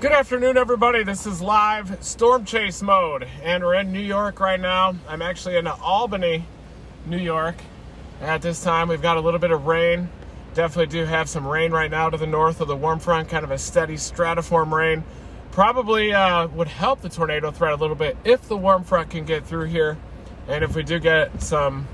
Good afternoon, everybody. This is live storm chase mode, and we're in New York right now. I'm actually in Albany, New York. At this time, we've got a little bit of rain. Definitely do have some rain right now to the north of the warm front, kind of a steady stratiform rain. Probably would help the tornado threat a little bit if the warm front can get through here. And if we do get some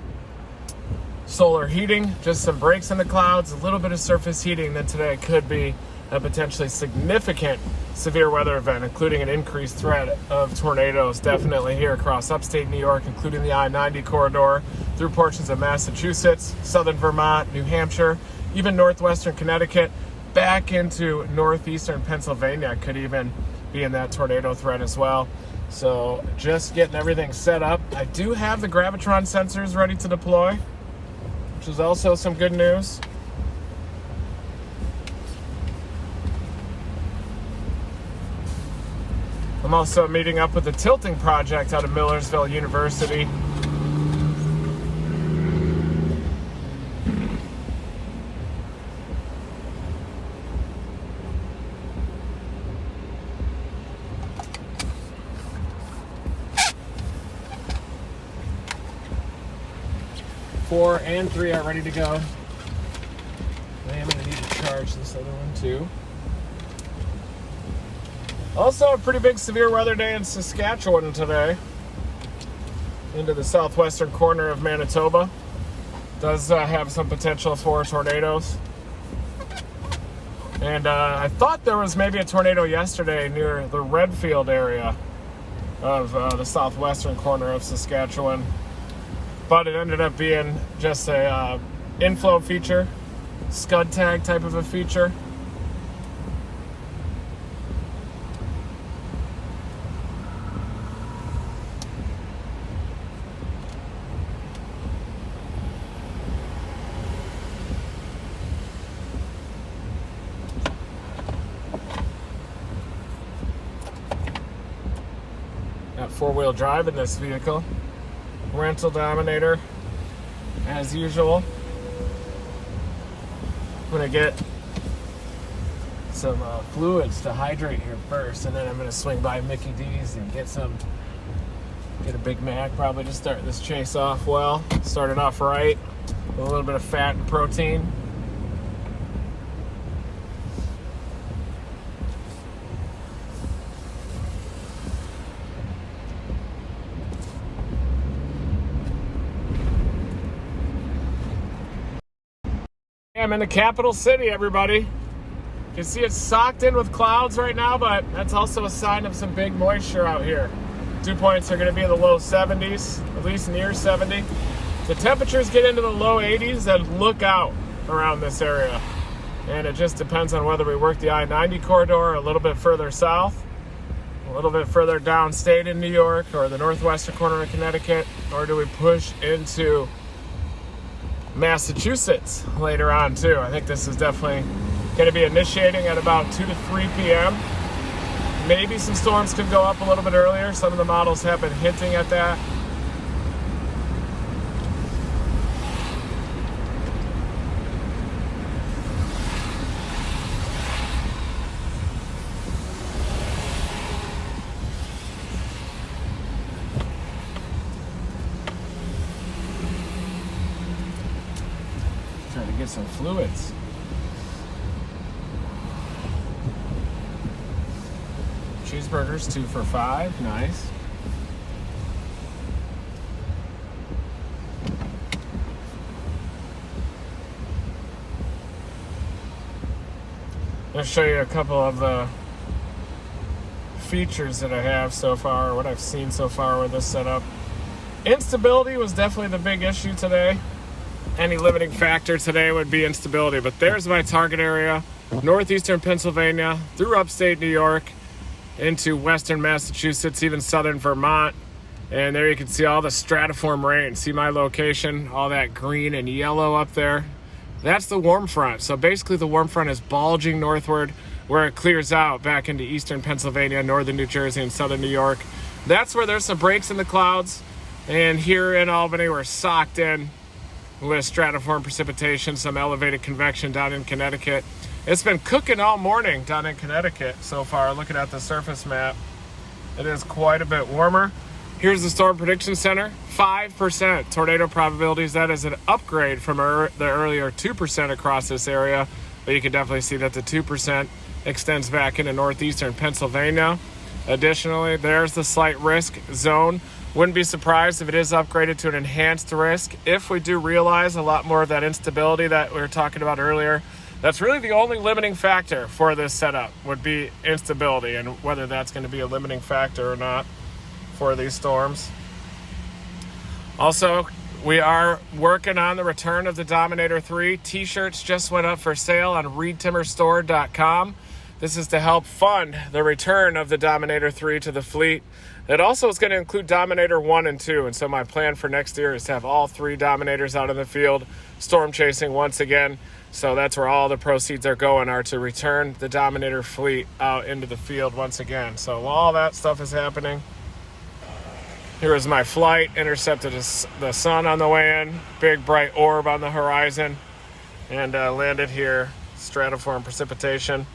solar heating, just some breaks in the clouds, a little bit of surface heating, then today could be a potentially significant severe weather event, including an increased threat of tornadoes definitely here across upstate New York, including the I-90 corridor, through portions of Massachusetts, southern Vermont, New Hampshire, even northwestern Connecticut, back into northeastern Pennsylvania could even be in that tornado threat as well. So just getting everything set up. I do have the gravitron sensors ready to deploy, which is also some good news. I'm also meeting up with the tilting project out of Millersville University. Four and three are ready to go. I am going to need to charge this other one too. Also, a pretty big severe weather day in Saskatchewan today. Into the southwestern corner of Manitoba. Does have some potential for tornadoes. And I thought there was maybe a tornado yesterday near the Redfield area of the southwestern corner of Saskatchewan. But it ended up being just a inflow feature, scud tag type of a feature. Got four-wheel drive in this vehicle. Rental Dominator, as usual. I'm gonna get some fluids to hydrate here first, and then I'm gonna swing by Mickey D's and get a Big Mac probably to start this chase off well. Start it off right, with a little bit of fat and protein. I'm in the capital city, everybody. You can see it's socked in with clouds right now, but that's also a sign of some big moisture out here. Dew points are going to be in the low 70s, at least near 70. The temperatures get into the low 80s, and look out around this area. And it just depends on whether we work the I-90 corridor a little bit further south, a little bit further downstate in New York, or the northwestern corner of Connecticut, or do we push into Massachusetts later on too. I think this is definitely going to be initiating at about 2 to 3 p.m. Maybe some storms could go up a little bit earlier. Some of the models have been hinting at that. Trying to get some fluids. Cheeseburgers, 2 for $5. Nice. I'll show you a couple of the features that I have so far, what I've seen so far with this setup. Instability was definitely the big issue today. Any limiting factor today would be instability, but there's my target area, northeastern Pennsylvania, through upstate New York, into western Massachusetts, even southern Vermont. And there you can see all the stratiform rain. See my location, all that green and yellow up there. That's the warm front. So basically the warm front is bulging northward where it clears out back into eastern Pennsylvania, northern New Jersey, and southern New York. That's where there's some breaks in the clouds. And here in Albany, we're socked in with stratiform precipitation, some elevated convection down in Connecticut. It's been cooking all morning down in Connecticut so far, looking at the surface map. It is quite a bit warmer. Here's the Storm Prediction Center. 5% tornado probabilities. That is an upgrade from the earlier 2% across this area. But you can definitely see that the 2% extends back into northeastern Pennsylvania. Additionally, there's the slight risk zone. Wouldn't be surprised if it is upgraded to an enhanced risk if we do realize a lot more of that instability that we were talking about earlier. That's really the only limiting factor for this setup would be instability, and whether that's going to be a limiting factor or not for these storms. Also, we are working on the return of the Dominator 3. T-shirts just went up for sale on reedtimmerstore.com. This is to help fund the return of the Dominator 3 to the fleet. It also is going to include Dominator 1 and 2, and so my plan for next year is to have all 3 Dominators out in the field, storm chasing once again. So that's where all the proceeds are going, are to return the Dominator fleet out into the field once again. So while all that stuff is happening, here is my flight, intercepted the sun on the way in, big bright orb on the horizon, and landed here, stratiform precipitation.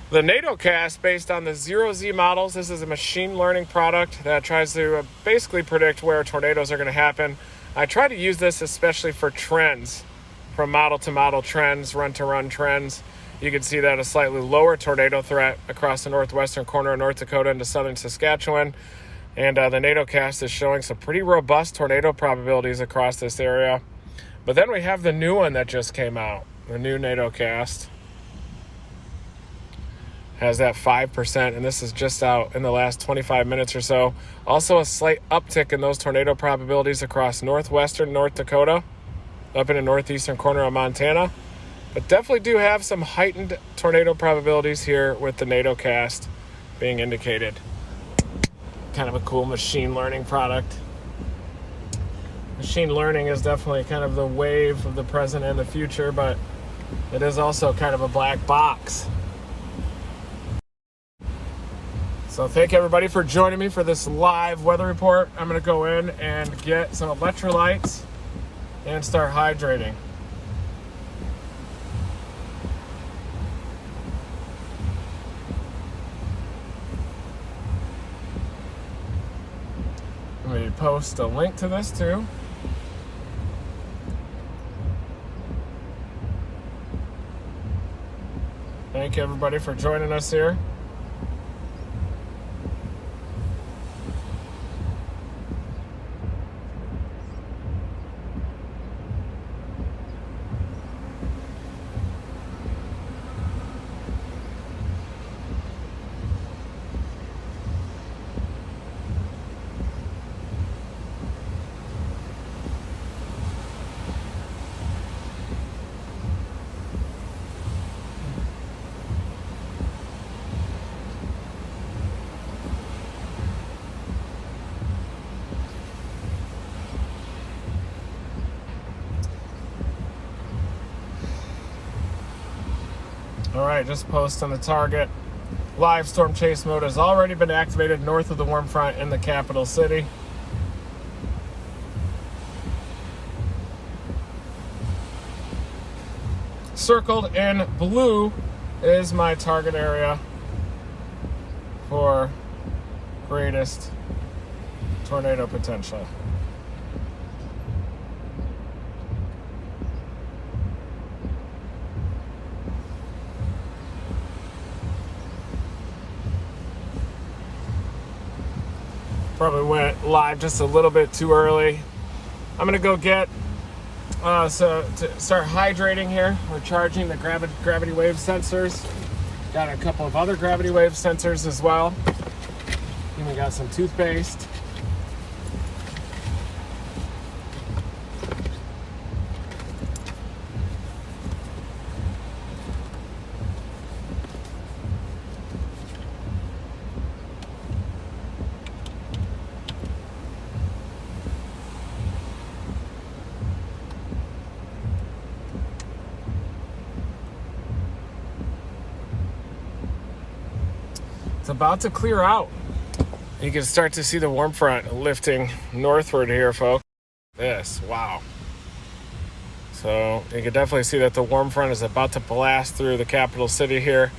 The NATOcast, based on the 0Z models, this is a machine learning product that tries to basically predict where tornadoes are going to happen. I try to use this especially for trends, from model to model trends, run to run trends. You can see that a slightly lower tornado threat across the northwestern corner of North Dakota into southern Saskatchewan. And the NATOcast is showing some pretty robust tornado probabilities across this area. But then we have the new one that just came out. The new NATOcast has that 5%, and this is just out in the last 25 minutes or so. Also a slight uptick in those tornado probabilities across northwestern North Dakota, up in the northeastern corner of Montana. But definitely do have some heightened tornado probabilities here with the NATOcast being indicated. Kind of a cool machine learning product. Machine learning is definitely kind of the wave of the present and the future, but it is also kind of a black box. So thank everybody for joining me for this live weather report. I'm going to go in and get some electrolytes and start hydrating. Let me post a link to this too. Thank you everybody for joining us here. All right, just post on the target. Live storm chase mode has already been activated north of the warm front in the capital city. Circled in blue is my target area for greatest tornado potential. Probably went live just a little bit too early. I'm gonna go get so to start hydrating here. We're charging the gravity wave sensors. Got a couple of other gravity wave sensors as well. And we got some toothpaste. It's about to clear out. You can start to see the warm front lifting northward here, folks. Wow. So you can definitely see that the warm front is about to blast through the capital city here.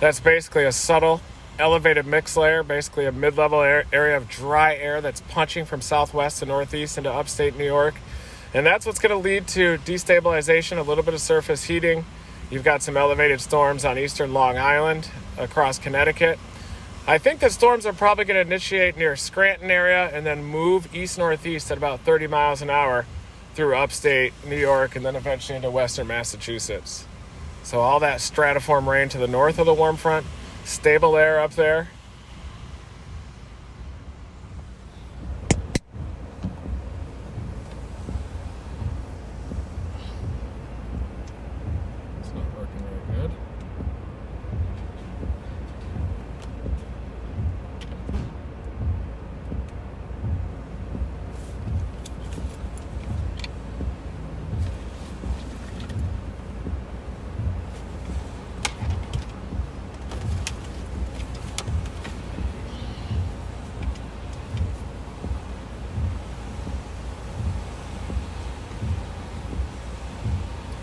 That's basically a subtle elevated mix layer, basically a mid-level area of dry air that's punching from southwest to northeast into upstate New York. And that's what's going to lead to destabilization, a little bit of surface heating. You've got some elevated storms on eastern Long Island, across Connecticut. I think the storms are probably going to initiate near Scranton area and then move east-northeast at about 30 miles an hour through upstate New York and then eventually into western Massachusetts. So all that stratiform rain to the north of the warm front, stable air up there. It's not working very good.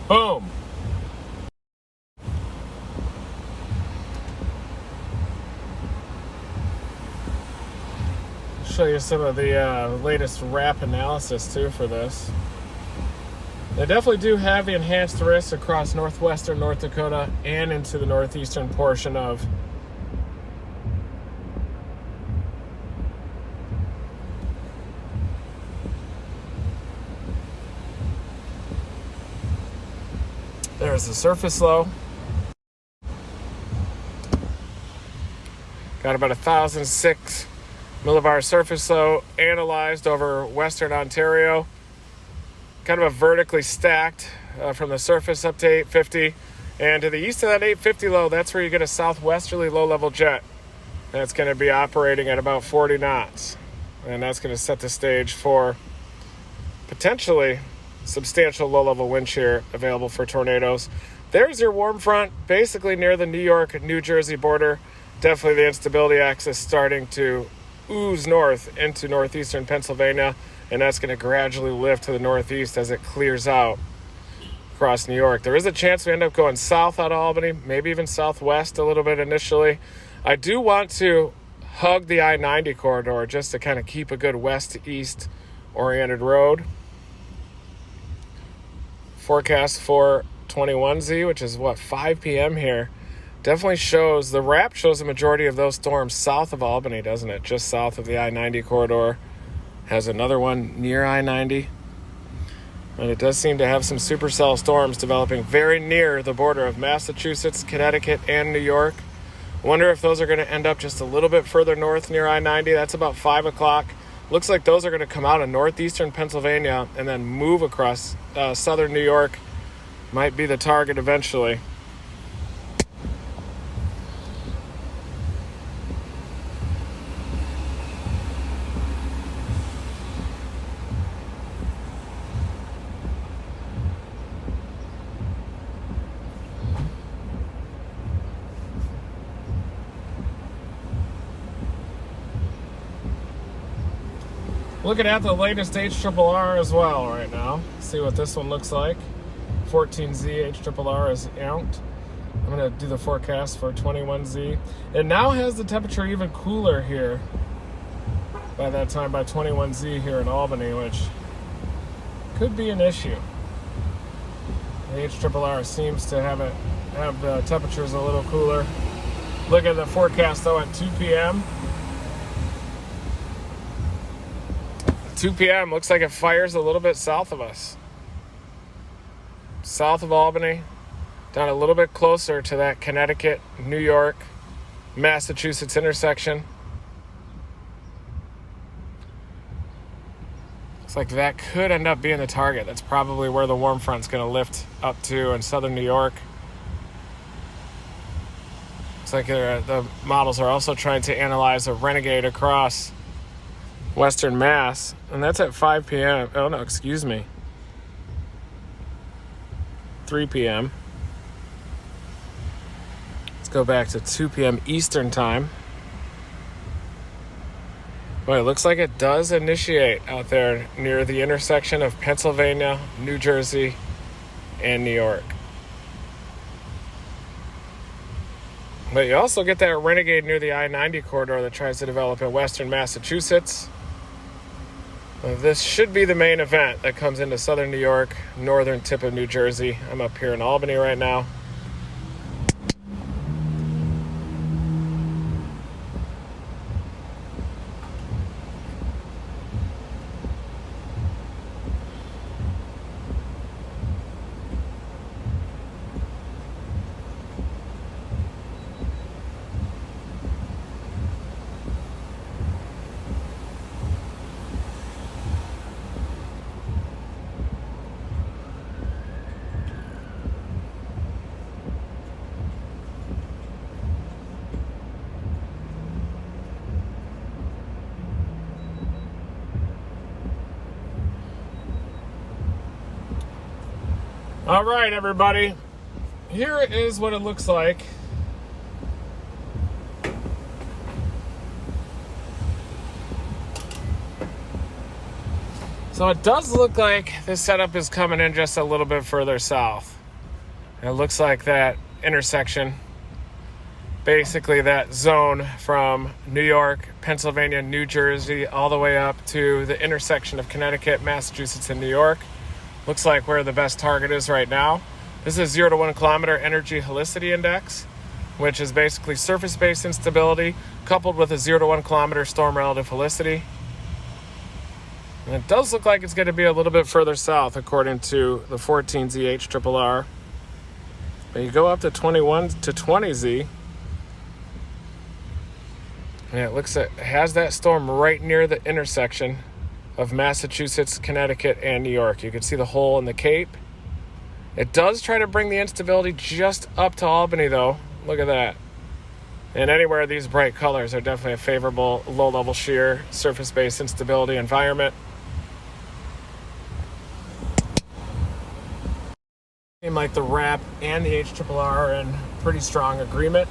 Boom. Show you some of the latest RAP analysis too for this. They definitely do have the enhanced risks across northwestern North Dakota and into the northeastern portion of there's the surface low. Got about 1,006 millibar surface low analyzed over western Ontario. Kind of a vertically stacked from the surface up to 850. And to the east of that 850 low, that's where you get a southwesterly low-level jet. That's going to be operating at about 40 knots. And that's going to set the stage for potentially substantial low-level wind shear available for tornadoes. There's your warm front, basically near the New York-New Jersey border. Definitely the instability axis starting to ooze north into northeastern Pennsylvania, and that's going to gradually lift to the northeast as it clears out across New York. There is a chance we end up going south out of Albany, maybe even southwest a little bit initially. I do want to hug the I-90 corridor just to kind of keep a good west to east oriented road. Forecast for 21Z, which is 5 p.m. here, definitely shows, the RAP shows the majority of those storms south of Albany, doesn't it? Just south of the I-90 corridor. Has another one near I-90. And it does seem to have some supercell storms developing very near the border of Massachusetts, Connecticut, and New York. Wonder if those are going to end up just a little bit further north near I-90. That's about 5 o'clock. Looks like those are going to come out of northeastern Pennsylvania and then move across southern New York. Might be the target eventually. Looking at the latest HRRR as well right now. See what this one looks like. 14Z HRRR is out. I'm going to do the forecast for 21Z. It now has the temperature even cooler here by that time, by 21Z here in Albany, which could be an issue. The HRRR seems to have the temperatures a little cooler. Look at the forecast though at 2 p.m. 2 p.m. looks like it fires a little bit south of us. South of Albany, down a little bit closer to that Connecticut, New York, Massachusetts intersection. Looks like that could end up being the target. That's probably where the warm front's going to lift up to in southern New York. Looks like the models are also trying to analyze a renegade across western Mass, and that's at 5 p.m. Oh no, excuse me. 3 p.m. Let's go back to 2 p.m. Eastern time. Boy, it looks like it does initiate out there near the intersection of Pennsylvania, New Jersey, and New York. But you also get that renegade near the I-90 corridor that tries to develop in western Massachusetts. This should be the main event that comes into southern New York, northern tip of New Jersey. I'm up here in Albany right now. All right, everybody. Here is what it looks like. So it does look like this setup is coming in just a little bit further south. It looks like that intersection, basically that zone from New York, Pennsylvania, New Jersey, all the way up to the intersection of Connecticut, Massachusetts, and New York. Looks like where the best target is right now. This is 0 to 1 kilometer energy helicity index, which is basically surface-based instability coupled with a 0 to 1 kilometer storm relative helicity. And it does look like it's going to be a little bit further south according to the 14ZH-RRR. But you go up to 21 to 20Z, and it has that storm right near the intersection of Massachusetts, Connecticut, and New York. You can see the hole in the Cape. It does try to bring the instability just up to Albany, though. Look at that. And anywhere these bright colors are definitely a favorable low-level shear, surface-based instability environment. Seems like the RAP and the HRRR are in pretty strong agreement.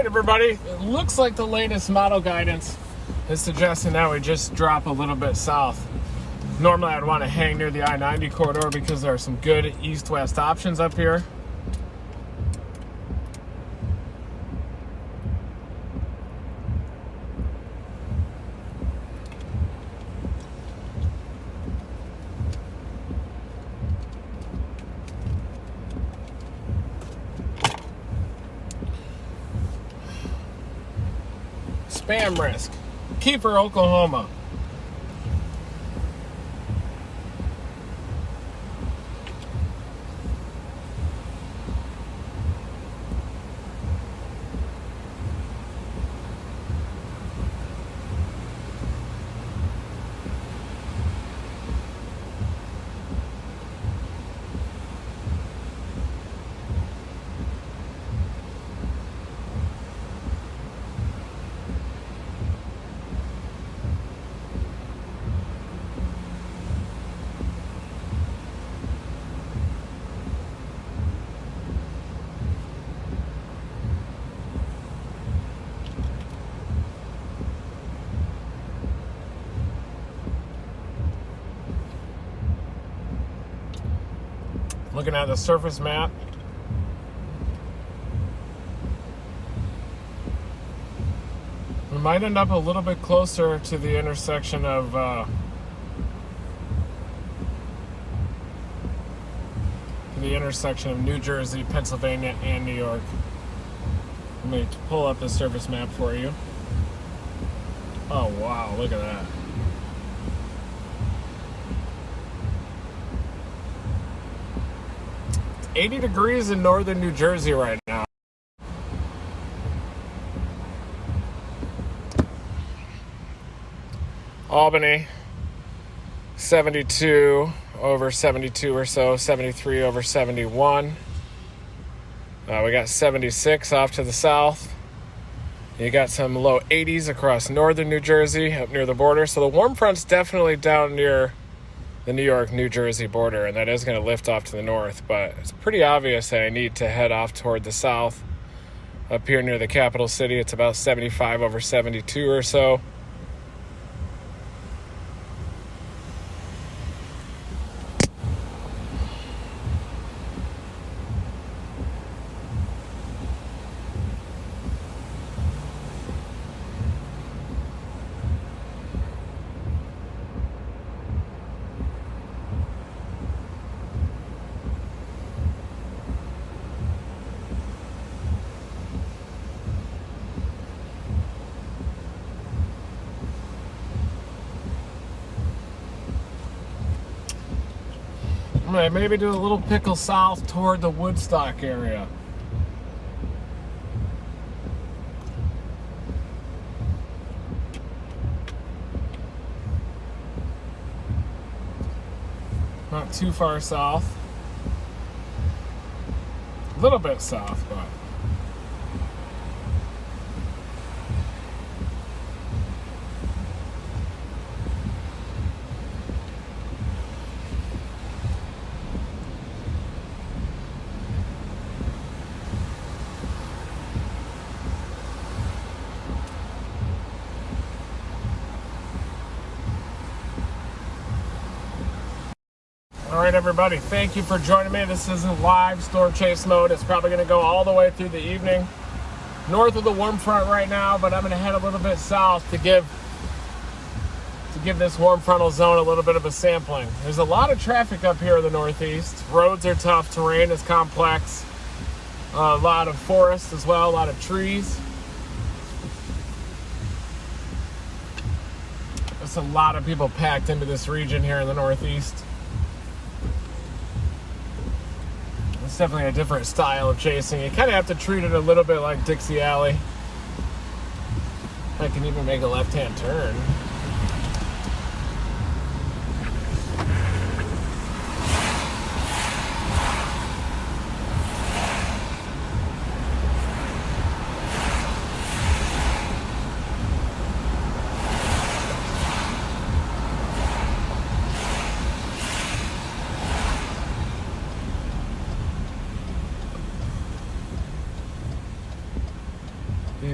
everybody. It looks like the latest model guidance is suggesting that we just drop a little bit south. Normally I'd want to hang near the I-90 corridor because there are some good east-west options up here. Spam risk. Kiefer, Oklahoma. Looking at the surface map. We might end up a little bit closer to the intersection of New Jersey, Pennsylvania, and New York. Let me pull up the surface map for you. Oh wow, look at that. 80 degrees in northern New Jersey right now. Albany, 72 over 72 or so, 73 over 71. We got 76 off to the south. You got some low 80s across northern New Jersey, up near the border. So the warm front's definitely down near the New York-New Jersey border, and that is going to lift off to the north, but it's pretty obvious that I need to head off toward the south. Up here near the capital city, it's about 75 over 72 or so. I'm gonna maybe do a little pickle south toward the Woodstock area. Not too far south. A little bit south, but all right, everybody, thank you for joining me. This is a live storm chase mode. It's probably going to go all the way through the evening. North of the warm front right now, but I'm going to head a little bit south to give this warm frontal zone a little bit of a sampling. There's a lot of traffic up here in the Northeast. Roads are tough, terrain is complex. A lot of forest as well, a lot of trees. There's a lot of people packed into this region here in the Northeast. It's definitely a different style of chasing. You kind of have to treat it a little bit like Dixie Alley. I can even make a left-hand turn.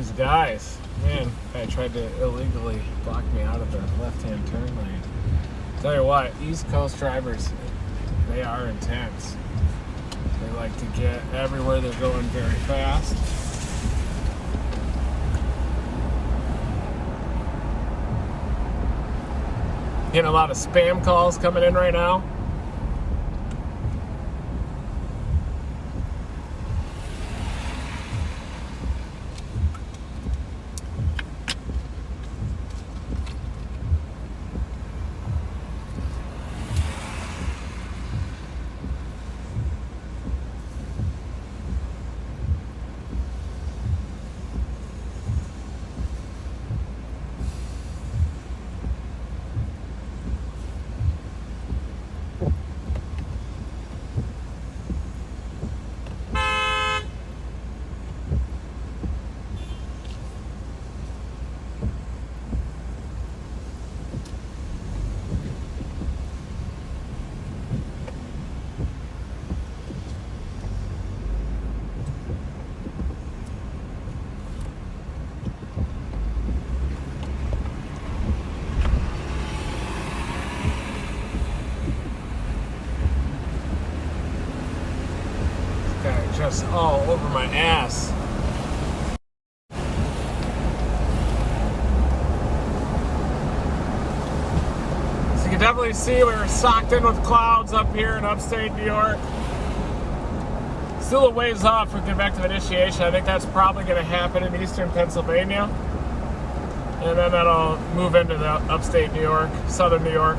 these guys. Man, I tried to illegally block me out of the left-hand turn lane. Tell you what, East Coast drivers, they are intense. They like to get everywhere they're going very fast. Getting a lot of spam calls coming in right now. Just all over my ass. So you can definitely see we're socked in with clouds up here in upstate New York. Still a ways off for convective initiation. I think that's probably going to happen in eastern Pennsylvania. And then that'll move into the upstate New York, southern New York.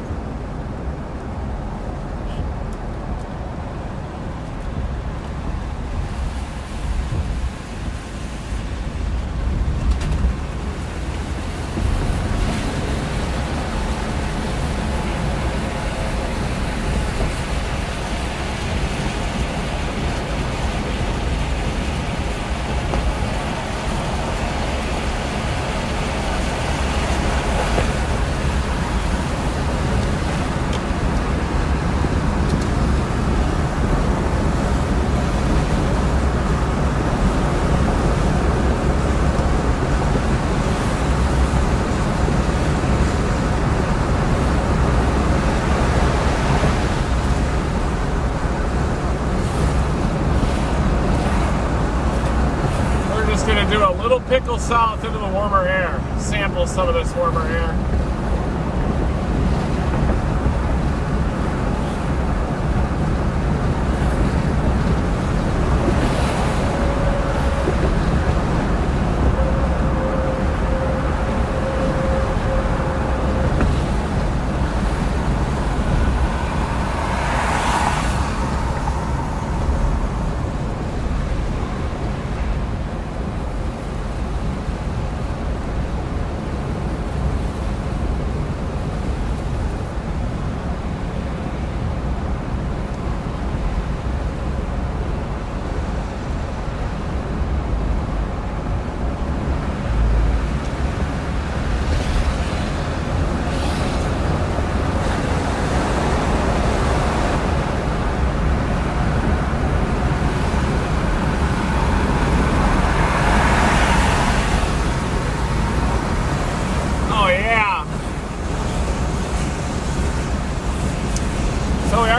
Do a little pickle south into the warmer air. Sample some of this warmer air.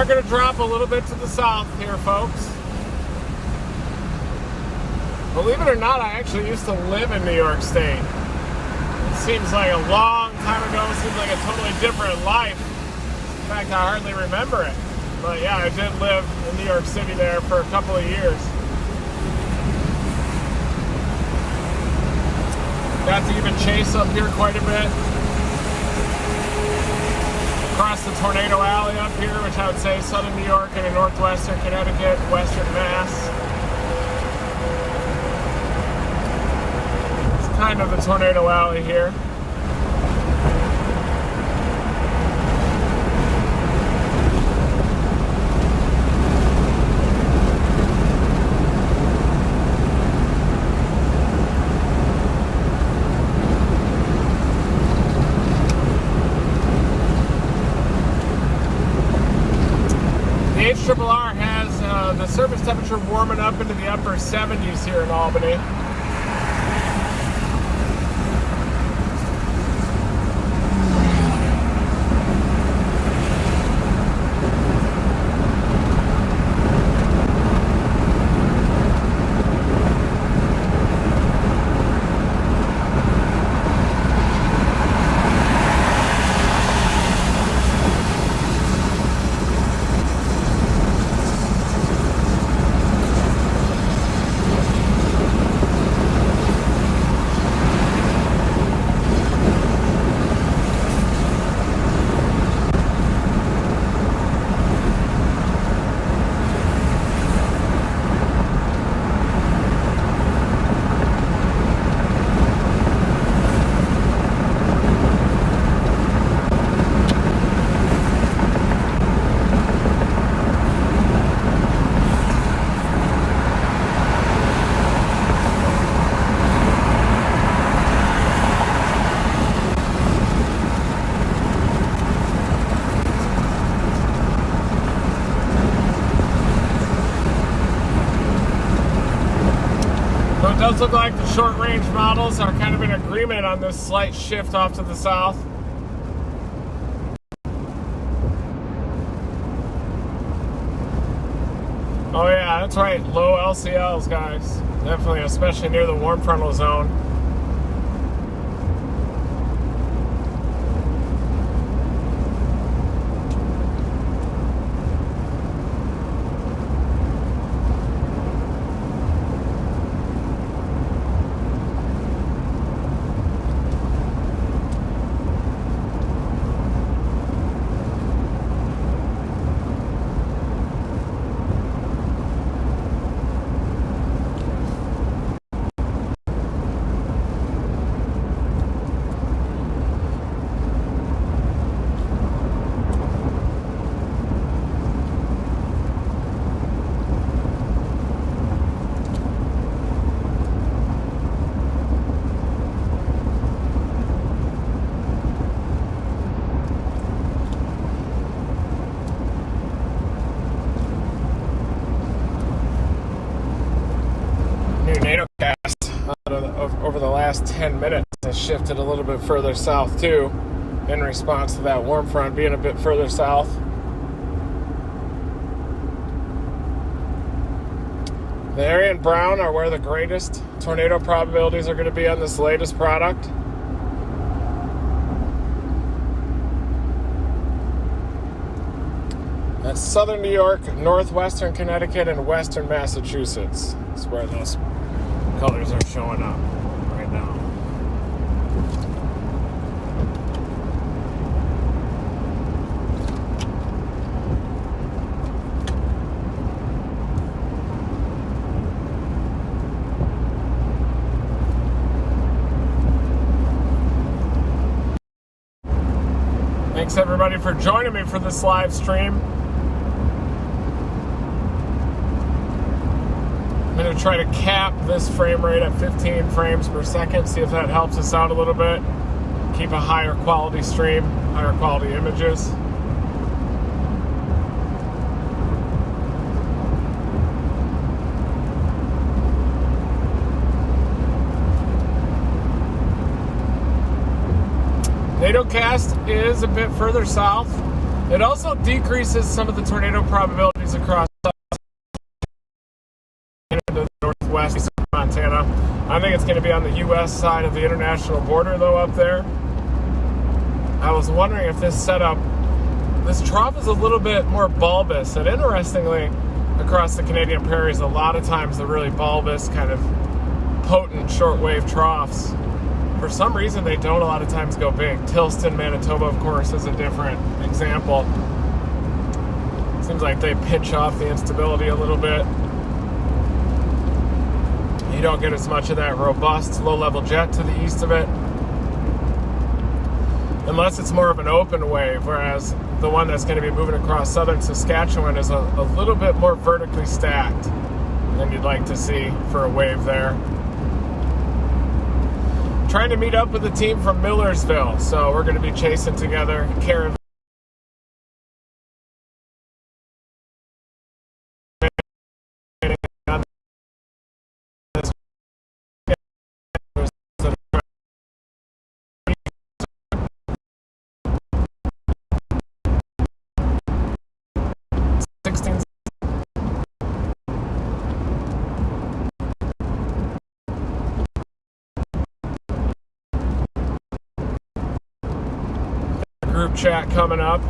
Going to drop a little bit to the south here, folks. Believe it or not, I actually used to live in New York State. It seems like a long time ago. It seems like a totally different life. In fact, I hardly remember it. But yeah, I did live in New York City there for a couple of years. Got to even chase up here quite a bit. Across the Tornado Alley up here, which I would say is southern New York and in northwestern Connecticut, western Mass. It's kind of the Tornado Alley here. HRRR has the surface temperature warming up into the upper 70s here in Albany. short-range models are kind of in agreement on this slight shift off to the south. Oh yeah, that's right, low LCLs, guys. Definitely, especially near the warm frontal zone. Over the last 10 minutes has shifted a little bit further south too, in response to that warm front being a bit further south. The area in brown are where the greatest tornado probabilities are going to be on this latest product. That's southern New York, northwestern Connecticut, and western Massachusetts. That's where those colors are showing up right now. Thanks everybody for joining me for this live stream. I'm going to try to cap this frame rate at 15 frames per second, see if that helps us out a little bit. Keep a higher quality stream, higher quality images. NATOcast is a bit further south. It also decreases some of the tornado probabilities across the northwest of Montana. I think it's going to be on the U.S. side of the international border, though, up there. I was wondering if this setup, this trough is a little bit more bulbous, and interestingly, across the Canadian prairies, a lot of times the really bulbous, kind of potent shortwave troughs, for some reason they don't a lot of times go big. Tilston, Manitoba, of course, is a different example. Seems like they pinch off the instability a little bit. You don't get as much of that robust low-level jet to the east of it, unless it's more of an open wave, whereas the one that's going to be moving across southern Saskatchewan is a little bit more vertically stacked than you'd like to see for a wave there. Trying to meet up with the team from Millersville, so we're going to be chasing together caravan. Group chat coming up.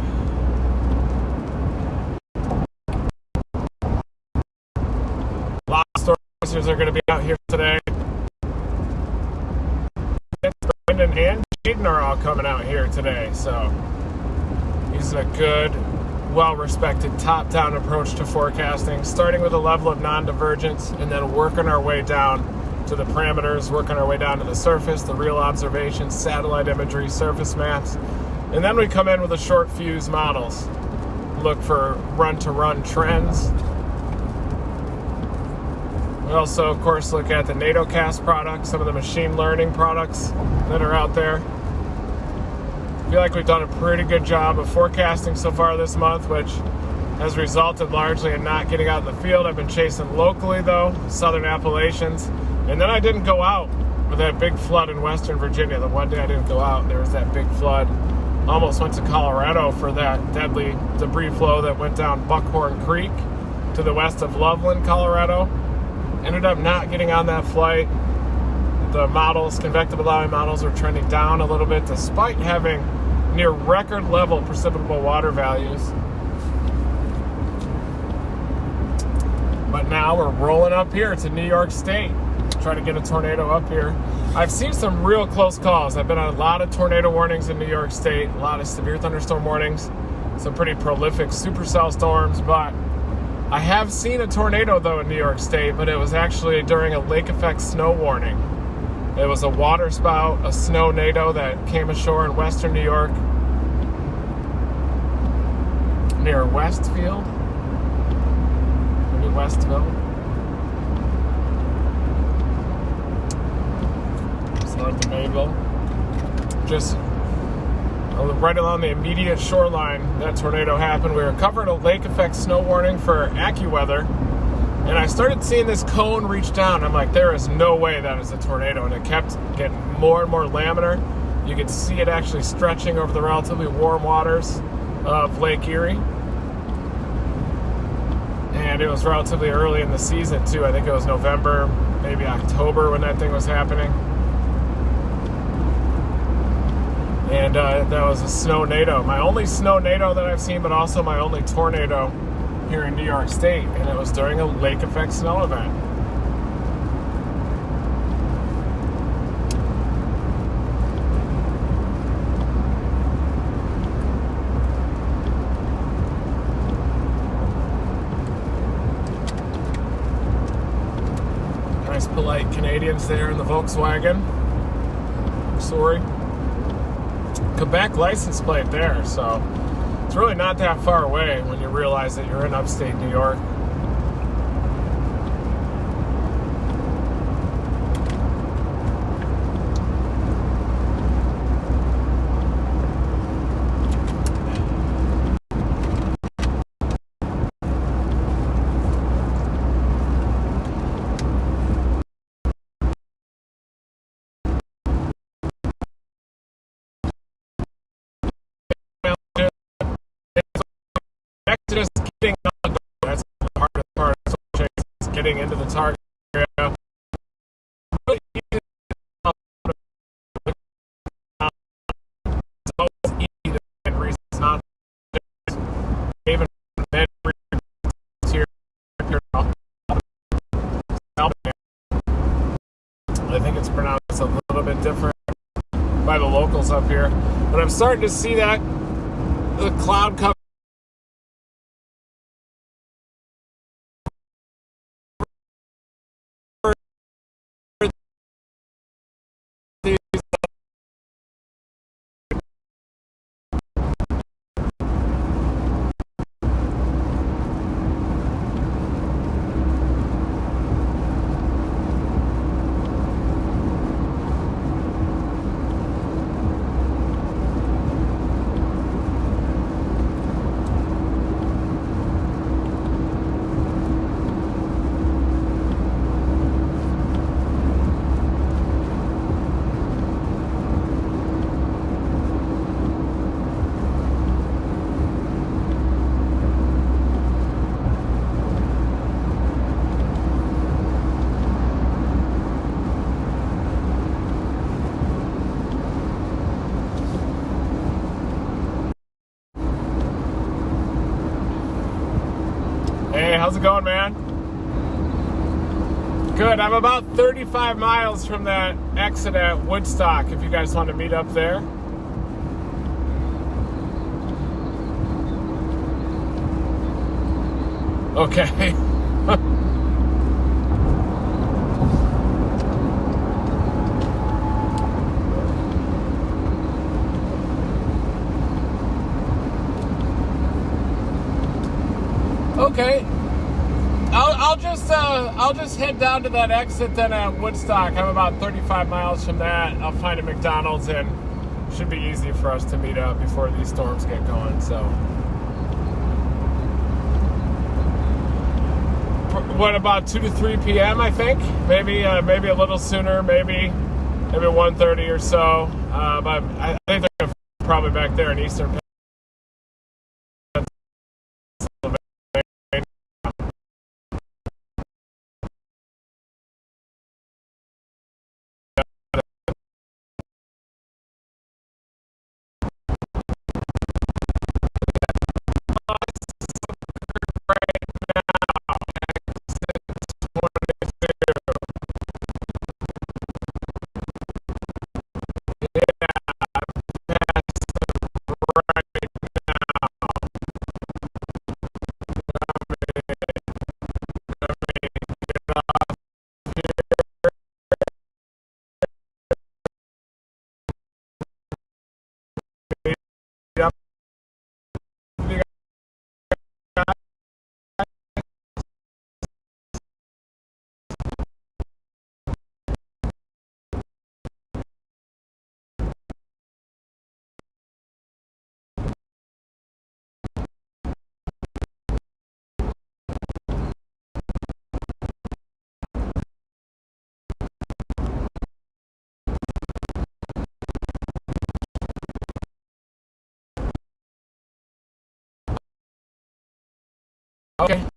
Lots of stormchasers are going to be out here today. Brendan and Jaden are all coming out here today, so using a good, well-respected top-down approach to forecasting, starting with a level of non-divergence and then working our way down to the parameters, working our way down to the surface, the real observations, satellite imagery, surface maps. And then we come in with the short fuse models. Look for run-to-run trends. We also, of course, look at the NATOcast products, some of the machine learning products that are out there. I feel like we've done a pretty good job of forecasting so far this month, which has resulted largely in not getting out in the field. I've been chasing locally, though, Southern Appalachians, And then I didn't go out with that big flood in Western Virginia. The one day I didn't go out, there was that big flood. Almost went to Colorado for that deadly debris flow that went down Buckhorn Creek to the west of Loveland, Colorado. Ended up not getting on that flight. The models, convective allowing models, were trending down a little bit despite having near record level precipitable water values. But now we're rolling up here to New York State, trying to get a tornado up here. I've seen some real close calls. I've been on a lot of tornado warnings in New York State, a lot of severe thunderstorm warnings, some pretty prolific supercell storms, but I have seen a tornado though in New York State, but it was actually during a lake effect snow warning. It was a water spout, a snow nado that came ashore in western New York near Westfield, maybe Westville. North of Mayville. Just right along the immediate shoreline, that tornado happened. We were covering a lake effect snow warning for AccuWeather, and I started seeing this cone reach down. I'm like, there is no way that is a tornado, and it kept getting more and more laminar. You could see it actually stretching over the relatively warm waters of Lake Erie. And it was relatively early in the season too. I think it was November, maybe October when that thing was happening. And that was a snow nado. My only snow nado that I've seen, but also my only tornado here in New York State. And it was during a lake effect snow event. Nice polite Canadians there in the Volkswagen. Sorry. Quebec license plate there, so it's really not that far away when you realize that you're in upstate New York. Just getting on the go. That's the hardest part of social chase, getting into the target area. Really easy to it's always easy to find reasons not to even then here Albany. I think it's pronounced a little bit different by the locals up here. But I'm starting to see that the cloud cover. Hey, how's it going, man? Good. I'm about 35 miles from that exit at Woodstock, if you guys want to meet up there. Okay. Okay. I'll just head down to that exit then at Woodstock. I'm about 35 miles from that. I'll find a McDonald's and should be easy for us to meet up before these storms get going. So what, about 2 to 3 p.m. I think, maybe a little sooner, maybe 1:30 or so. But I think they're probably back there in Eastern Pennsylvania. Okay.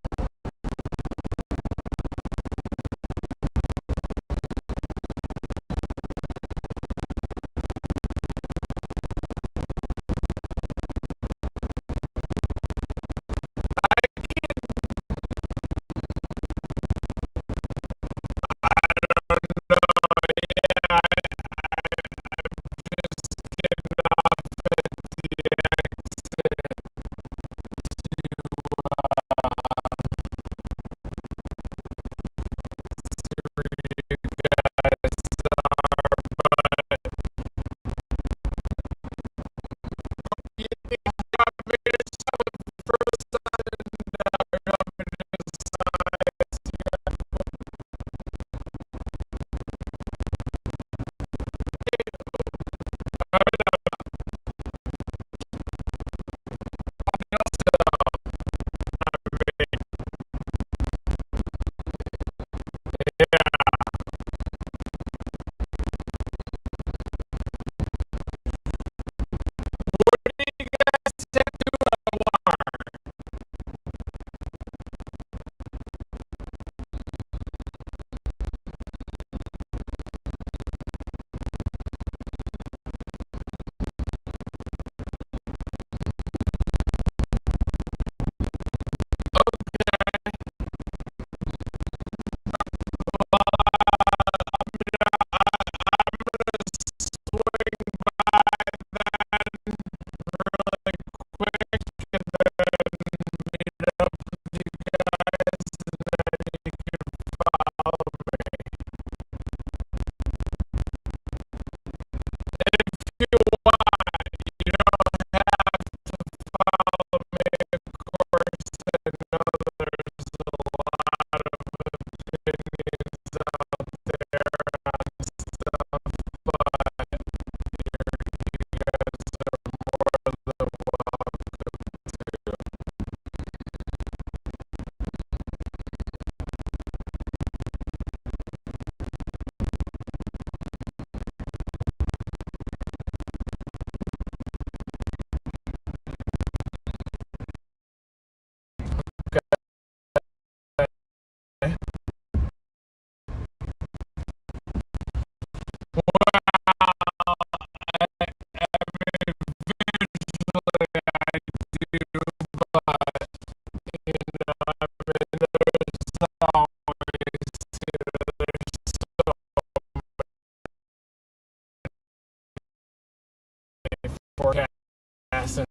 Forecast and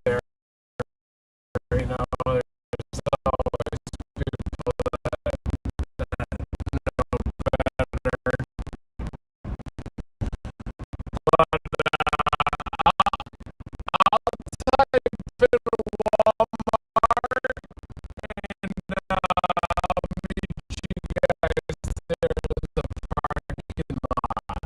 there, you know, there's always people that know better. But I'll type in Walmart and I'll meet you guys there at the parking lot.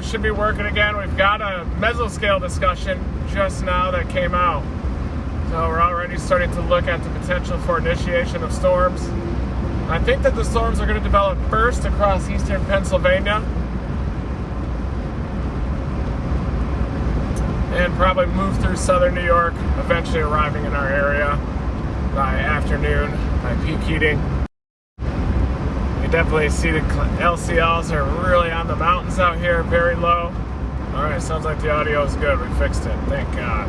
should be working again. We've got a mesoscale discussion just now that came out. So we're already starting to look at the potential for initiation of storms. I think that the storms are going to develop first across eastern Pennsylvania and probably move through southern New York, eventually arriving in our area by afternoon, by peak heating. You definitely see the LCLs are really on the mountains out here, very low. All right, sounds like the audio is good. We fixed it, thank God.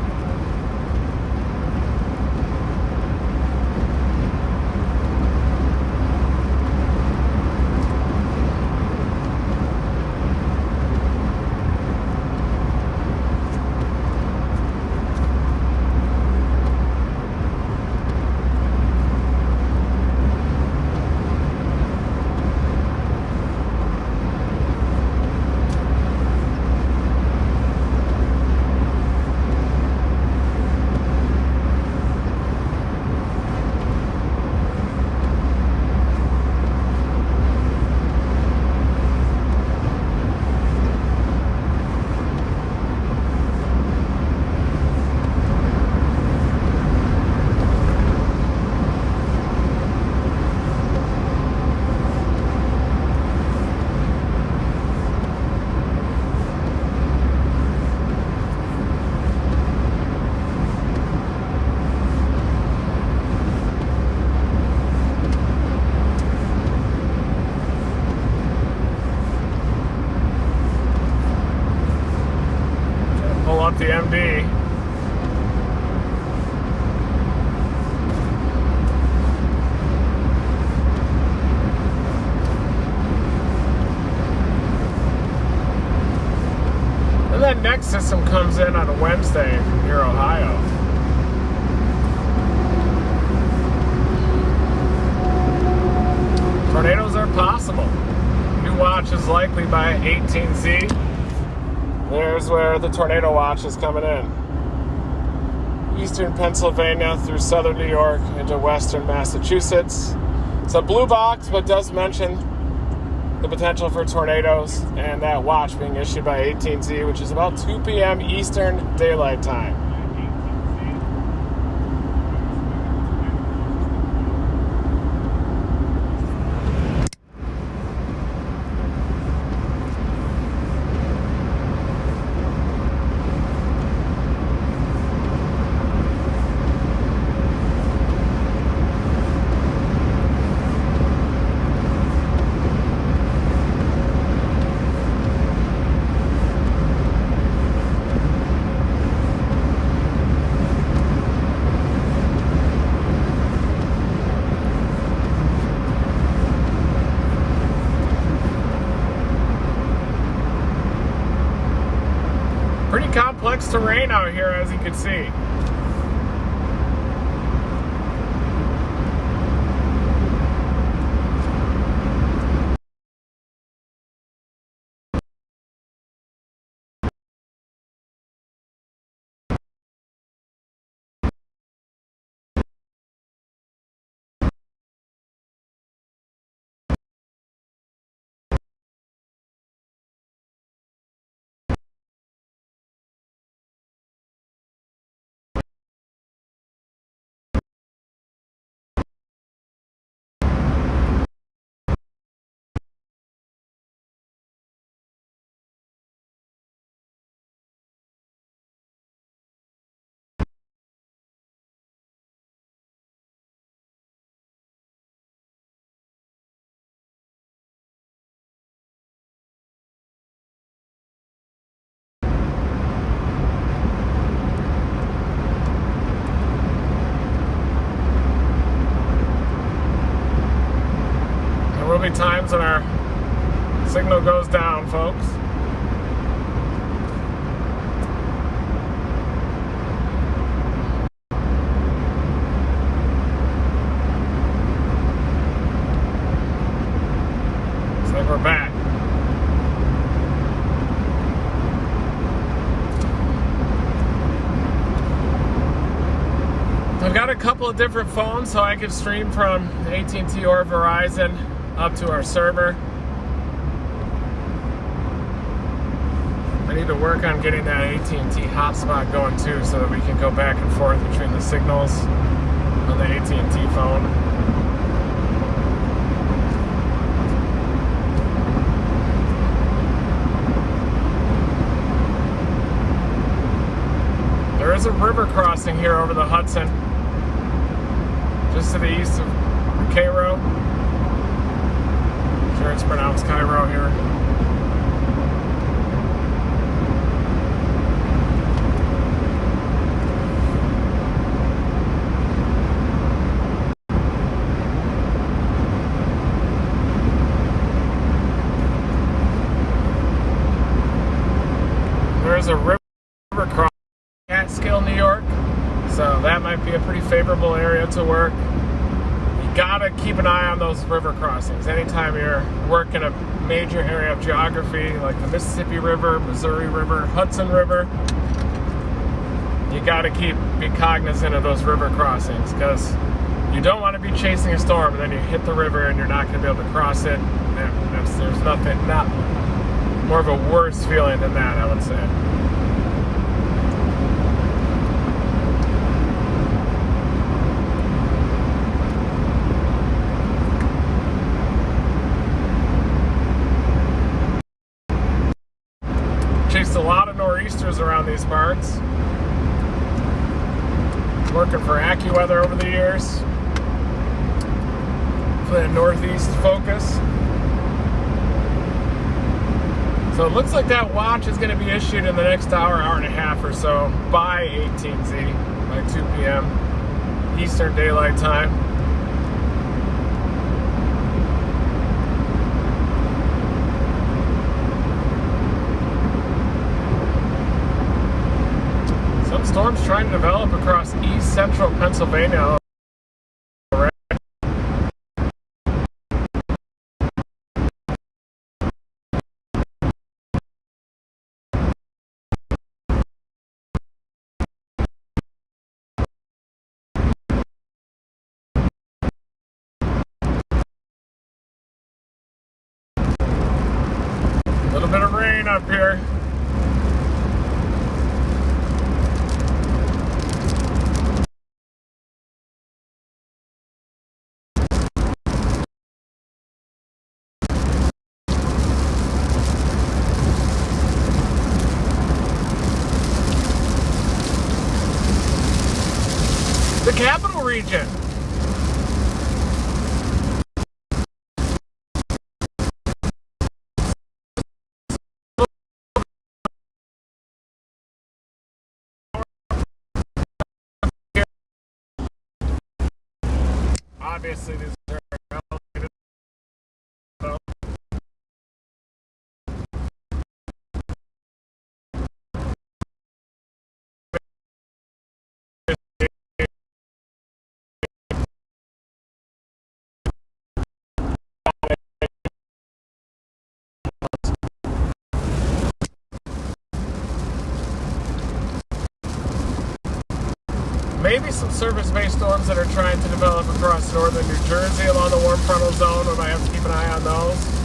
The MD. And that next system comes in on a Wednesday near Ohio. Tornadoes are possible. New watch is likely by 18Z. There's where the tornado watch is coming in. Eastern Pennsylvania through southern New York into western Massachusetts. It's a blue box, but does mention the potential for tornadoes and that watch being issued by 18Z, which is about 2 p.m. Eastern Daylight Time. Pretty complex terrain out here, as you can see. There will be times when our signal goes down, folks. Looks like we're back. I've got a couple of different phones, so I could stream from AT&T or Verizon up to our server. need to work on getting that AT&T hotspot going too, so that we can go back and forth between the signals on the AT&T phone. There is a river crossing here over the Hudson, just to the east of Cairo. I'm sure it's pronounced Cairo here. There's a river crossing at Catskill, New York, so that might be a pretty favorable area to work. You gotta keep an eye on those river crossings anytime you're working a major area of geography like the Mississippi River, Missouri River, Hudson River. You gotta be cognizant of those river crossings, because you don't want to be chasing a storm and then you hit the river and you're not going to be able to cross it. There's nothing, not more of a worse feeling than that, I would say. Chased a lot of nor'easters around these parts. Working for AccuWeather over the years. For the northeast focus. So it looks like that watch is going to be issued in the next hour and a half or so by 18Z, by 2 p.m. Eastern Daylight Time. Some storms trying to develop across east central Pennsylvania. A little bit of rain up here. The capital region. Obviously, these are elevated. Maybe some surface-based storms that are trying to develop across northern New Jersey along the warm frontal zone. We might have to keep an eye on those.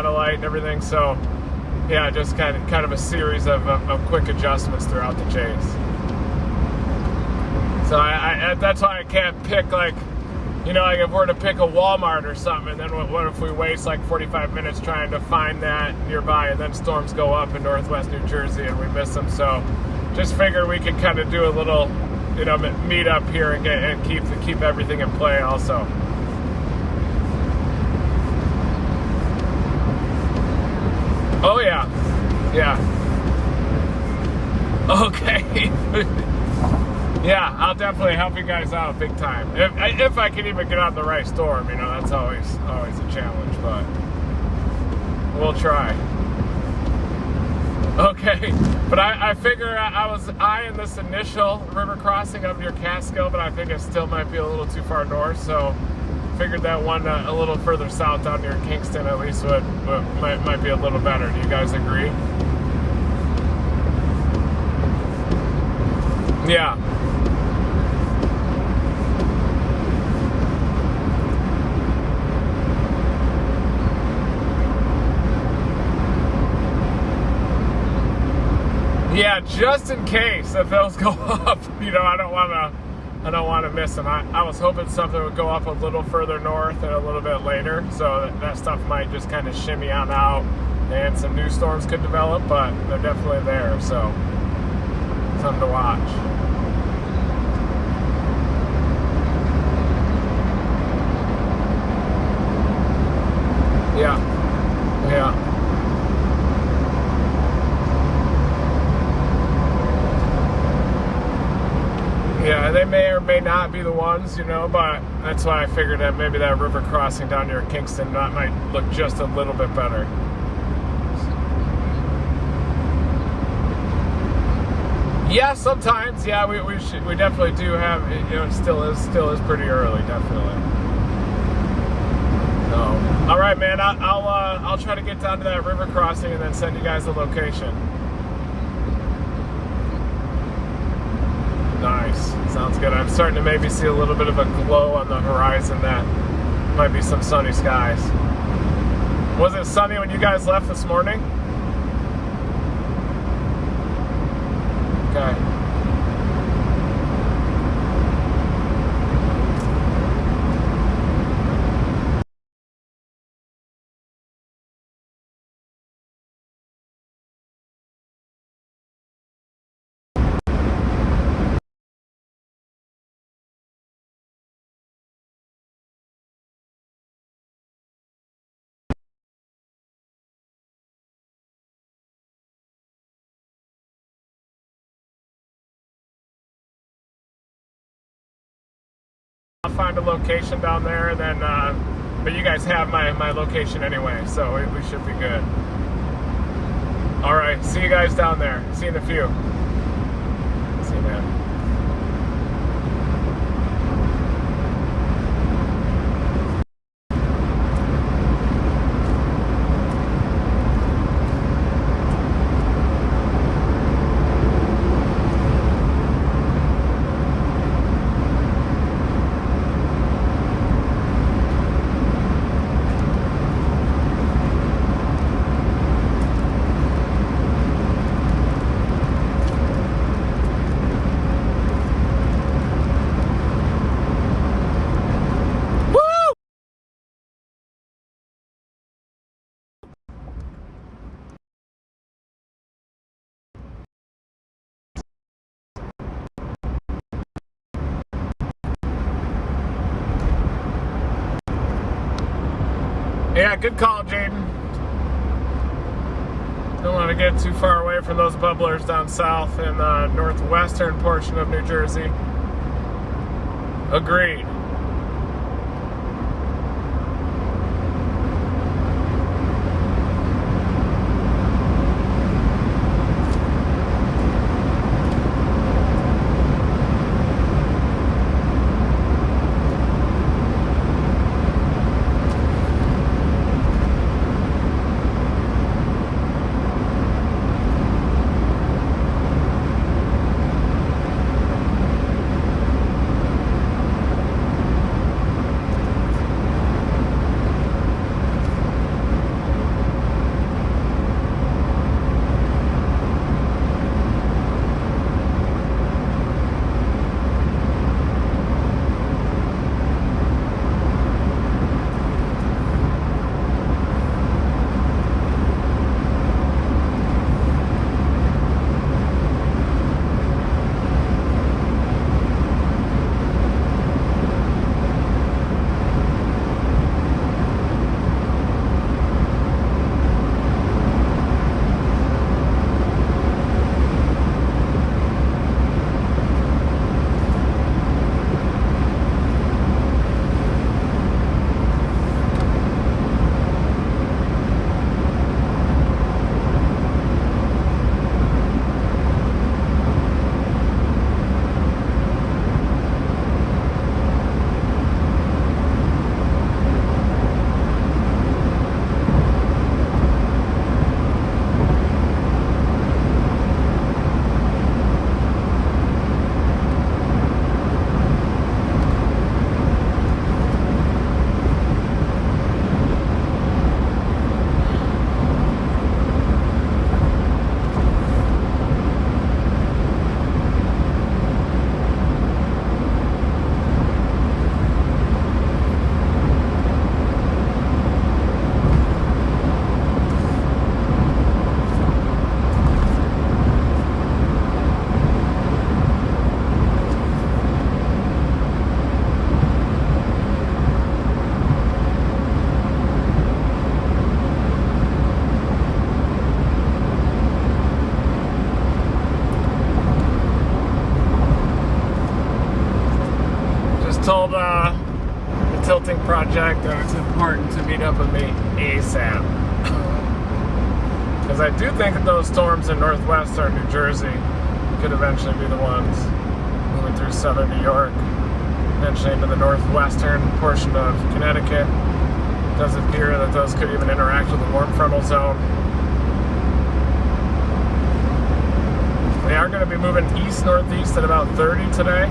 satellite and everything. So yeah, just kind of a series of quick adjustments throughout the chase. So I that's why I can't pick, like, you know, like if we're to pick a Walmart or something, and then what if we waste like 45 minutes trying to find that nearby, and then storms go up in northwest New Jersey and we miss them. So just figured we could kind of do a little, you know, meet up here and keep everything in play also. Oh yeah, yeah. Okay. Yeah, I'll definitely help you guys out big time. If I can even get on the right storm, you know, that's always a challenge, but we'll try. Okay, but I figure I was eyeing this initial river crossing up near Catskill, but I think it still might be a little too far north, so figured that one a little further south down near Kingston at least might be a little better. Do you guys agree? Yeah. Yeah, just in case if those go up, you know, I don't want to miss them. I was hoping something would go up a little further north and a little bit later, so that stuff might just kind of shimmy on out, and some new storms could develop, but they're definitely there, so something to watch. Yeah, yeah. Yeah, they may or may not be the ones, you know, but that's why I figured that maybe that river crossing down near Kingston might look just a little bit better. Yeah, sometimes. Yeah, we definitely do have. You know, it still is pretty early, definitely. So, all right, man. I'll try to get down to that river crossing and then send you guys the location. Nice. Sounds good. I'm starting to maybe see a little bit of a glow on the horizon. That might be some sunny skies. Was it sunny when you guys left this morning? Okay. I'll find a location down there, and then, but you guys have my location anyway, so we should be good. All right, see you guys down there. See you in a few. See you, man. Yeah, good call, Jaden. Don't want to get too far away from those bubblers down south in the northwestern portion of New Jersey. Agreed. told the tilting project that it's important to meet up with me ASAP. Because I do think that those storms in northwestern New Jersey could eventually be the ones moving through southern New York, eventually into the northwestern portion of Connecticut. It does appear that those could even interact with the warm frontal zone. We are going to be moving east-northeast at about 30 today.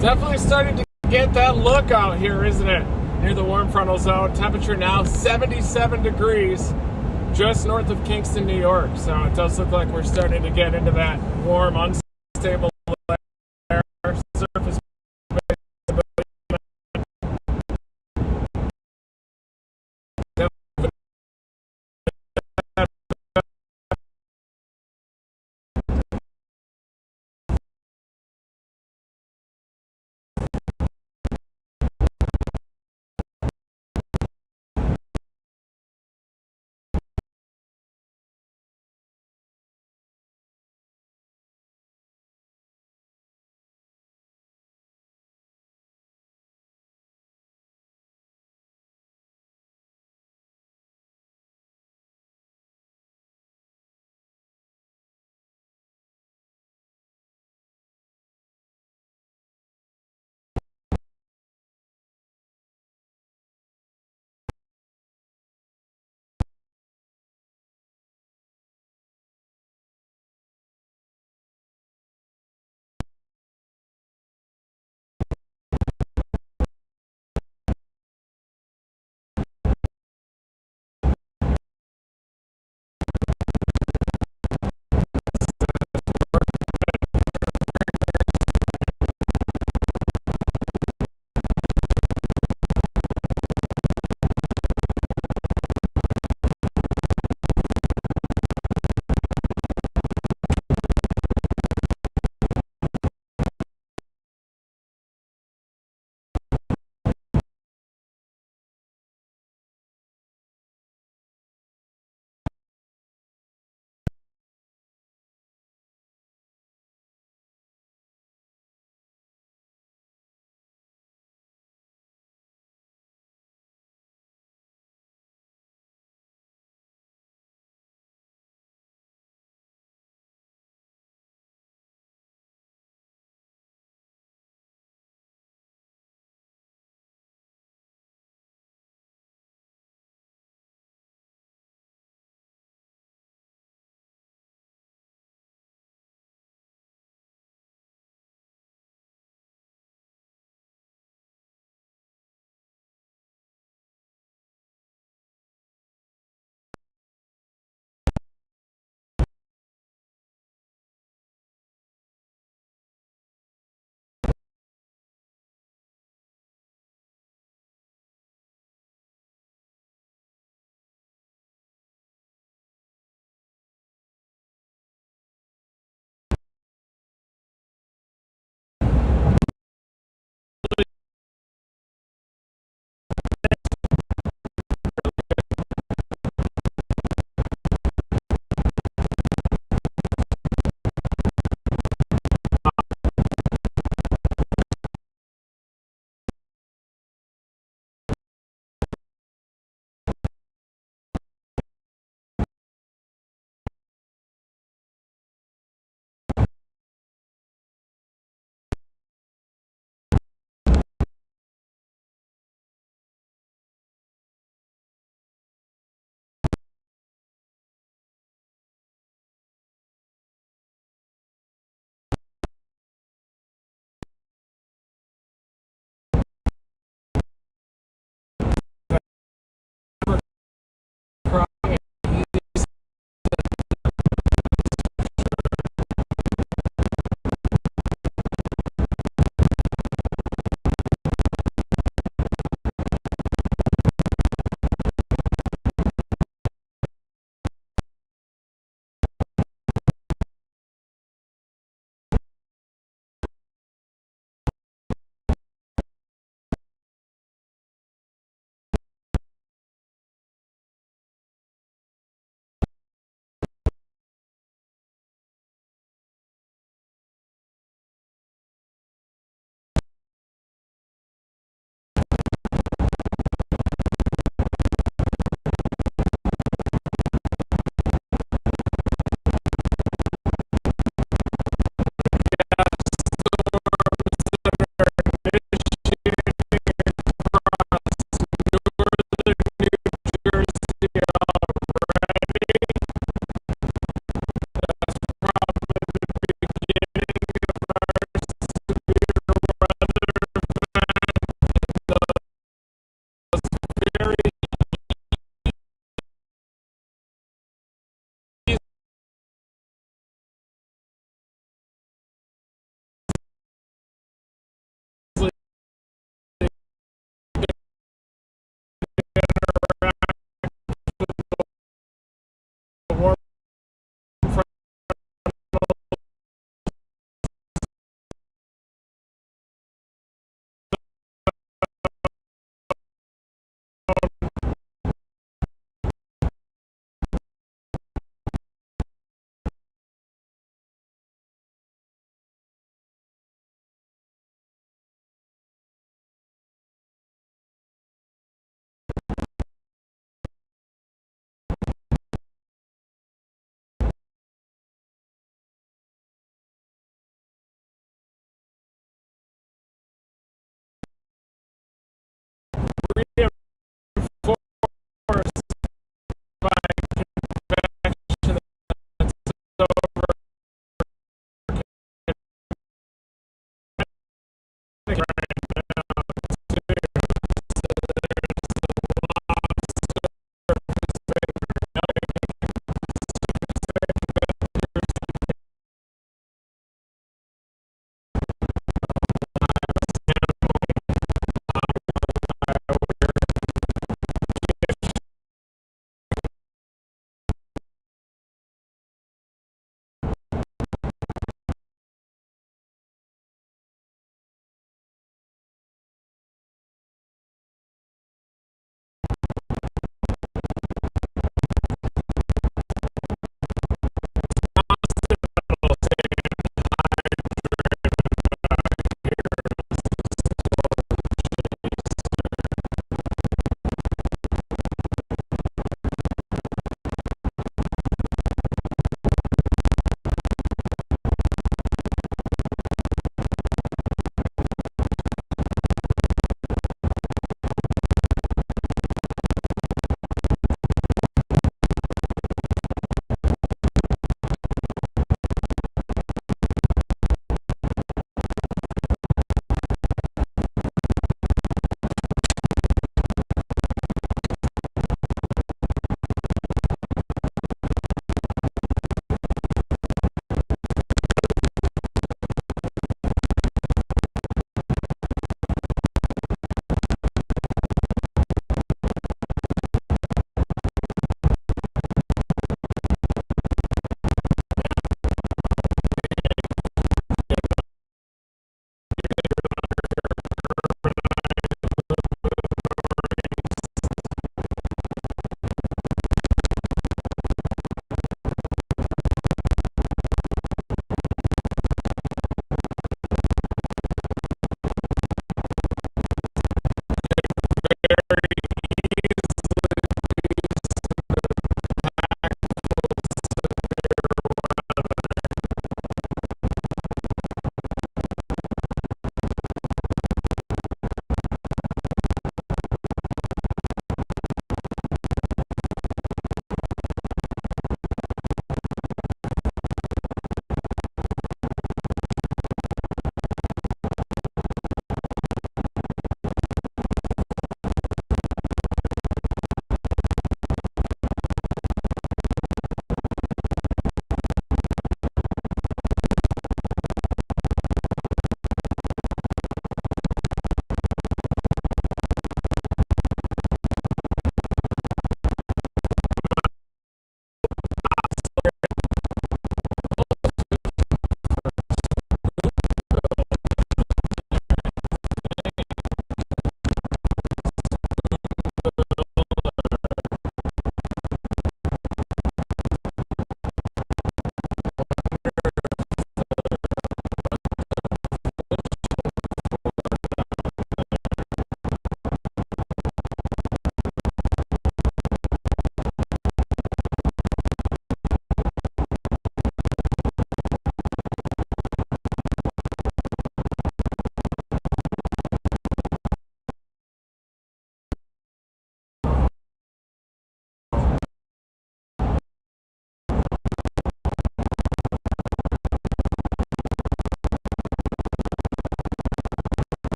Definitely starting to get that look out here, isn't it? Near the warm frontal zone. Temperature now 77 degrees just north of Kingston, New York. So it does look like we're starting to get into that warm, unstable air surface.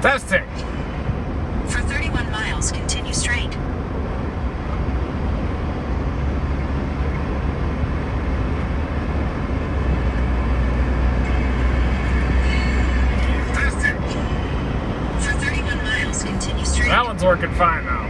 Testing. For 31 miles, continue straight. Testing. For 31 miles, continue straight. That one's working fine now.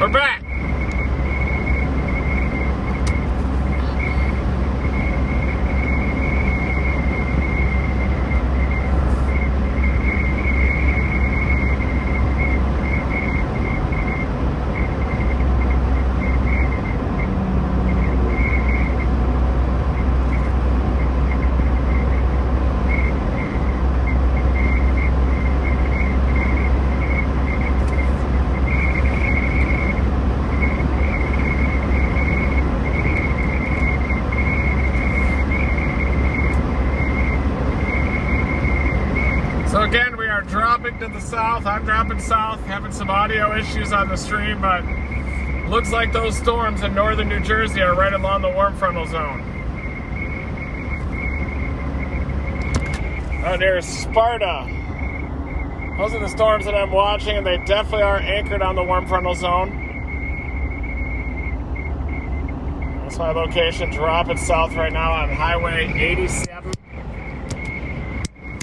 We're back. So again, we are dropping to the south. I'm dropping south, having some audio issues on the stream, but looks like those storms in northern New Jersey are right along the warm frontal zone. Oh, near Sparta. Those are the storms that I'm watching, and they definitely are anchored on the warm frontal zone. That's my location, dropping south right now on Highway 87.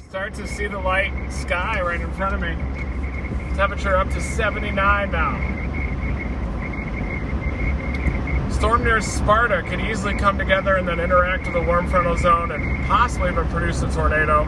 Start to see the light sky right in front of me. Temperature up to 79 now. Storm near Sparta could easily come together and then interact with the warm frontal zone and possibly even produce a tornado.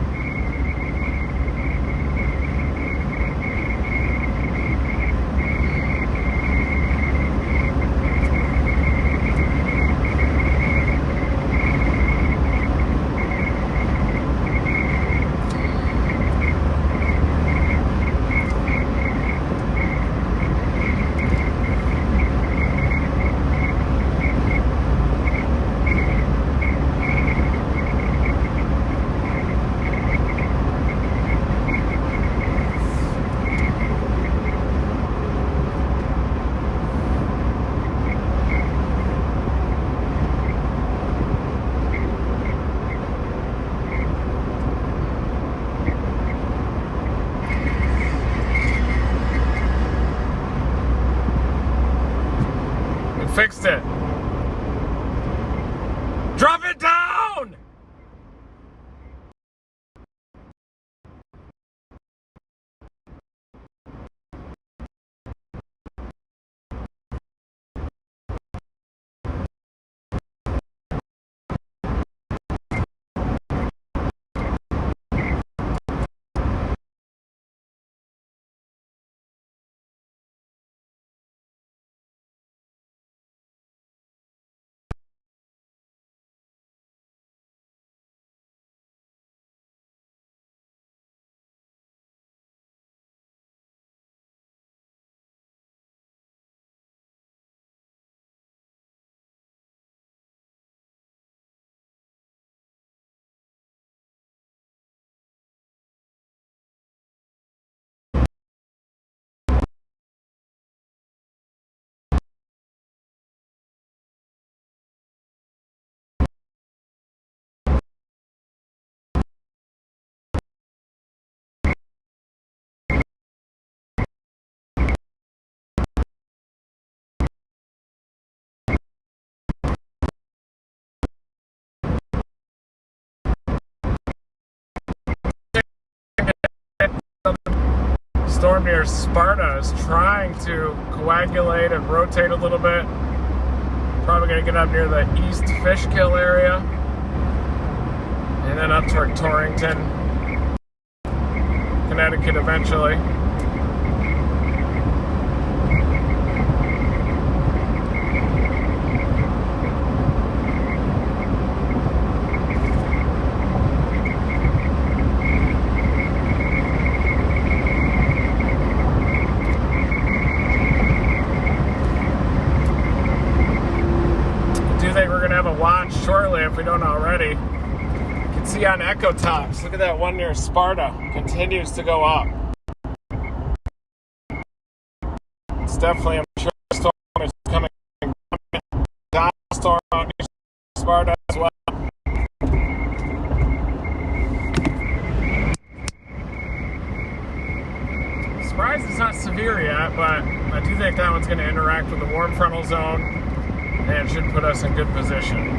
Fixed it. Drop it down! Storm near Sparta is trying to coagulate and rotate a little bit. Probably going to get up near the East Fishkill area and then up toward Torrington, Connecticut eventually. if we don't already. You can see on Echo Tops, look at that one near Sparta, continues to go up. It's definitely a mature storm. It's coming down storm out near Sparta as well. Surprised it's not severe yet, but I do think that one's going to interact with the warm frontal zone and should put us in good position.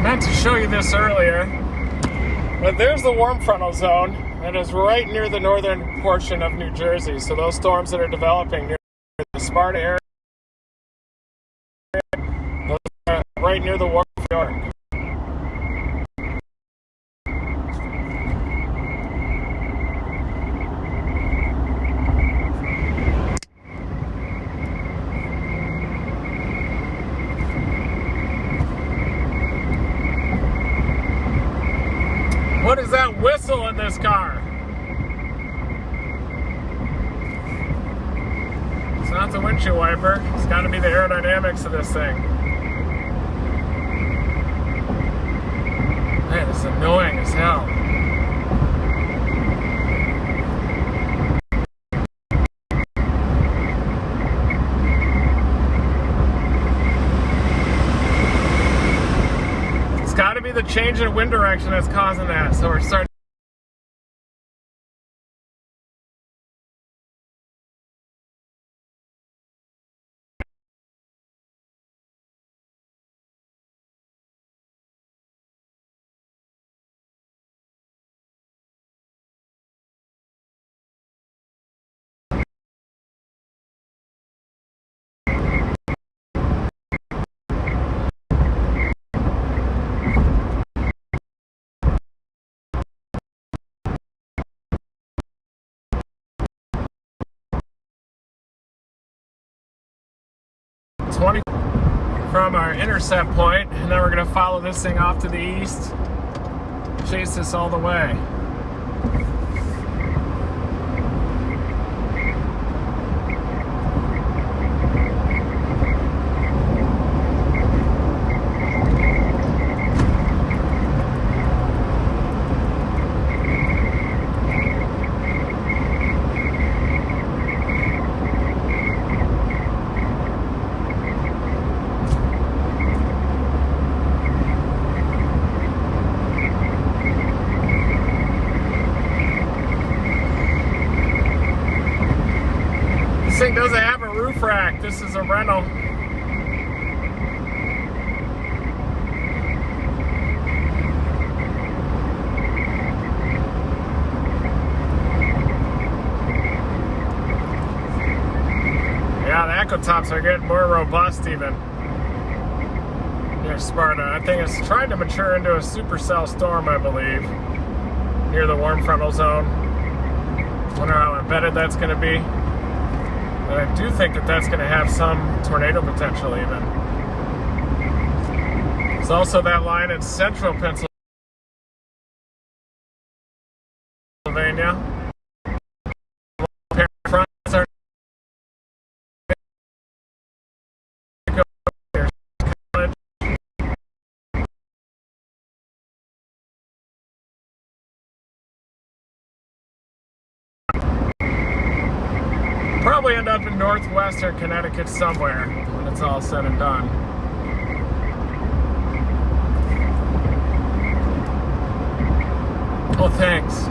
Meant to show you this earlier, but there's the warm frontal zone that is right near the northern portion of New Jersey. So those storms that are developing near the Sparta area, those are right near the warm York. What is that whistle in this car? It's not the windshield wiper. It's got to be the aerodynamics of this thing. Man, it's annoying as hell. It's got to be the change in wind direction that's causing that. So we're starting. From our intercept point, and then we're going to follow this thing off to the east, chase this all the way. This thing doesn't have a roof rack. This is a rental. Yeah, the Echo Tops are getting more robust even. Near Sparta. I think it's trying to mature into a supercell storm, I believe. Near the warm frontal zone. Wonder how embedded that's going to be. But I do think that that's going to have some tornado potential even. There's also that line in central Pennsylvania. Probably end up in northwestern Connecticut somewhere when it's all said and done. Well, thanks.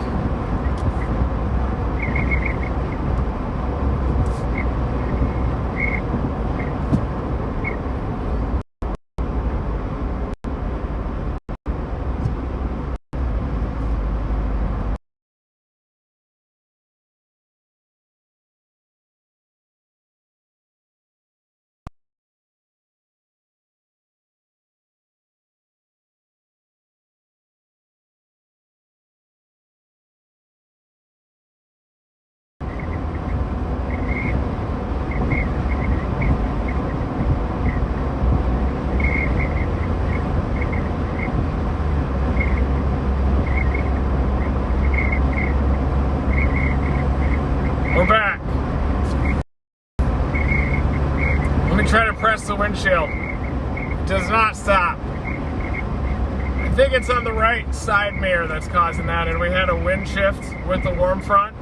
does not stop. I think it's on the right side mirror that's causing that, and we had a wind shift with the warm front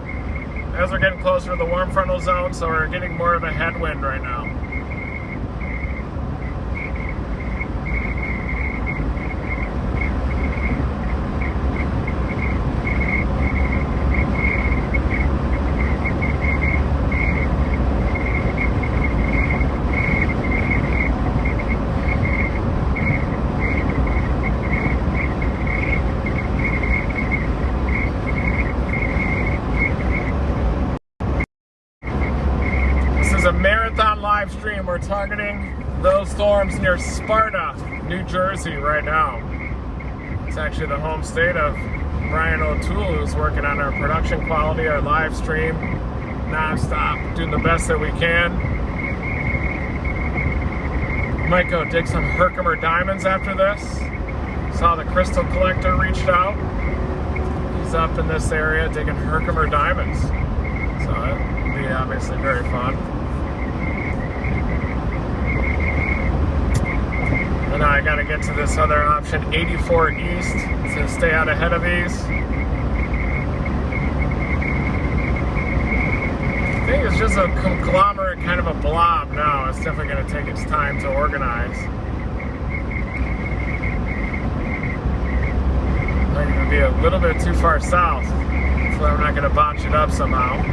as we're getting closer to the warm frontal zone, so we're getting more of a headwind right now. A marathon live stream. We're targeting those storms near Sparta, New Jersey right now. It's actually the home state of Brian O'Toole, who's working on our production quality, our live stream, non-stop, doing the best that we can. Might go dig some Herkimer diamonds after this. Saw the crystal collector reached out. He's up in this area digging Herkimer diamonds. So it'll be obviously very fun. And now I gotta get to this other option, 84 East, to stay out ahead of these. I think it's just a conglomerate, kind of a blob now. It's definitely gonna take its time to organize. Might even be a little bit too far south, so I'm not gonna botch it up somehow.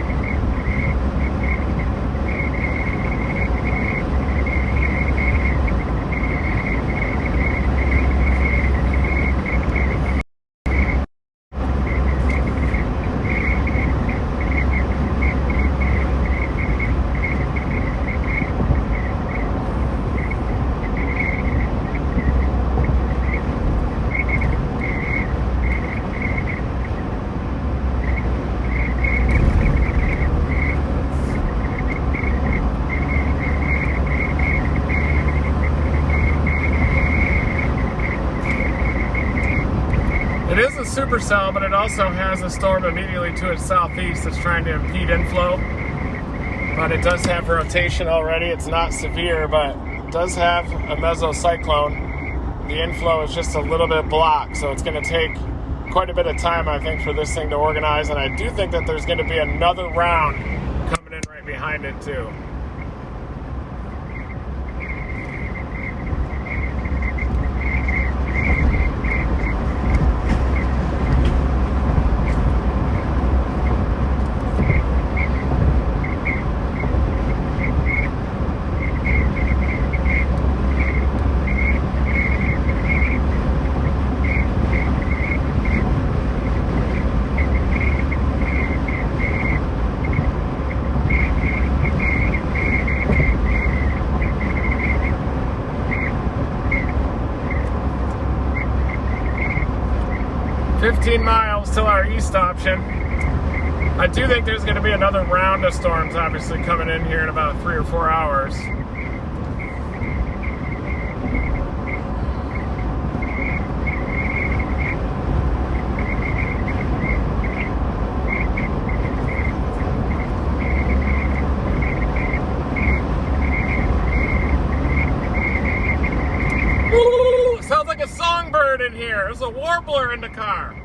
It is a supercell, but it also has a storm immediately to its southeast that's trying to impede inflow. But it does have rotation already. It's not severe, but it does have a mesocyclone. The inflow is just a little bit blocked, so it's going to take quite a bit of time, I think, for this thing to organize. And I do think that there's going to be another round coming in right behind it, too. Miles till our east option. I do think there's going to be another round of storms obviously coming in here in about 3 or 4 hours. Ooh, sounds like a songbird in here. There's a warbler in the car.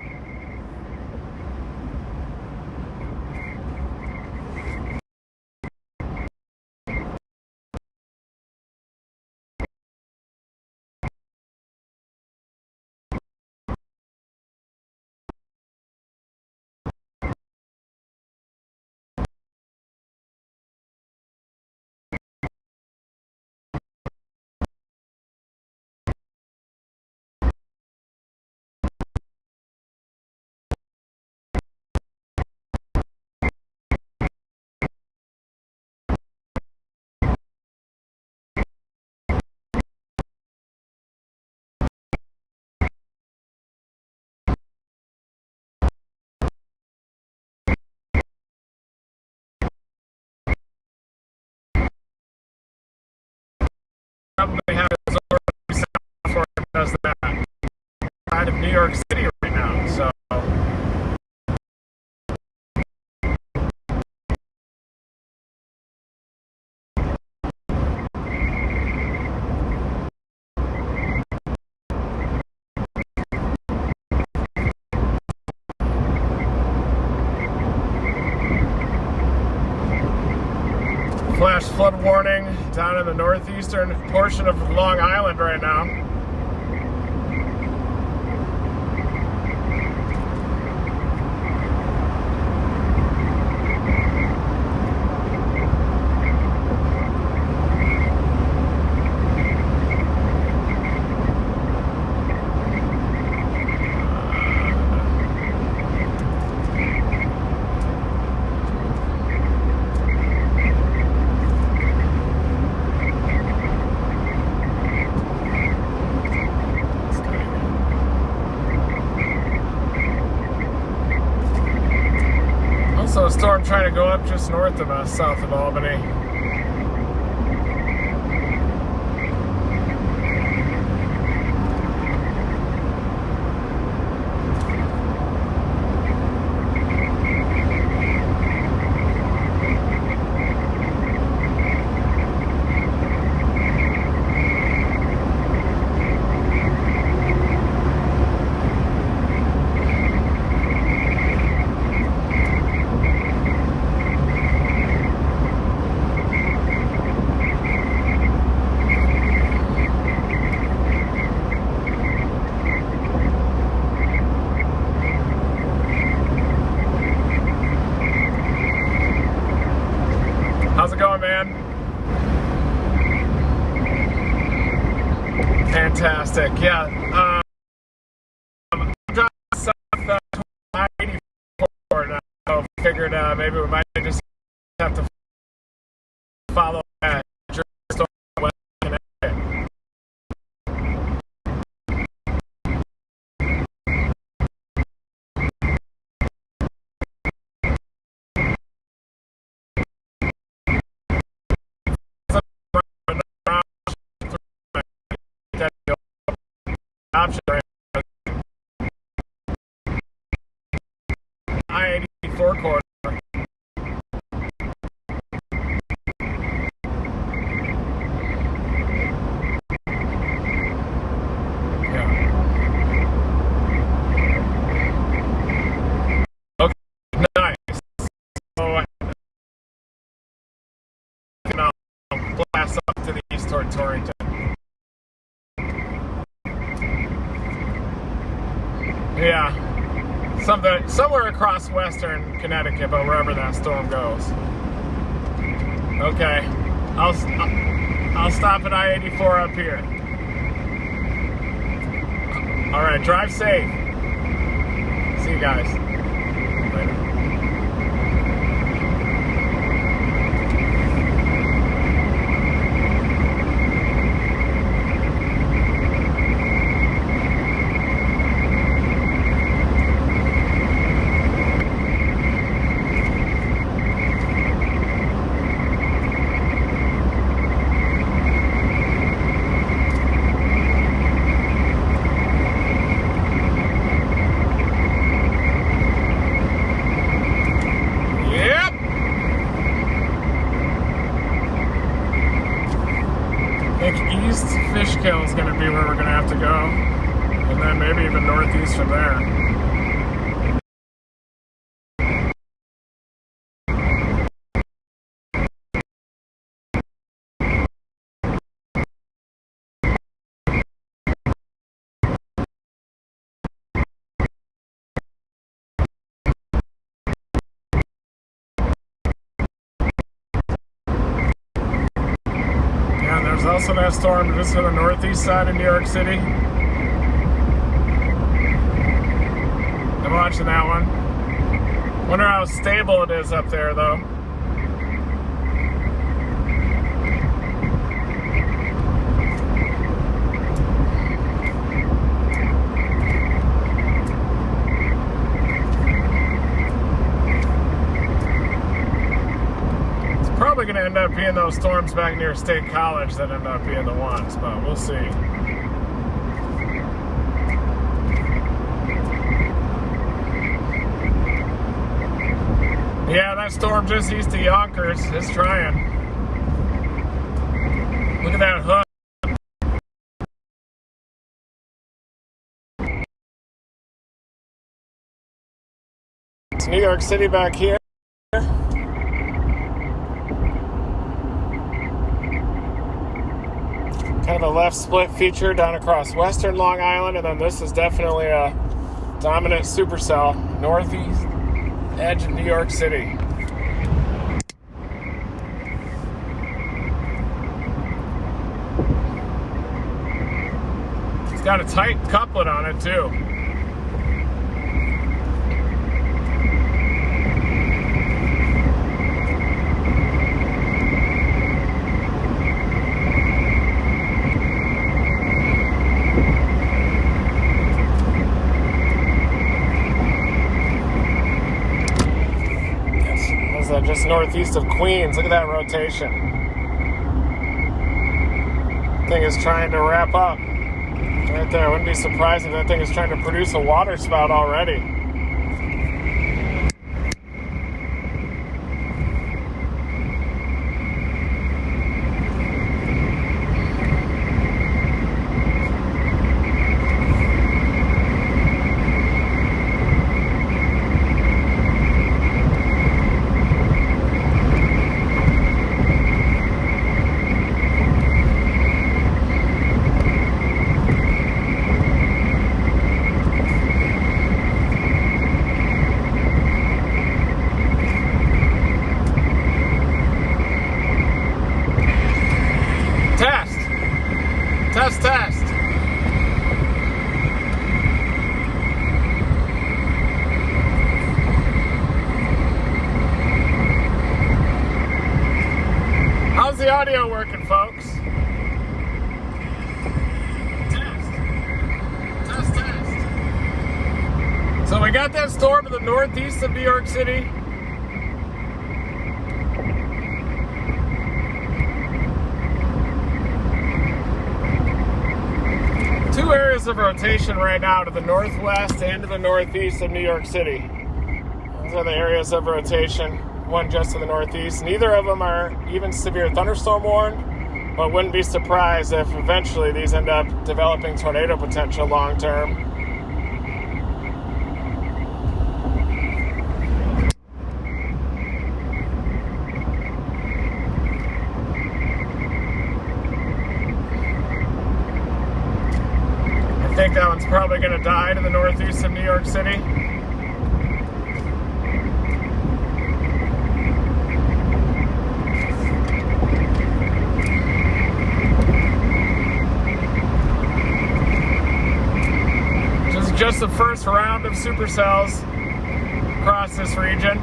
flash flood warning down in the northeastern portion of Long Island right now. Also a storm trying to go up just north of us, south of Albany. How's it going, man? Fantastic. Yeah. I'm driving south I-84 now. So figured maybe we might just have to follow that. Option I-84 corridor. Yeah. Okay, nice. So I'll blast up to the east toward Torrington. Yeah, somewhere across western Connecticut, but wherever that storm goes. Okay, I'll stop at I-84 up here. All right, drive safe. See you guys later. East Fishkill is going to be where we're going to have to go, and then maybe even northeast from there. There's also that storm just to the northeast side of New York City. I'm watching that one. Wonder how stable it is up there, though. Probably going to end up being those storms back near State College that end up being the ones, but we'll see. Yeah, that storm just east of Yonkers is trying. Look at that hook. It's New York City back here. kind of a left split feature down across western Long Island, and then this is definitely a dominant supercell, northeast edge of New York City. It's got a tight couplet on it too. Just northeast of Queens. Look at that rotation. Thing is trying to wrap up. Right there. I wouldn't be surprised if that thing is trying to produce a water spout already. Test. How's the audio working, folks? Test. So we got that storm to the northeast of New York City. Two areas of rotation right now, to the northwest and to the northeast of New York City. Those are the areas of rotation, one just to the northeast. Neither of them are even severe thunderstorm warned, but wouldn't be surprised if eventually these end up developing tornado potential long term. I think that one's probably going to die to the northeast of New York City. This is just the first round of supercells across this region.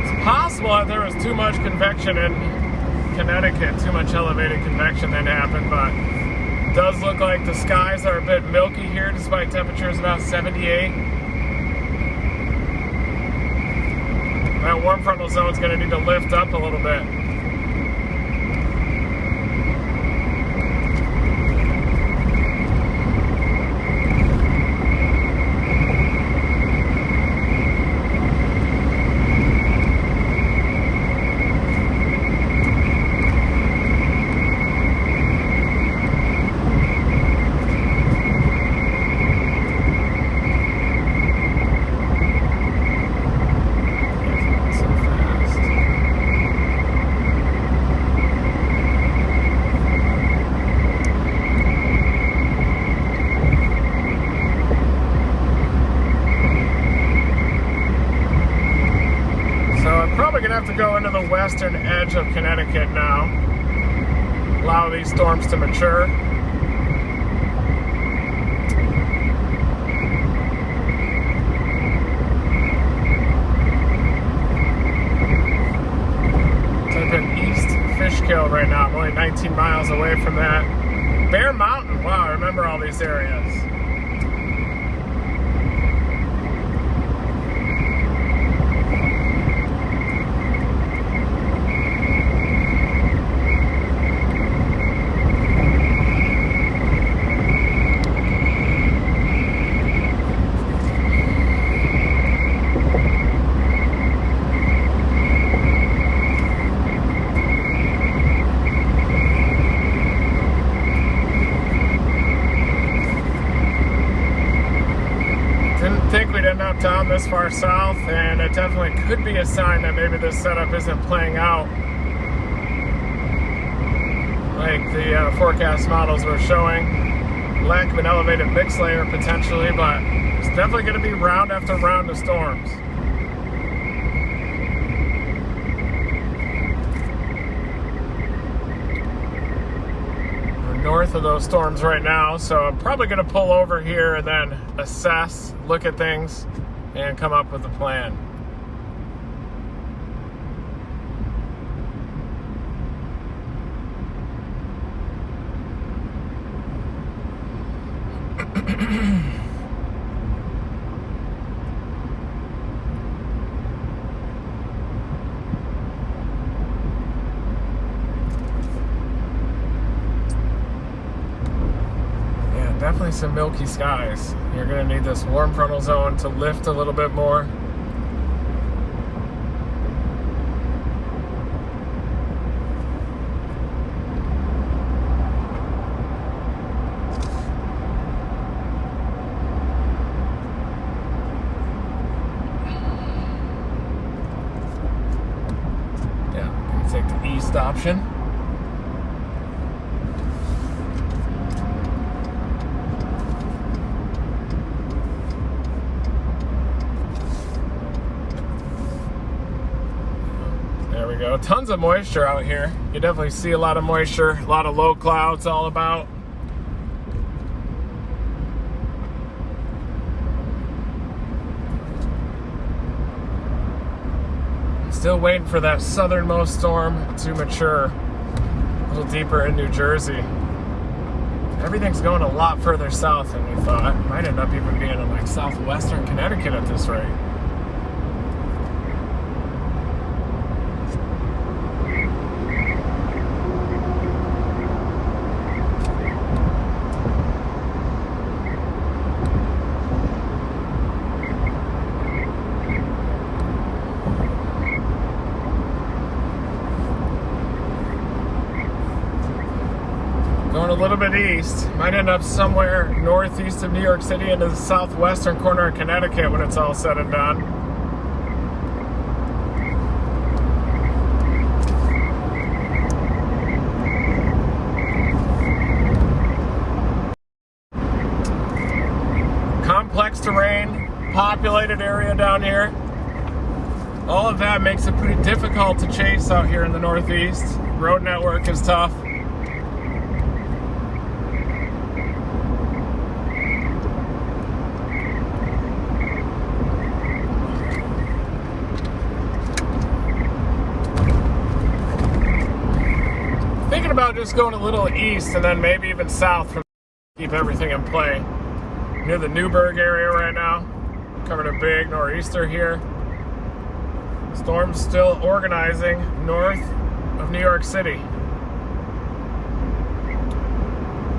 It's possible that there was too much convection in Connecticut, too much elevated convection that happened, but it does look like the skies are a bit milky here despite temperatures about 78. That warm frontal zone is going to need to lift up a little bit. Have to go into the western edge of Connecticut now. Allow these storms to mature. Type in East Fishkill right now. I'm only 19 miles away from that. Bear Mountain. Wow, I remember all these areas. Down this far south, and it definitely could be a sign that maybe this setup isn't playing out like the forecast models were showing. Lack of an elevated mix layer potentially, but it's definitely going to be round after round of storms. We're north of those storms right now, so I'm probably going to pull over here and then assess, look at things, and come up with a plan. Definitely some milky skies. You're going to need this warm frontal zone to lift a little bit more. Yeah, I'm going to take the east option. There we go. Tons of moisture out here. You definitely see a lot of moisture, a lot of low clouds all about. Still waiting for that southernmost storm to mature a little deeper in New Jersey. Everything's going a lot further south than we thought. Might end up even being in like southwestern Connecticut at this rate. Going a little bit east, might end up somewhere northeast of New York City into the southwestern corner of Connecticut when it's all said and done. Complex terrain, populated area down here. All of that makes it pretty difficult to chase out here in the Northeast. Road network is tough. Thinking about just going a little east and then maybe even south from keep everything in play. Near the Newburgh area right now. Covered a big nor'easter here. Storm's still organizing north of New York City.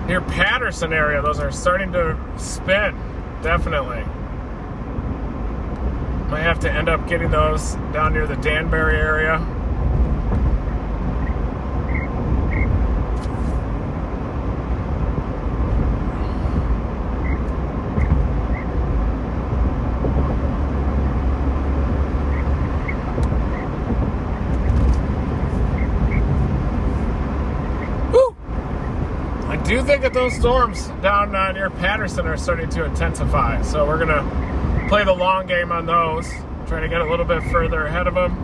Near Patterson area, those are starting to spin, definitely. Might have to end up getting those down near the Danbury area. I do think that those storms down near Patterson are starting to intensify, so we're going to play the long game on those, try to get a little bit further ahead of them,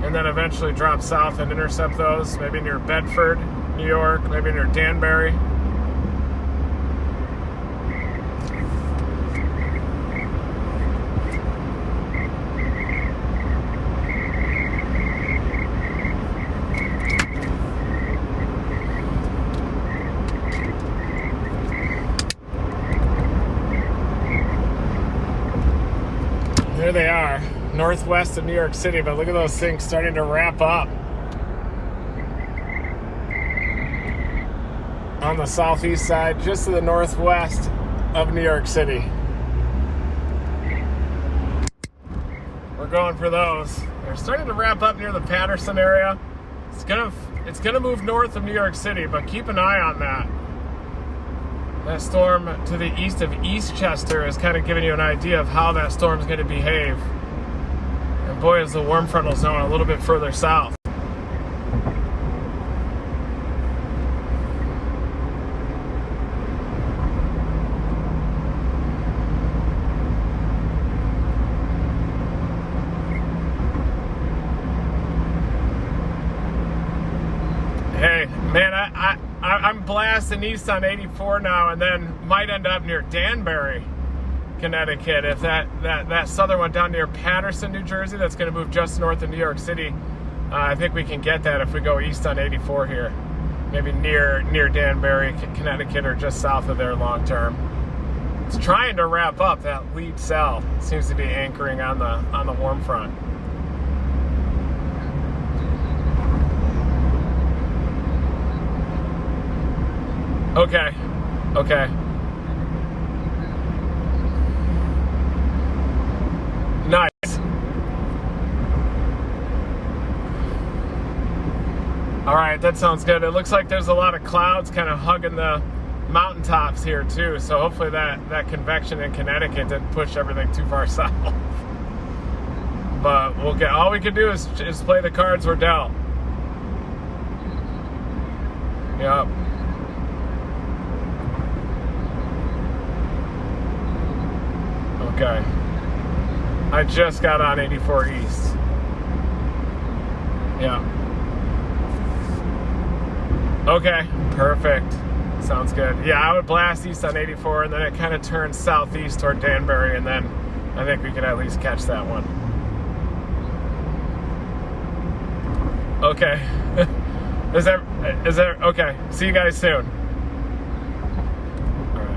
and then eventually drop south and intercept those, maybe near Bedford, New York, maybe near Danbury. There they are, northwest of New York City, but look at those things starting to wrap up. On the southeast side, just to the northwest of New York City. We're going for those. They're starting to wrap up near the Patterson area. It's gonna move north of New York City, but keep an eye on that. That storm to the east of Eastchester is kind of giving you an idea of how that storm's going to behave. And boy, is the warm frontal zone a little bit further south. blasting east on 84 now, and then might end up near Danbury, Connecticut. If that southern one down near Paterson, New Jersey, that's going to move just north of New York City. I think we can get that if we go east on 84 here. Maybe near Danbury, Connecticut, or just south of there long term. It's trying to wrap up. That lead cell seems to be anchoring on the warm front. Okay. Nice. All right, that sounds good. It looks like there's a lot of clouds kind of hugging the mountaintops here too, so hopefully that convection in Connecticut didn't push everything too far south. But we'll get, all we can do is play the cards we're dealt. Yep. Okay. I just got on 84 East. Yeah. Okay, perfect. Sounds good. Yeah, I would blast east on 84, and then it kind of turns southeast toward Danbury, and then I think we could at least catch that one. Okay. Is that okay? See you guys soon. All right.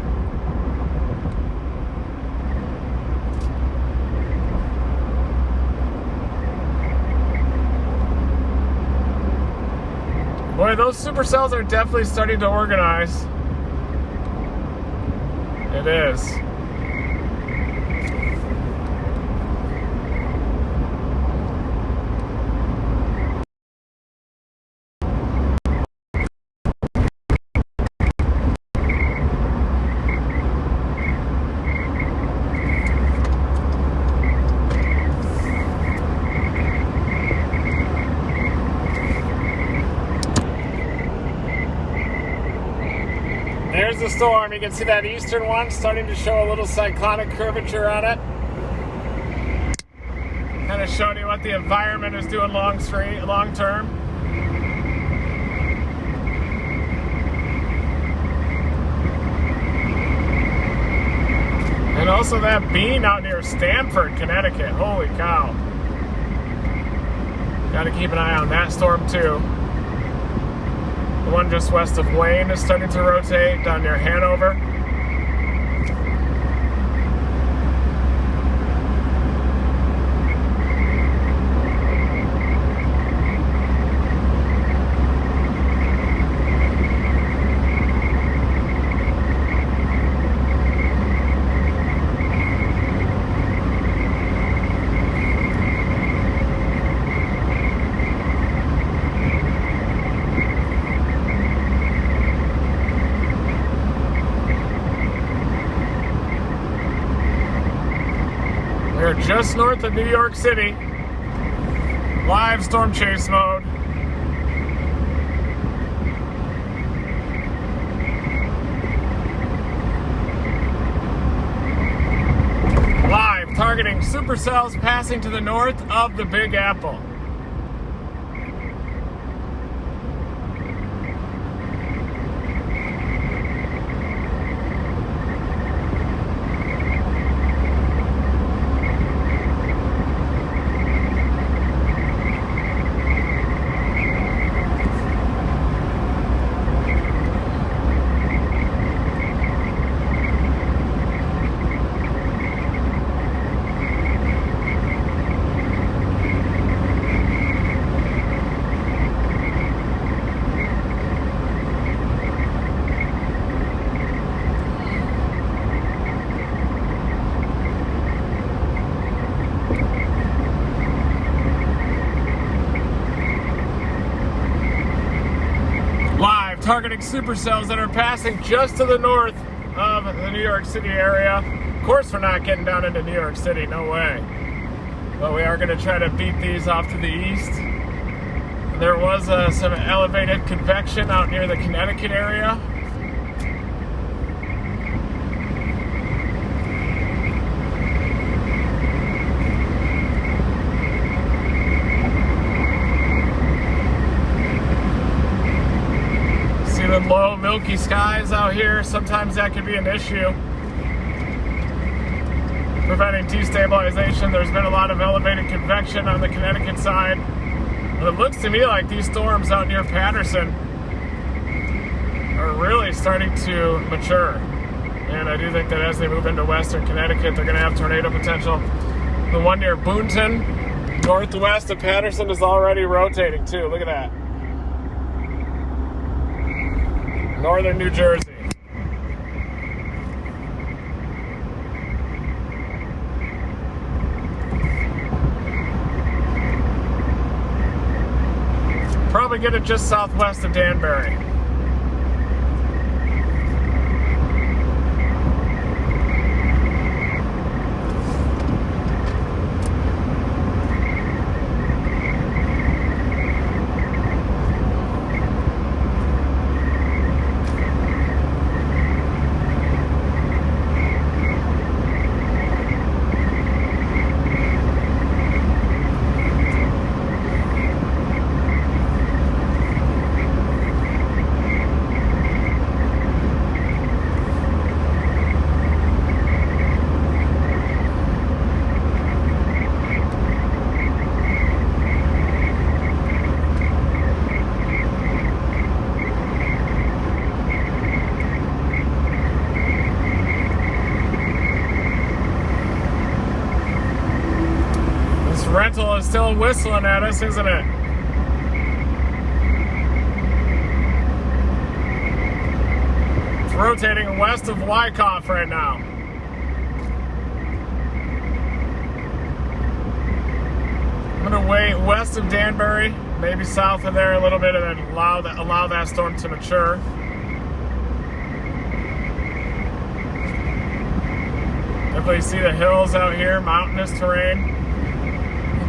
Boy, those supercells are definitely starting to organize. It is. There's the storm. You can see that eastern one starting to show a little cyclonic curvature on it. Kind of showing you what the environment is doing long term. And also that bean out near Stamford, Connecticut. Holy cow. Got to keep an eye on that storm too. The one just west of Wayne is starting to rotate down near Hanover. We're just north of New York City. Live storm chase mode. Live targeting supercells passing to the north of the Big Apple. Targeting supercells that are passing just to the north of the New York City area. Of course, we're not getting down into New York City, no way. But we are going to try to beat these off to the east. There was some elevated convection out near the Connecticut area. Some low milky skies out here. Sometimes that could be an issue, preventing destabilization. There's been a lot of elevated convection on the Connecticut side. But it looks to me like these storms out near Paterson are really starting to mature. And I do think that as they move into western Connecticut, they're going to have tornado potential. The one near Boonton, northwest of Paterson, is already rotating too. Look at that. Northern New Jersey. Probably get it just southwest of Danbury. Rental is still whistling at us, isn't it? It's rotating west of Wyckoff right now. I'm gonna wait west of Danbury, maybe south of there a little bit, and then allow that storm to mature. Definitely see the hills out here, mountainous terrain.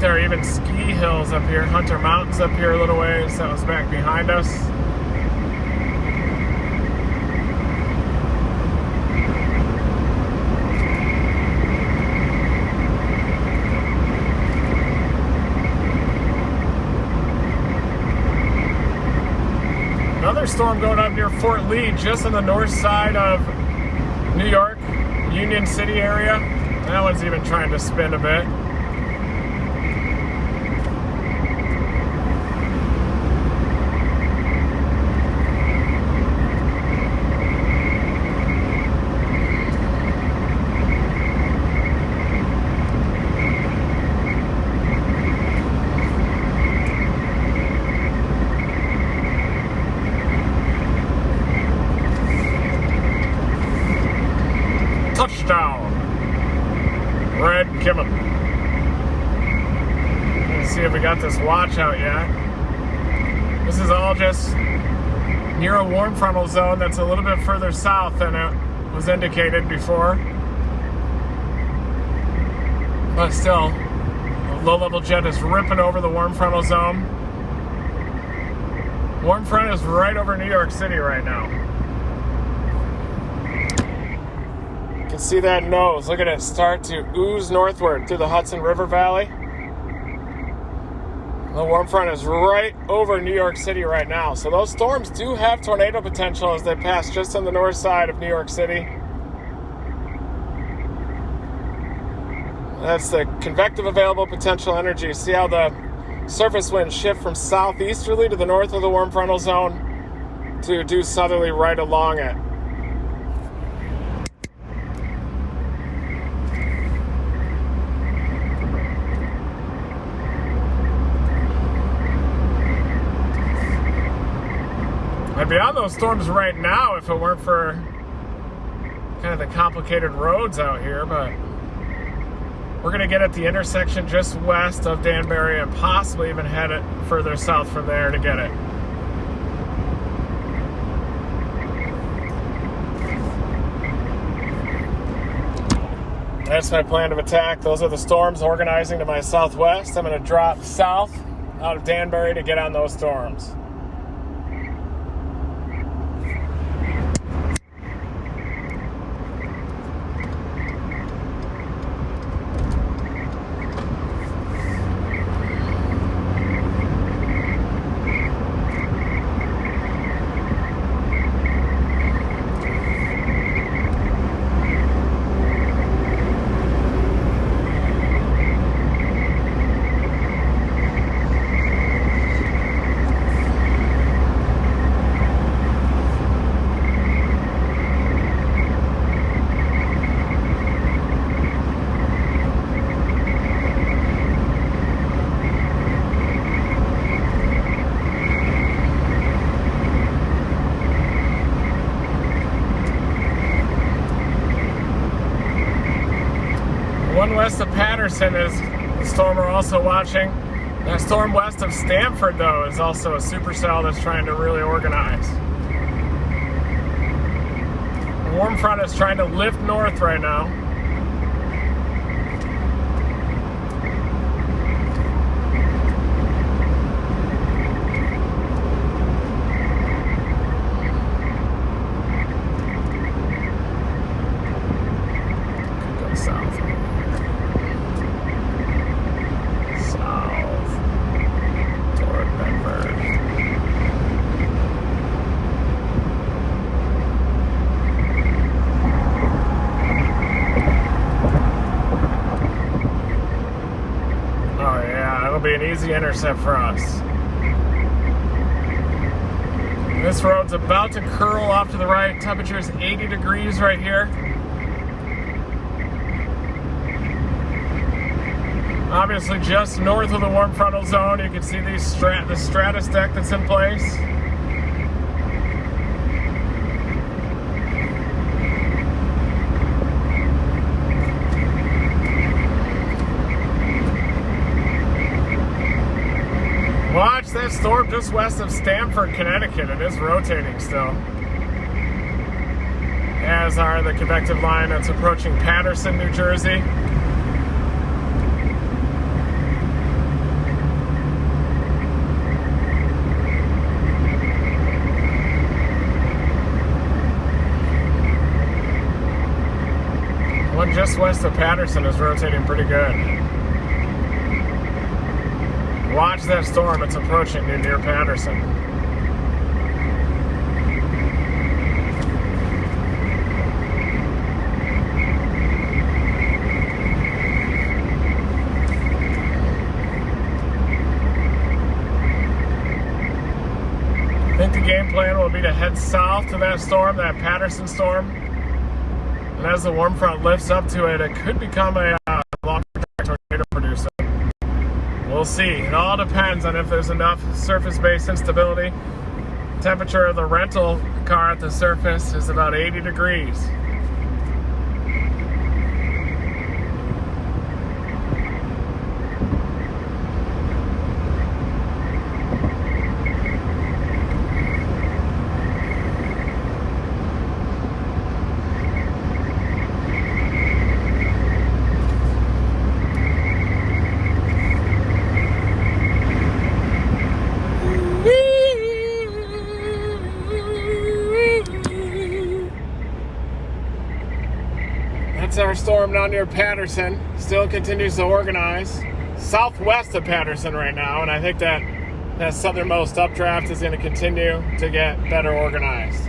There are even ski hills up here. Hunter Mountain's up here a little ways. That was back behind us. Another storm going up near Fort Lee, just on the north side of New York, Union City area. That one's even trying to spin a bit. Touchdown, Red Kimmon. Let's see if we got this watch out yet. This is all just near a warm frontal zone that's a little bit further south than it was indicated before. But still, a low-level jet is ripping over the warm frontal zone. Warm front is right over New York City right now. You can see that nose. Look at it start to ooze northward through the Hudson River Valley. The warm front is right over New York City right now. So those storms do have tornado potential as they pass just on the north side of New York City. That's the convective available potential energy. See how the surface winds shift from southeasterly to the north of the warm frontal zone to due southerly right along it. I'd be on those storms right now if it weren't for kind of the complicated roads out here, but we're going to get at the intersection just west of Danbury and possibly even head it further south from there to get it. That's my plan of attack. Those are the storms organizing to my southwest. I'm going to drop south out of Danbury to get on those storms. west of Patterson is the storm we're also watching. That storm west of Stamford, though, is also a supercell that's trying to really organize. The warm front is trying to lift north right now. Be an easy intercept for us. This road's about to curl off to the right. Temperature is 80 degrees right here. Obviously just north of the warm frontal zone, you can see the stratus deck that's in place. Watch that storm just west of Stamford, Connecticut. It is rotating still. As are the convective line that's approaching Paterson, New Jersey. One just west of Paterson is rotating pretty good. Watch that storm, it's approaching near Patterson. I think the game plan will be to head south to that storm, that Patterson storm. And as the warm front lifts up to it, it could become a long-track tornado producer. We'll see. It all depends on if there's enough surface-based instability. Temperature of the rental car at the surface is about 80 degrees. That's our storm down near Patterson. Still continues to organize. Southwest of Patterson right now, and I think that southernmost updraft is going to continue to get better organized.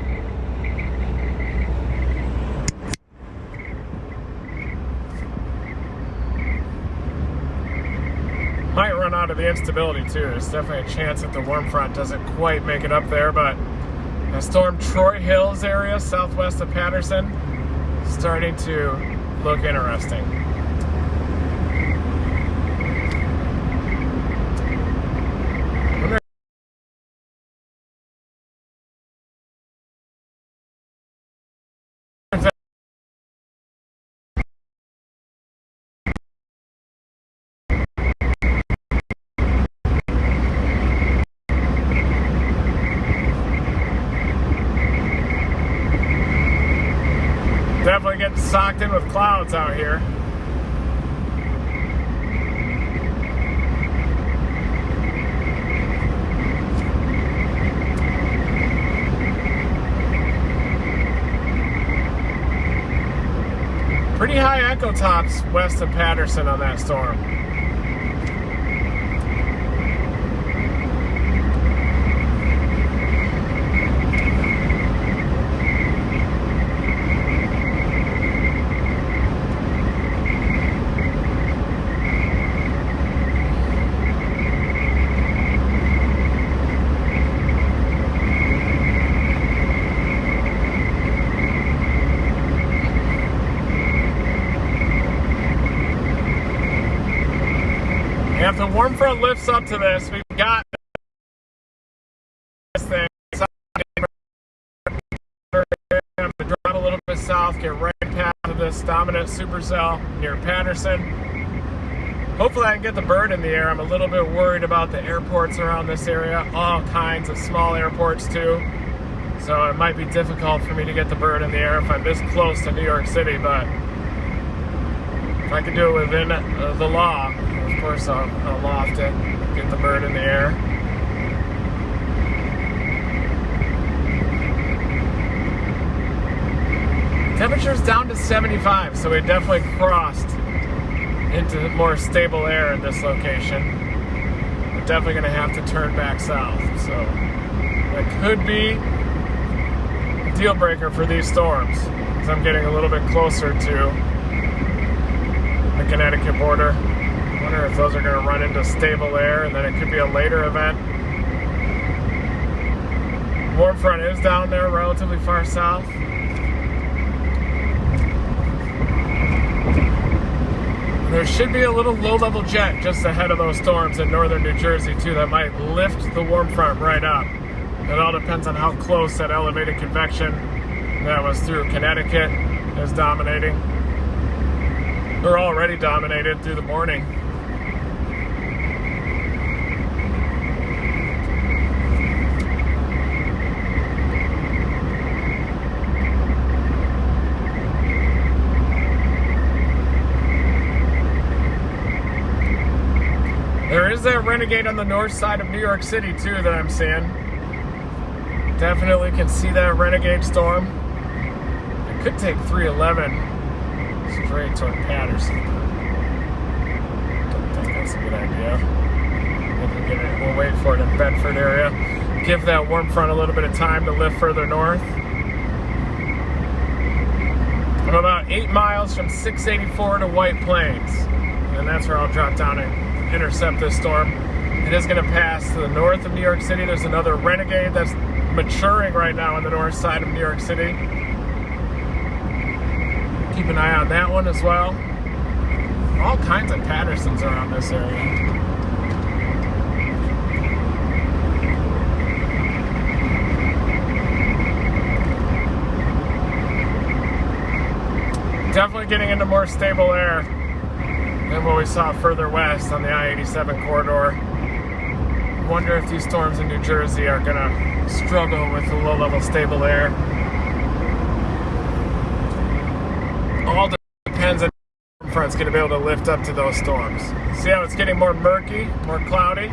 Might run out of the instability too. There's definitely a chance that the warm front doesn't quite make it up there, but the storm Troy Hills area, southwest of Patterson, starting to look interesting. Definitely getting socked in with clouds out here. Pretty high echo tops west of Patterson on that storm. If the warm front lifts up to this, we've got this thing. I'm going to drop a little bit south, get right past the of this dominant supercell near Patterson. Hopefully I can get the bird in the air. I'm a little bit worried about the airports around this area, all kinds of small airports too. So it might be difficult for me to get the bird in the air if I'm this close to New York City, but if I can do it within the law, of course I'll loft it, get the bird in the air. Temperature's down to 75, so we definitely crossed into more stable air in this location. We're definitely going to have to turn back south, so that could be a deal breaker for these storms, as I'm getting a little bit closer to the Connecticut border. I wonder if those are going to run into stable air, and then it could be a later event. Warm front is down there, relatively far south. There should be a little low-level jet just ahead of those storms in northern New Jersey, too, that might lift the warm front right up. It all depends on how close that elevated convection that was through Connecticut is dominating. They're already dominated through the morning. There is that renegade on the north side of New York City too that I'm seeing. Definitely can see that renegade storm. It could take 311 straight toward Patterson. Don't think that's a good idea. We'll wait for it in Bedford area. Give that warm front a little bit of time to lift further north. I'm about 8 miles from 684 to White Plains, and that's where I'll drop down and intercept this storm. It is going to pass to the north of New York City. There's another renegade that's maturing right now on the north side of New York City. Keep an eye on that one as well. All kinds of Pattersons around this area. Definitely getting into more stable air than what we saw further west on the I-87 corridor. Wonder if these storms in New Jersey are going to struggle with the low-level stable air. All depends on the front's going to be able to lift up to those storms. See how it's getting more murky, more cloudy?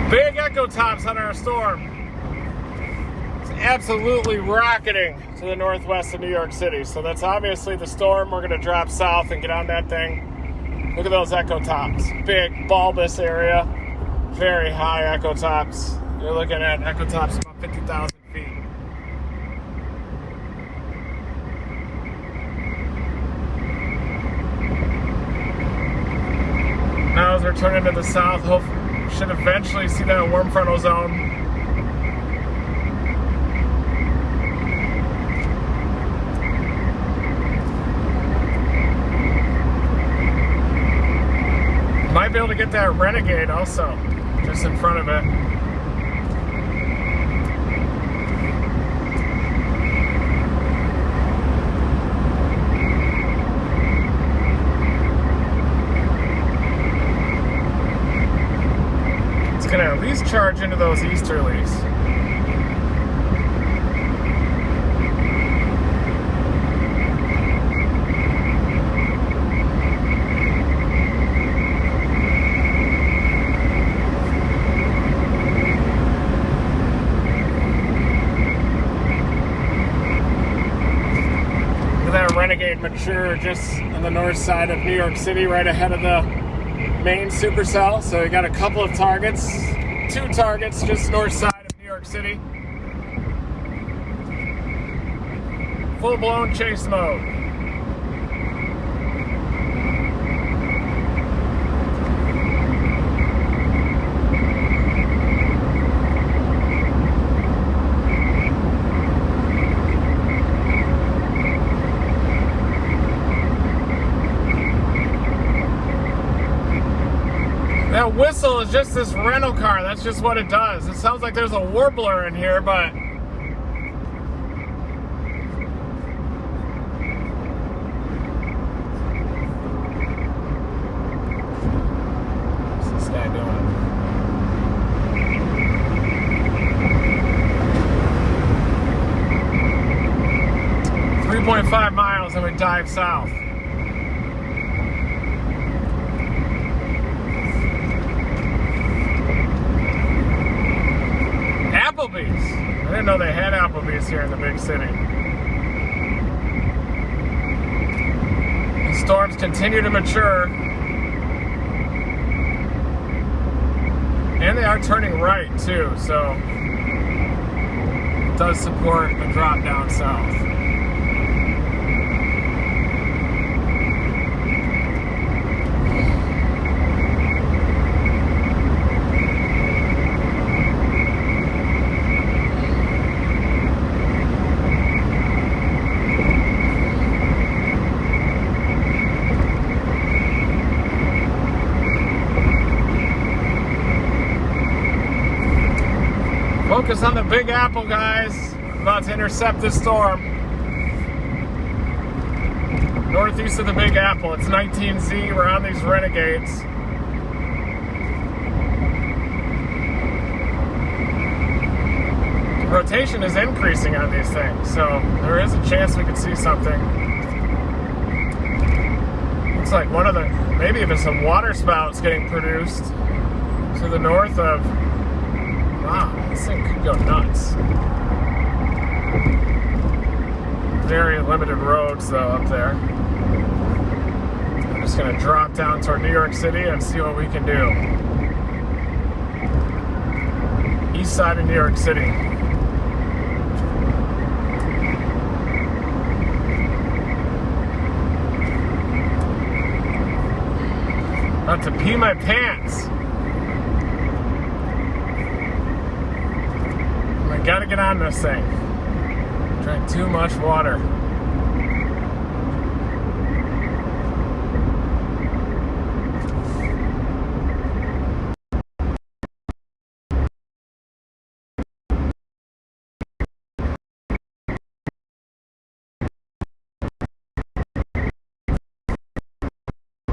Big echo tops on our storm. It's absolutely rocketing to the northwest of New York City. So that's obviously the storm. We're going to drop south and get on that thing. Look at those echo tops. Big, bulbous area. Very high echo tops. You're looking at echo tops about 50,000 feet. Now as we're turning to the south, hopefully should eventually see that warm frontal zone. Might be able to get that renegade also, just in front of it. Going to at least charge into those easterlies. Look at that renegade mature just on the north side of New York City, right ahead of the main supercell. So we got a couple of targets, 2 targets just north side of New York City. Full-blown chase mode. That whistle is just this rental car. That's just what it does. It sounds like there's a warbler in here, but what's this guy doing? 3.5 miles and we dive south. Applebee's. I didn't know they had Applebee's here in the big city. The storms continue to mature. And they are turning right too, so it does support a drop down south. Focus on the Big Apple, guys. I'm about to intercept this storm. Northeast of the Big Apple. It's 19Z. We're on these Renegades. The rotation is increasing on these things, so there is a chance we could see something. Looks like one of the, maybe even some water spouts getting produced to the north of. Wow, this thing could go nuts. Very limited roads, though, up there. I'm just going to drop down toward New York City and see what we can do. East side of New York City. About to pee my pants. I gotta get on this thing. Drank too much water.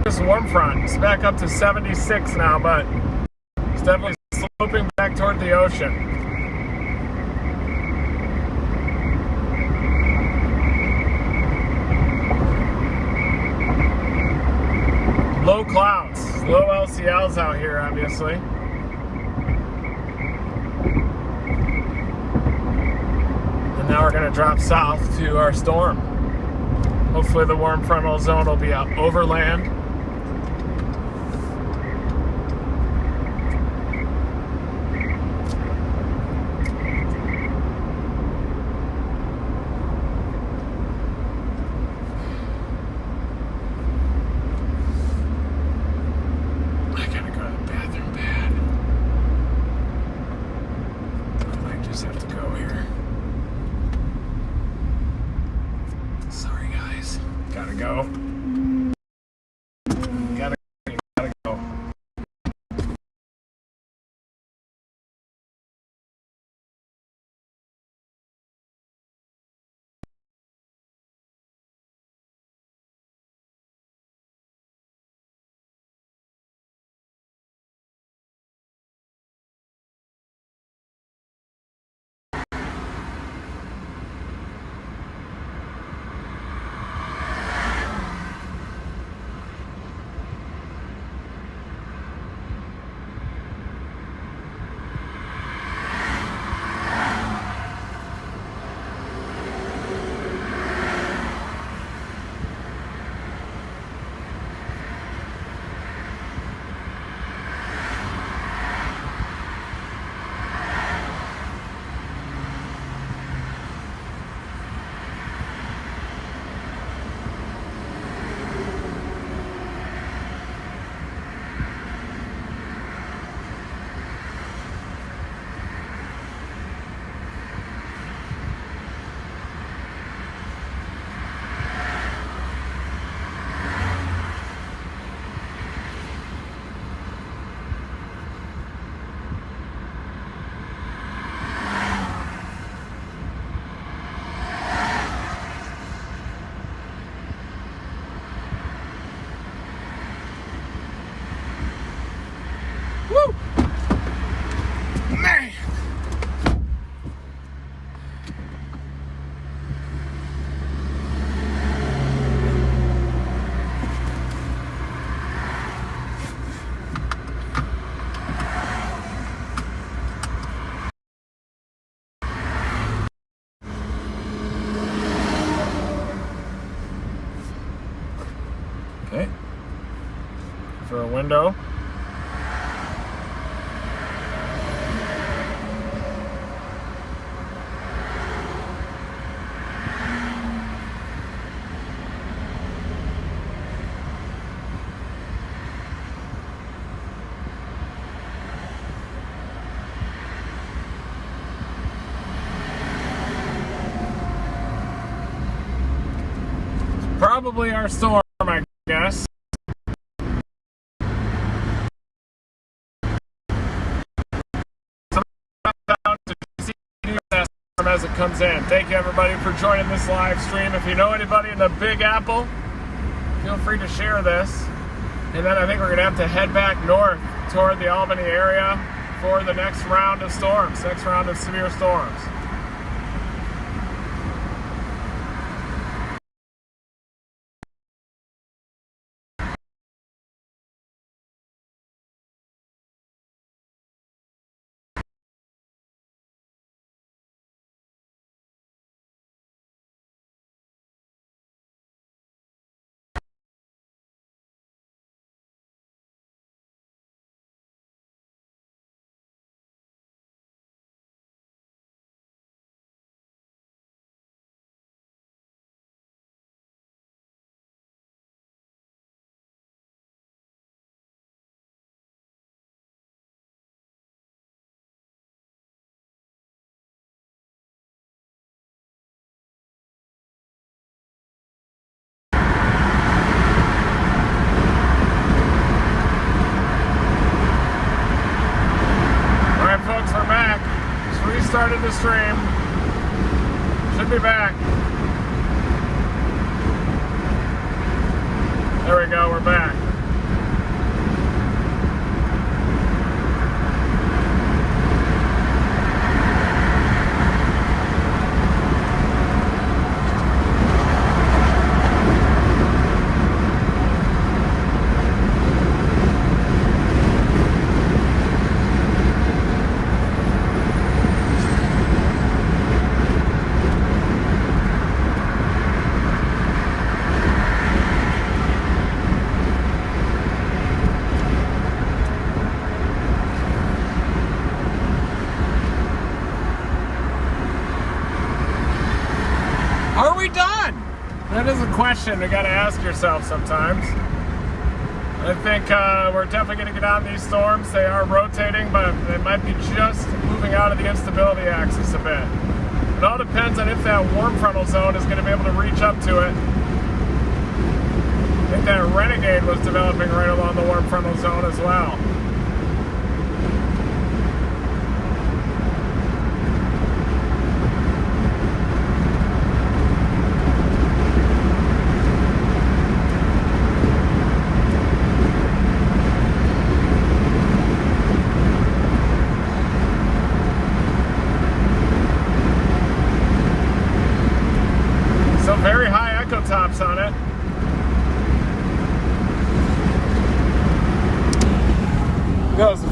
This warm front is back up to 76 now, but it's definitely sloping back toward the ocean. Low clouds, low LCLs out here, obviously. And now we're going to drop south to our storm. Hopefully the warm frontal zone will be out overland. Have to go here. Sorry guys, gotta go. Okay. For a window. Probably our storm, I guess. As it comes in. Thank you everybody for joining this live stream. If you know anybody in the Big Apple, feel free to share this. And then I think we're going to have to head back north toward the Albany area for the next round of storms, next round of severe storms. Restarted the stream. Should be back. There we go, we're back. That is a question you got to ask yourself sometimes. I think we're definitely going to get out in these storms. They are rotating, but they might be just moving out of the instability axis a bit. It all depends on if that warm frontal zone is going to be able to reach up to it. I think that Renegade was developing right along the warm frontal zone as well. Very high echo tops on it. Goes.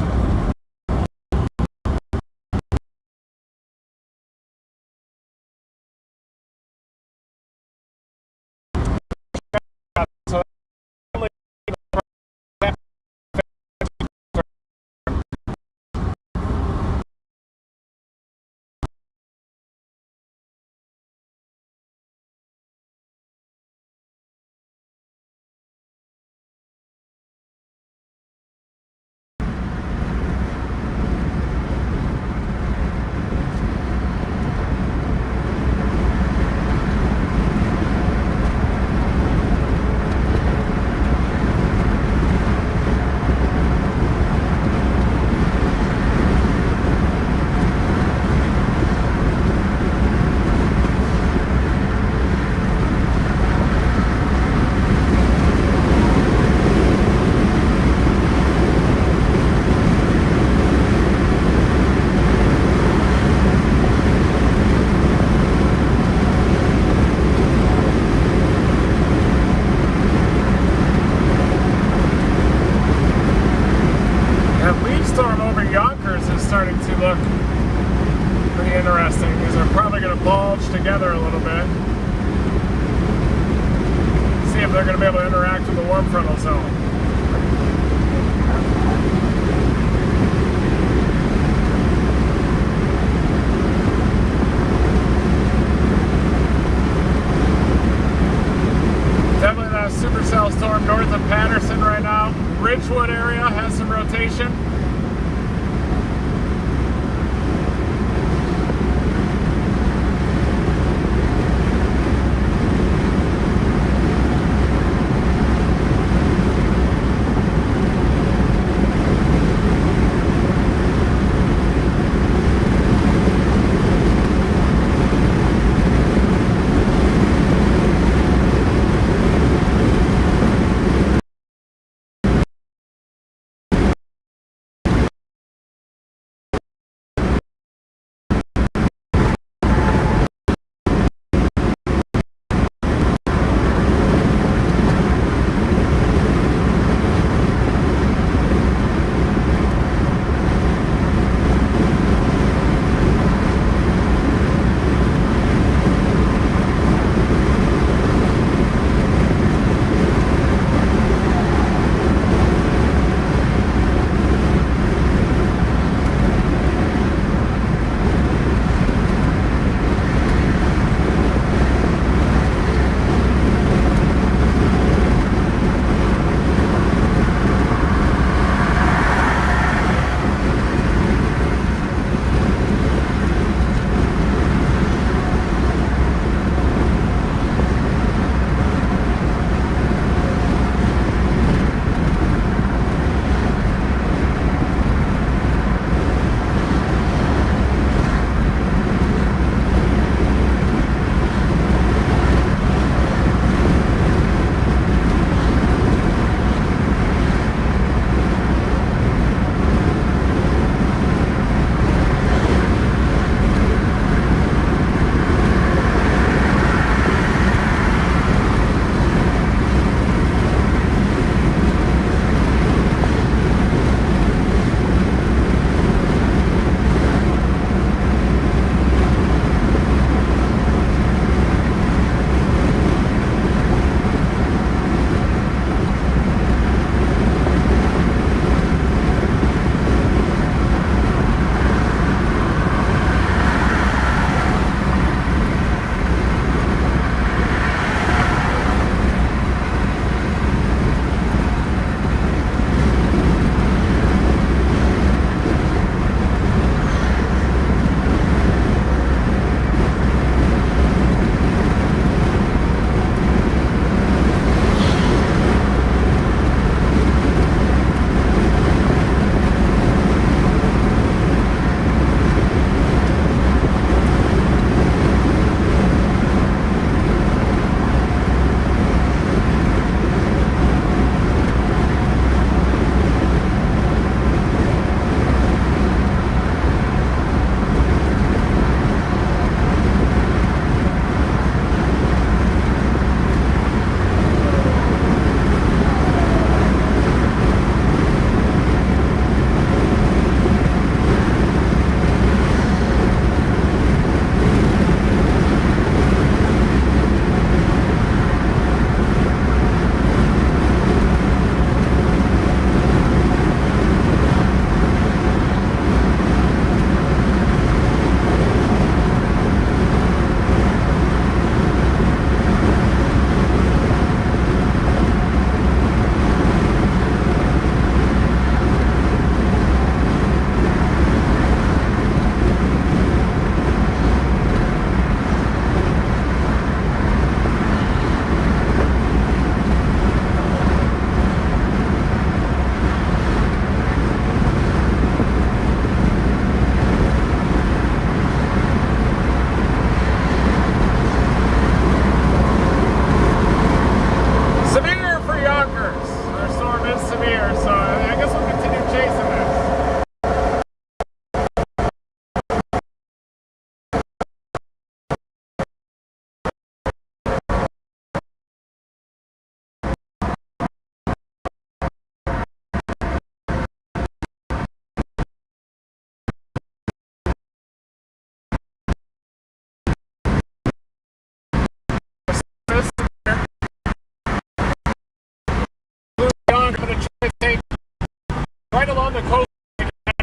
Yonkers is starting to look pretty interesting. These are probably going to bulge together a little bit. See if they're going to be able to interact with the warm frontal zone. Definitely that supercell storm north of Patterson right now. Ridgewood area has some rotation. right along the coast,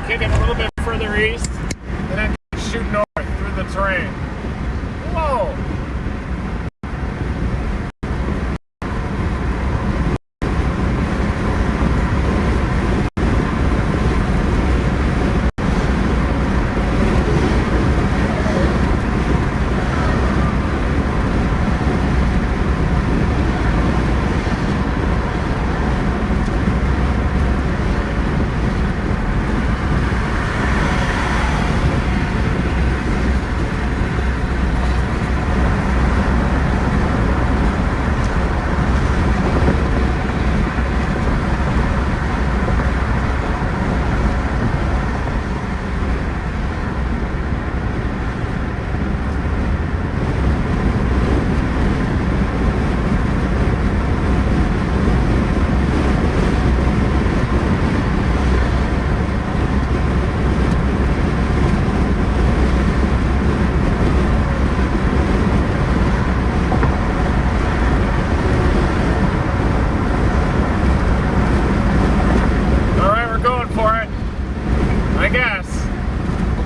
kick it a little bit further east, and then shoot north through the terrain. Whoa!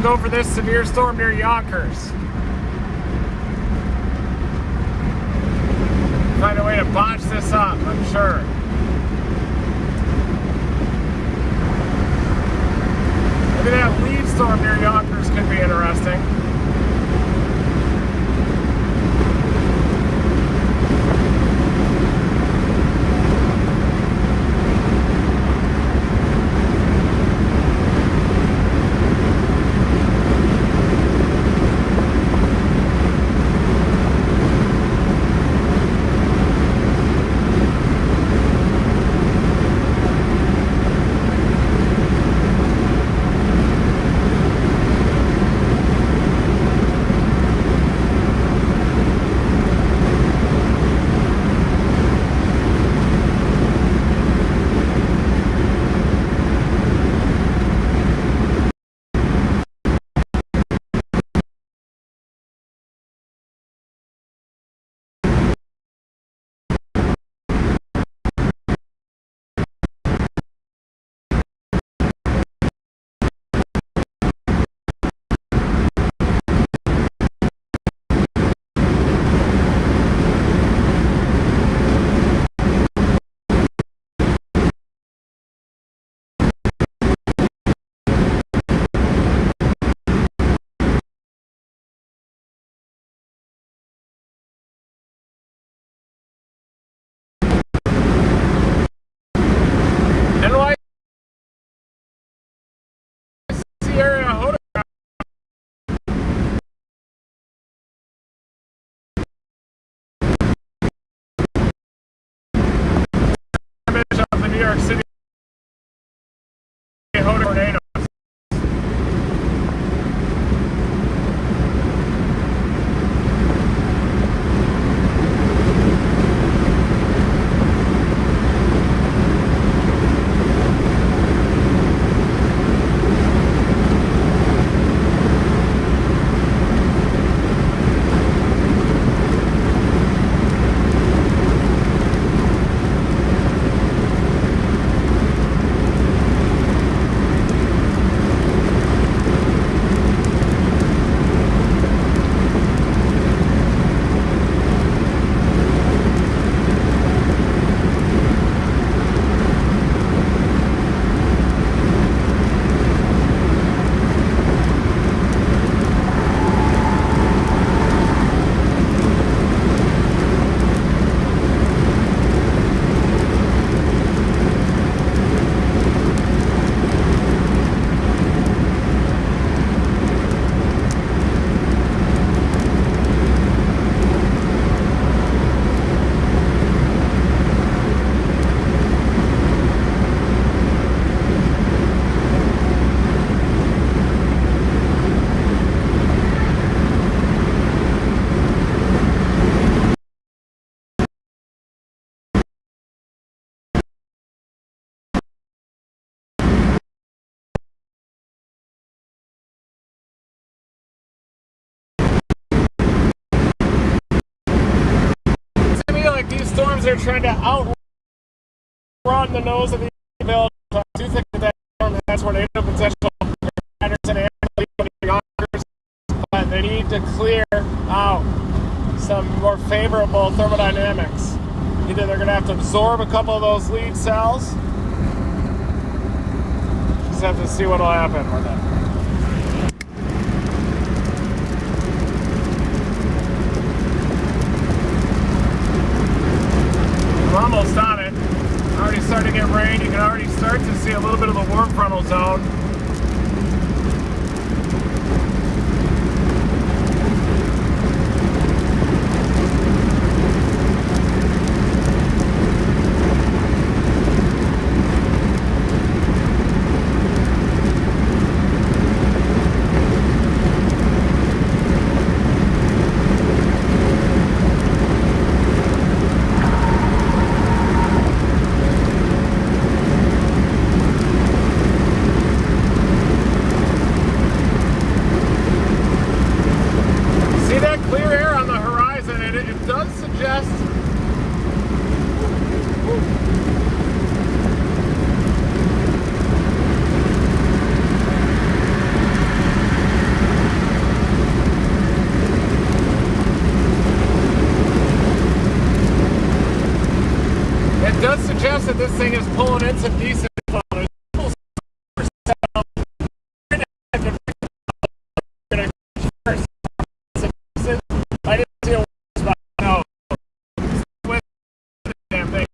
Go for this severe storm near Yonkers. Find a way to botch this up, I'm sure. Maybe that lead storm near Yonkers could be interesting. Of the New York City tornado. Storms are trying to outrun the nose of the building. I do think that storm That's where native potential Anderson and Yonkers, but they need to clear out some more favorable thermodynamics. Either they're going to have to absorb a couple of those lead cells. Just have to see what will happen with it. We're almost on it. Already starting to get rain. You can already start to see a little bit of the warm frontal zone. That this thing is pulling in some decent flow. I didn't see a spot. No. Damn thing.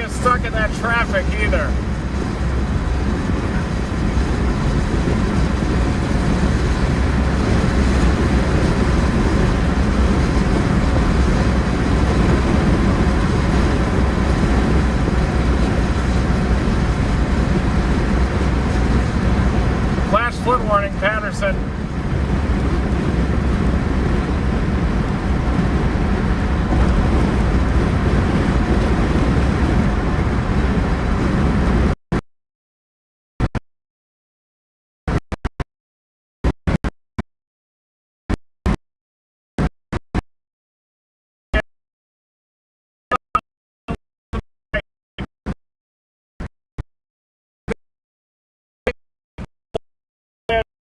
Stuck in that traffic either. Flash flood warning, Patterson.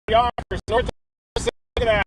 Yonkers, north of that.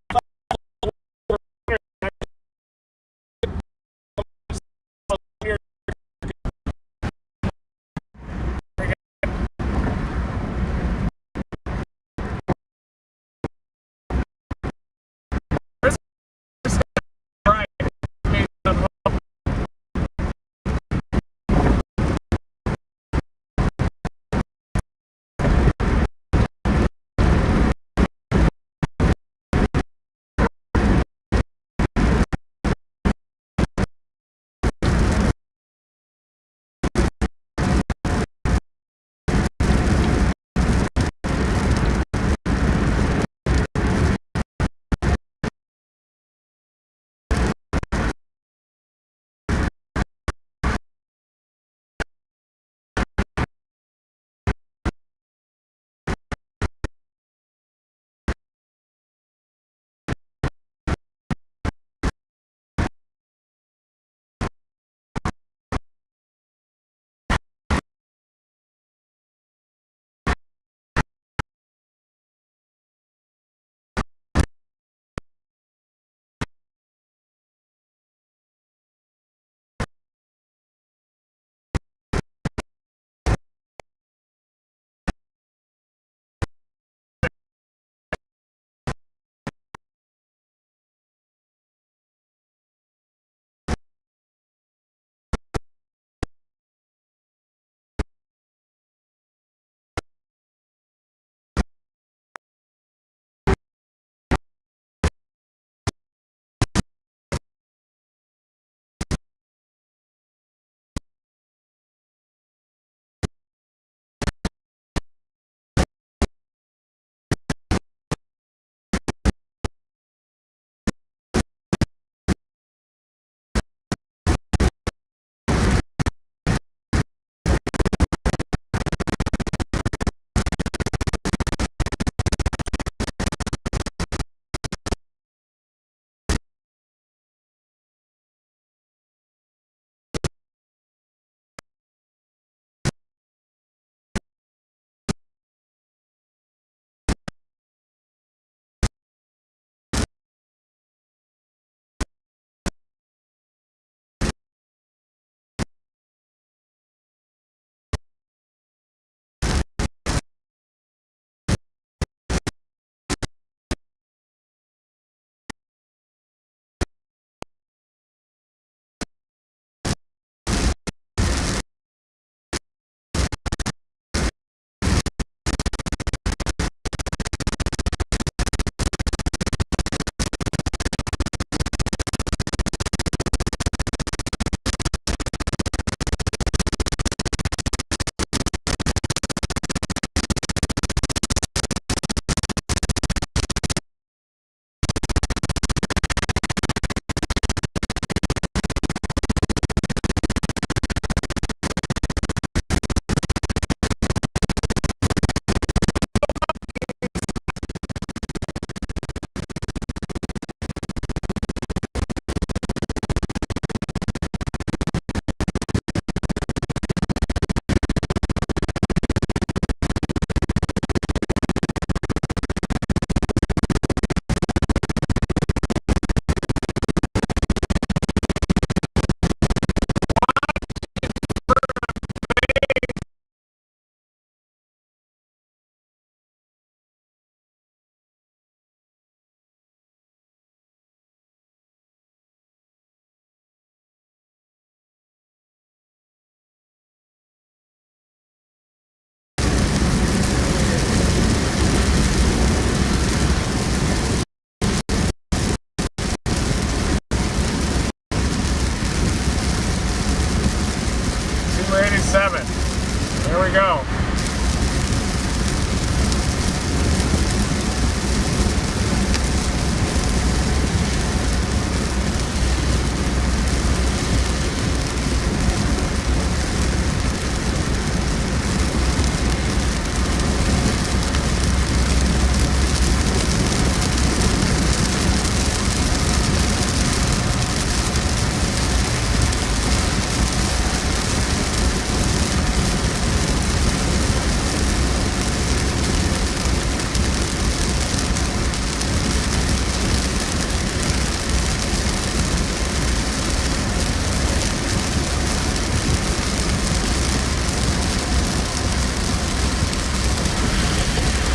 we go.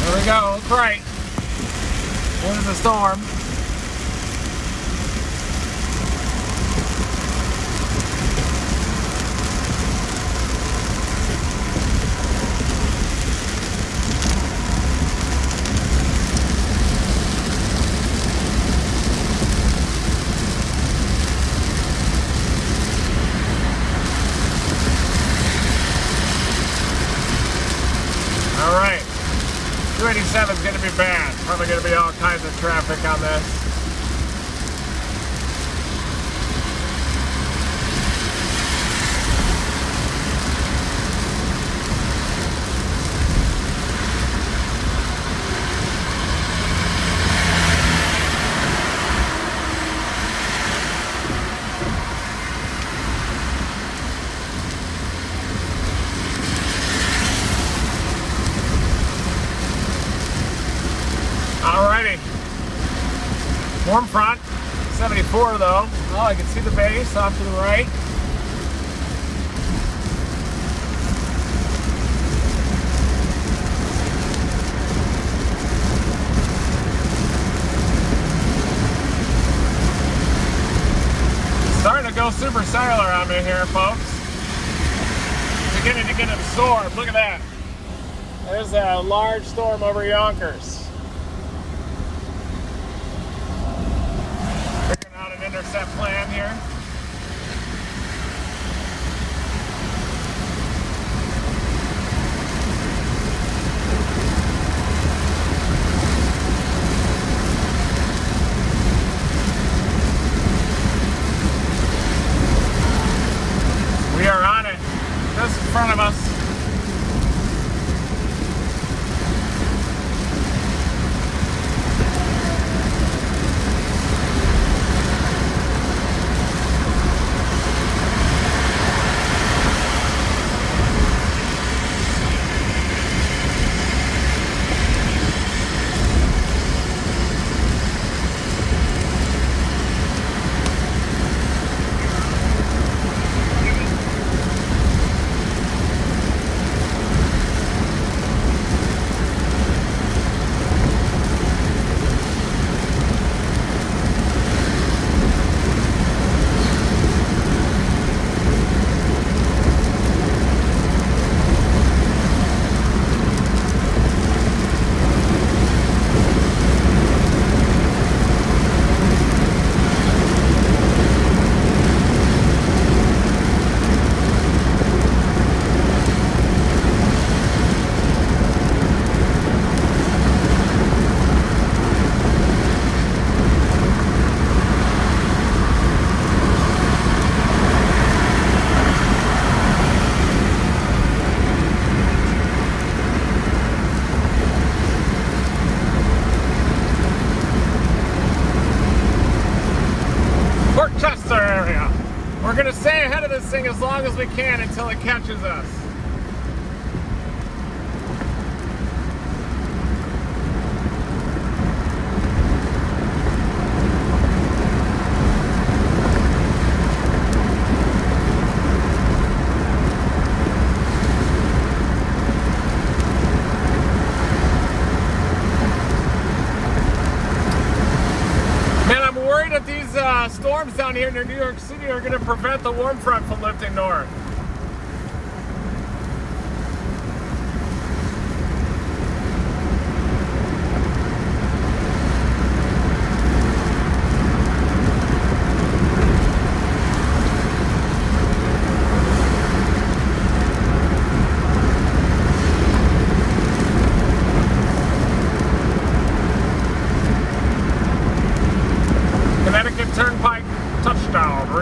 There we go, that's right. Into the storm. All right. 287 is going to be bad. Probably going to be all kinds of traffic on this. Alrighty. Warm front, 74 though. Oh, I can see the base off to the right. Starting to go supercellular on me here, folks. Beginning to get absorbed. Look at that. There's a large storm over Yonkers. Figuring out an intercept plan here. We are on it. Just in front of us. Area. We're going to stay ahead of this thing as long as we can until it catches us. That these storms down here near New York City are going to prevent the warm front from lifting north.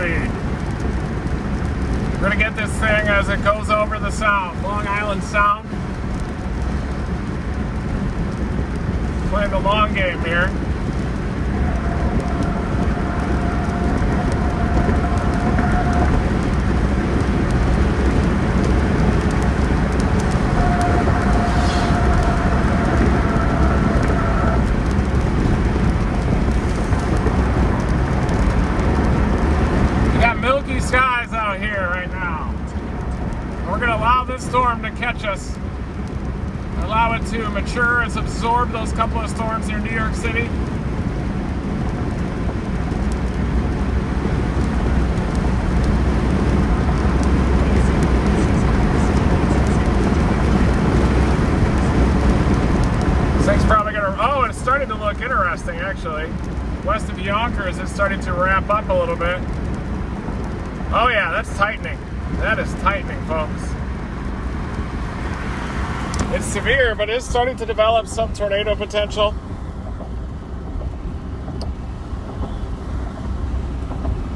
breed. We're gonna get this thing as it goes over the Sound, Long Island Sound. Playing the long game here. Milky skies out here right now. We're going to allow this storm to catch us. Allow it to mature. It's absorbed those couple of storms near New York City. This thing's probably going to... Oh, it's starting to look interesting, actually. West of Yonkers, it's starting to ramp up a little bit. Oh yeah, that's tightening. That is tightening, folks. It's severe, but it's starting to develop some tornado potential.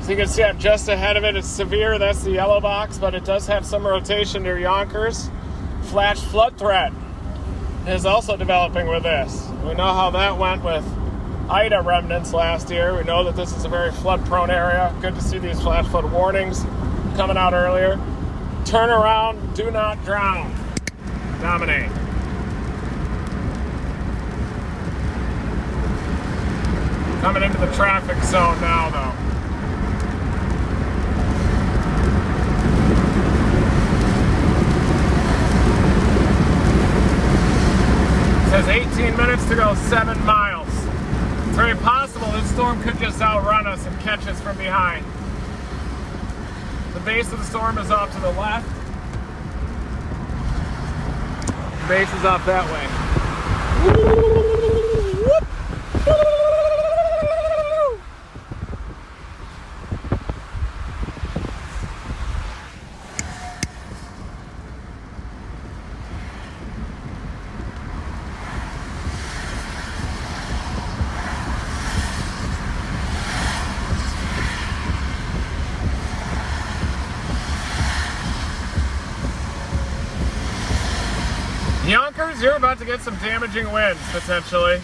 So you can see I'm just ahead of it. It's severe, that's the yellow box, but it does have some rotation near Yonkers. Flash flood threat is also developing with this. We know how that went with Ida remnants last year. We know that this is a very flood-prone area. Good to see these flash flood warnings coming out earlier. Turn around, do not drown. Dominate. Coming into the traffic zone now, though. It says 18 minutes to go, 7 miles. It's very possible this storm could just outrun us and catch us from behind. The base of the storm is off to the left. The base is off that way. Yonkers, you're about to get some damaging winds, potentially.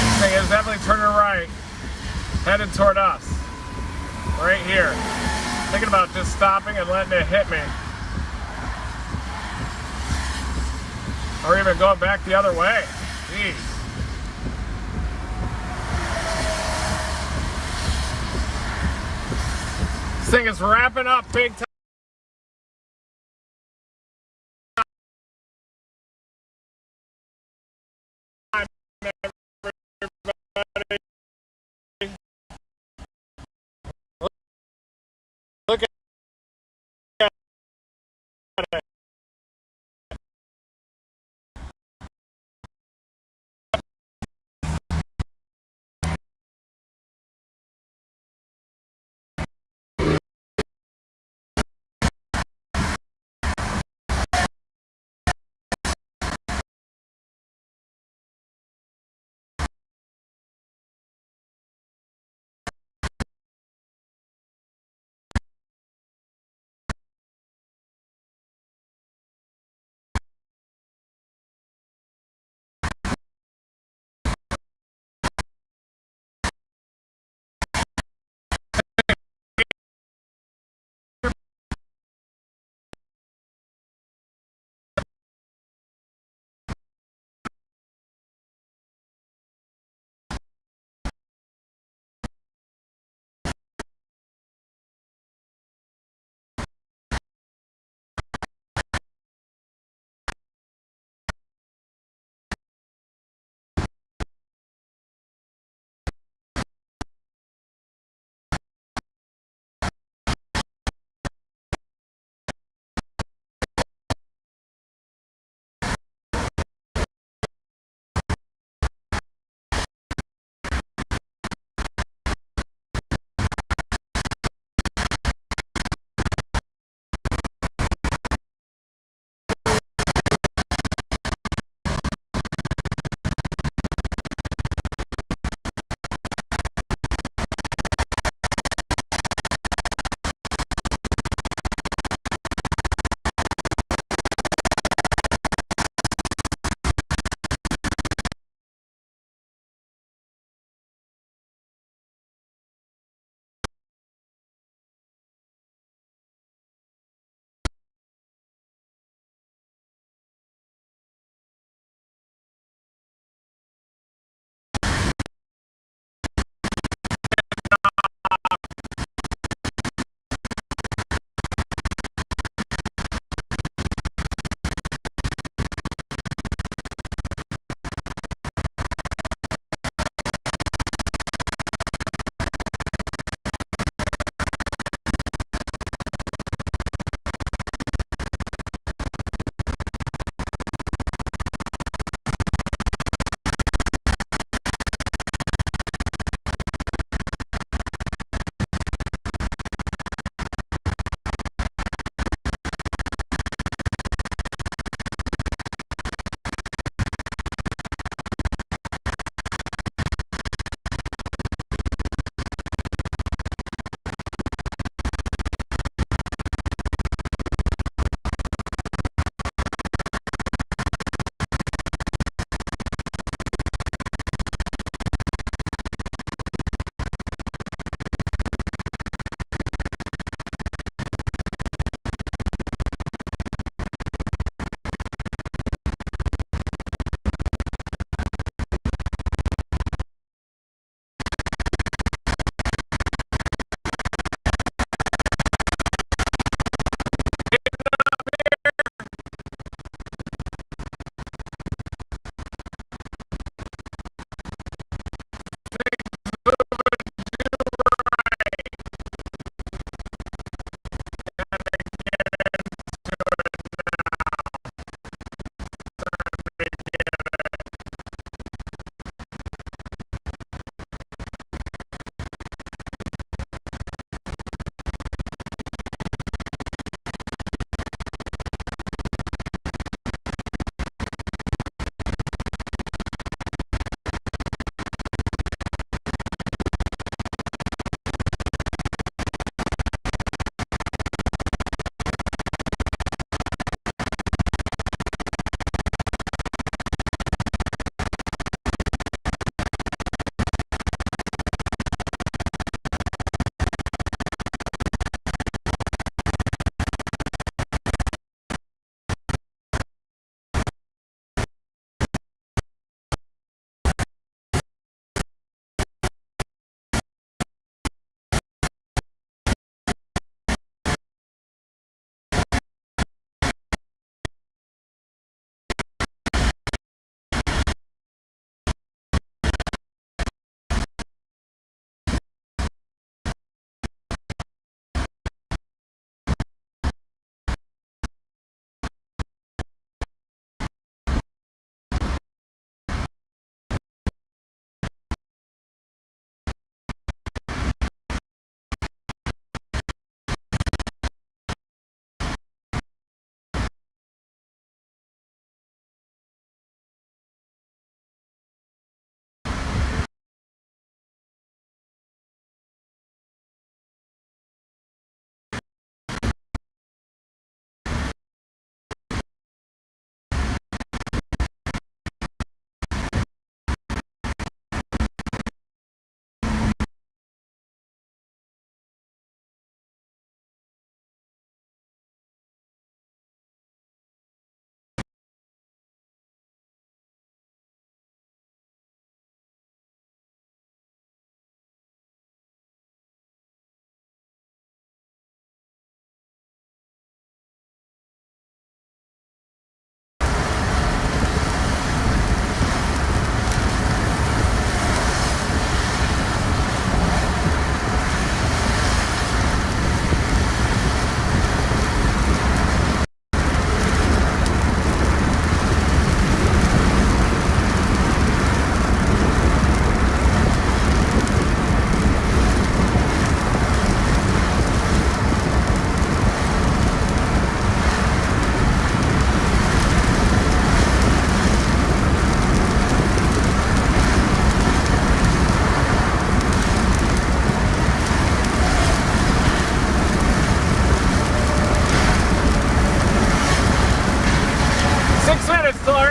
This thing is definitely turning right, headed toward us. Right here. Thinking about just stopping and letting it hit me. Or even going back the other way. Jeez. This thing is wrapping up big time. Look at it.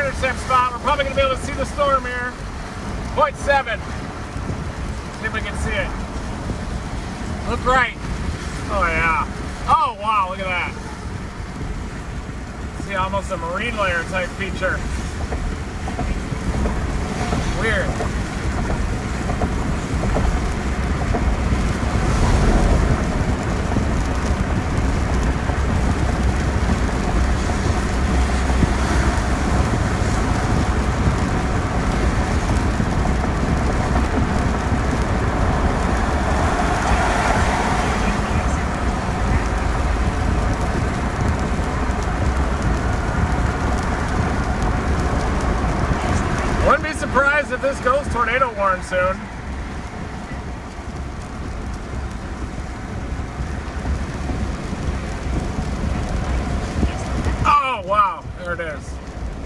intercept spot. We're probably going to be able to see the storm here. 0.7. See if we can see it. Look right. Oh, yeah. Oh, wow, look at that. See, almost a marine layer type feature. Weird. Wouldn't be surprised if this goes tornado warn soon. Oh, wow. There it is.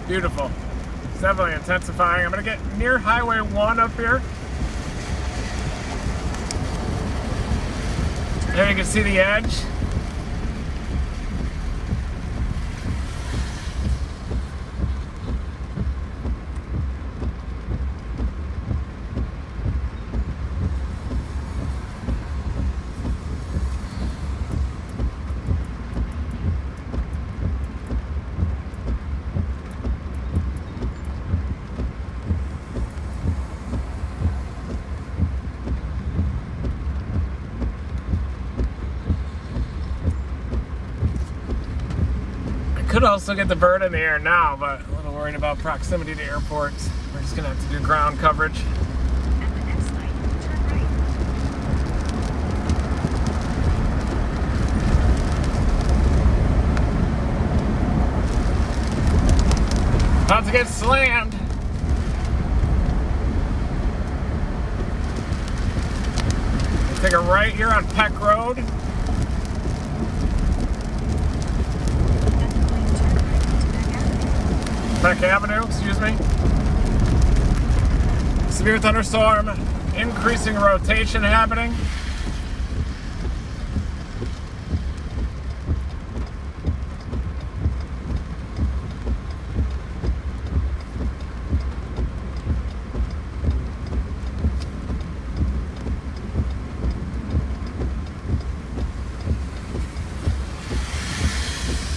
Beautiful. It's definitely intensifying. I'm going to get near Highway 1 up here. There you can see the edge. Could also get the bird in the air now, but a little worried about proximity to airports. We're just gonna have to do ground coverage. At the next light, turn right. About to get slammed. Take a right here on Peck Road. Peck Avenue, excuse me. Severe thunderstorm, increasing rotation happening.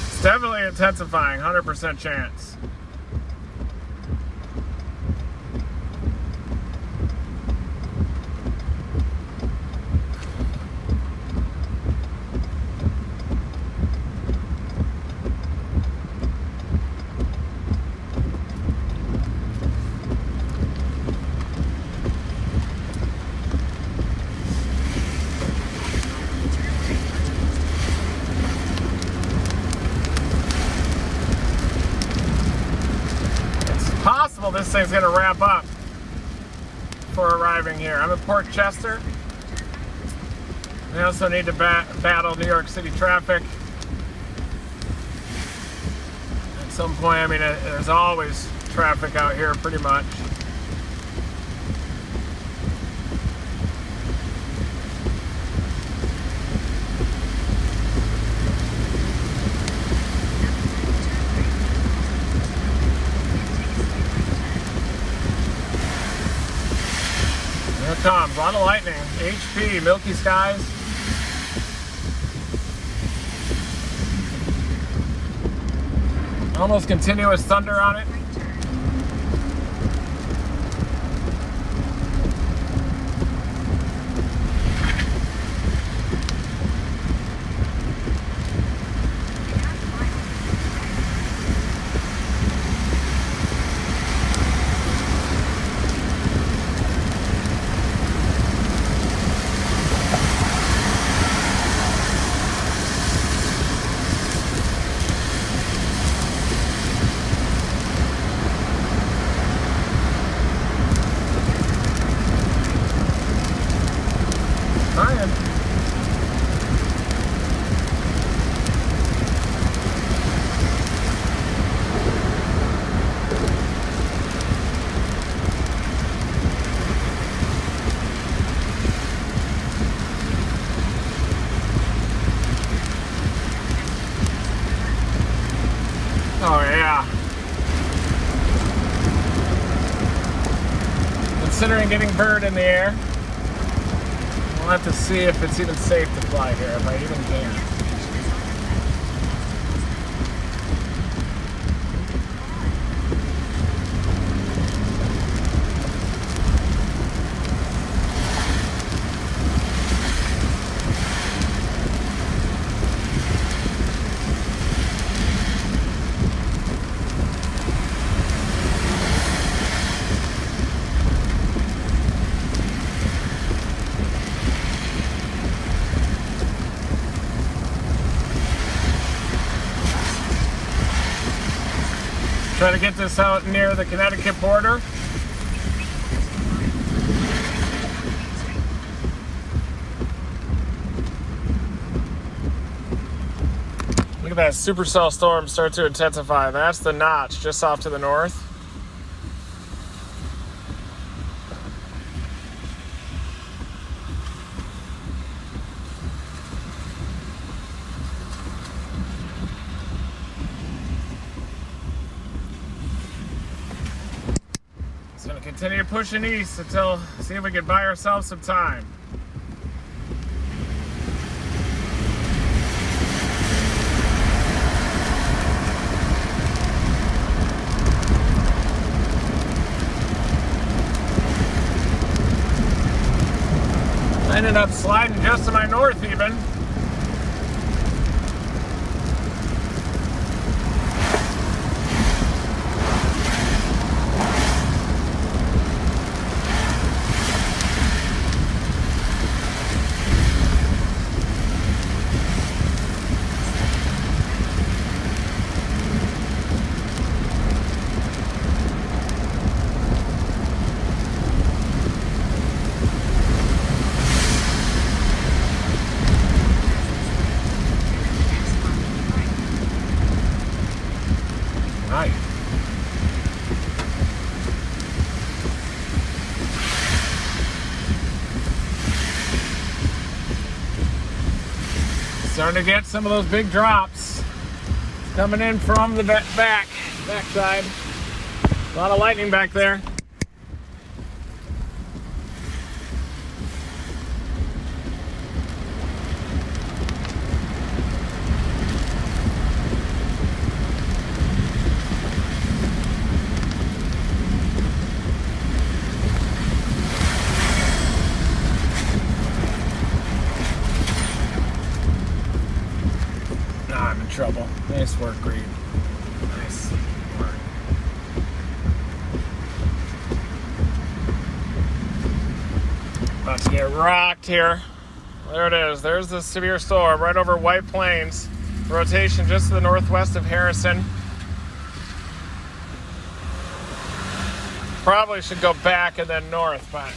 It's definitely intensifying, 100% chance. This thing's going to ramp up for arriving here. I'm in Port Chester. We also need to battle New York City traffic. At some point, I mean, there's always traffic out here pretty much. Here it comes, a lot of lightning, HP, milky skies. Almost continuous thunder on it. considering getting bird in the air. We'll have to see if it's even safe to fly here, if I even can. Try to get this out near the Connecticut border. Look at that supercell storm start to intensify. That's the notch just off to the north. It's going to continue pushing east until, see if we can buy ourselves some time. I ended up sliding just to my north even. Nice. Starting to get some of those big drops coming in from the backside. A lot of lightning back there. I'm in trouble. Nice work, Green. Nice work. About to get rocked here. There it is. There's the severe storm right over White Plains. Rotation just to the northwest of Harrison. Probably should go back and then north, but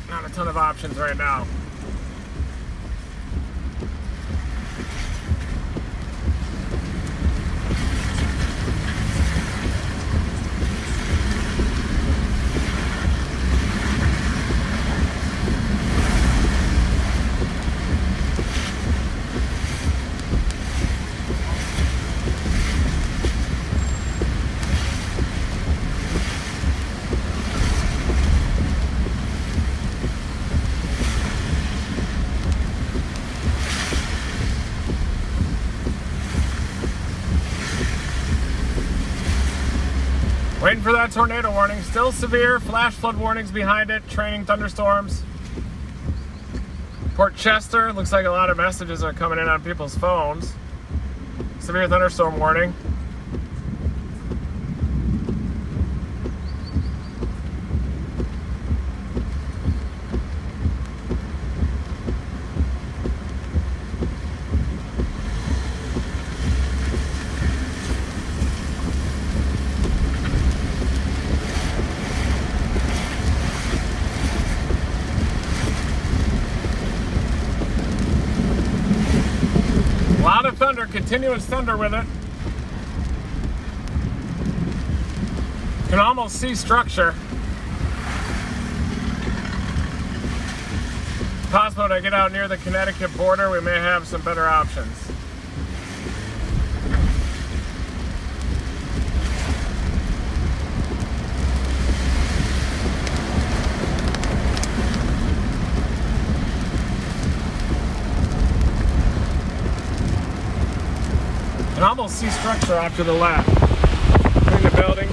not a ton of options right now. Waiting for that tornado warning. Still severe. Flash flood warnings behind it. Training thunderstorms. Port Chester. Looks like a lot of messages are coming in on people's phones. Severe thunderstorm warning. A lot of thunder, continuous thunder with it. Can almost see structure. Possible to get out near the Connecticut border, we may have some better options. can almost see structure off to the left. In the building.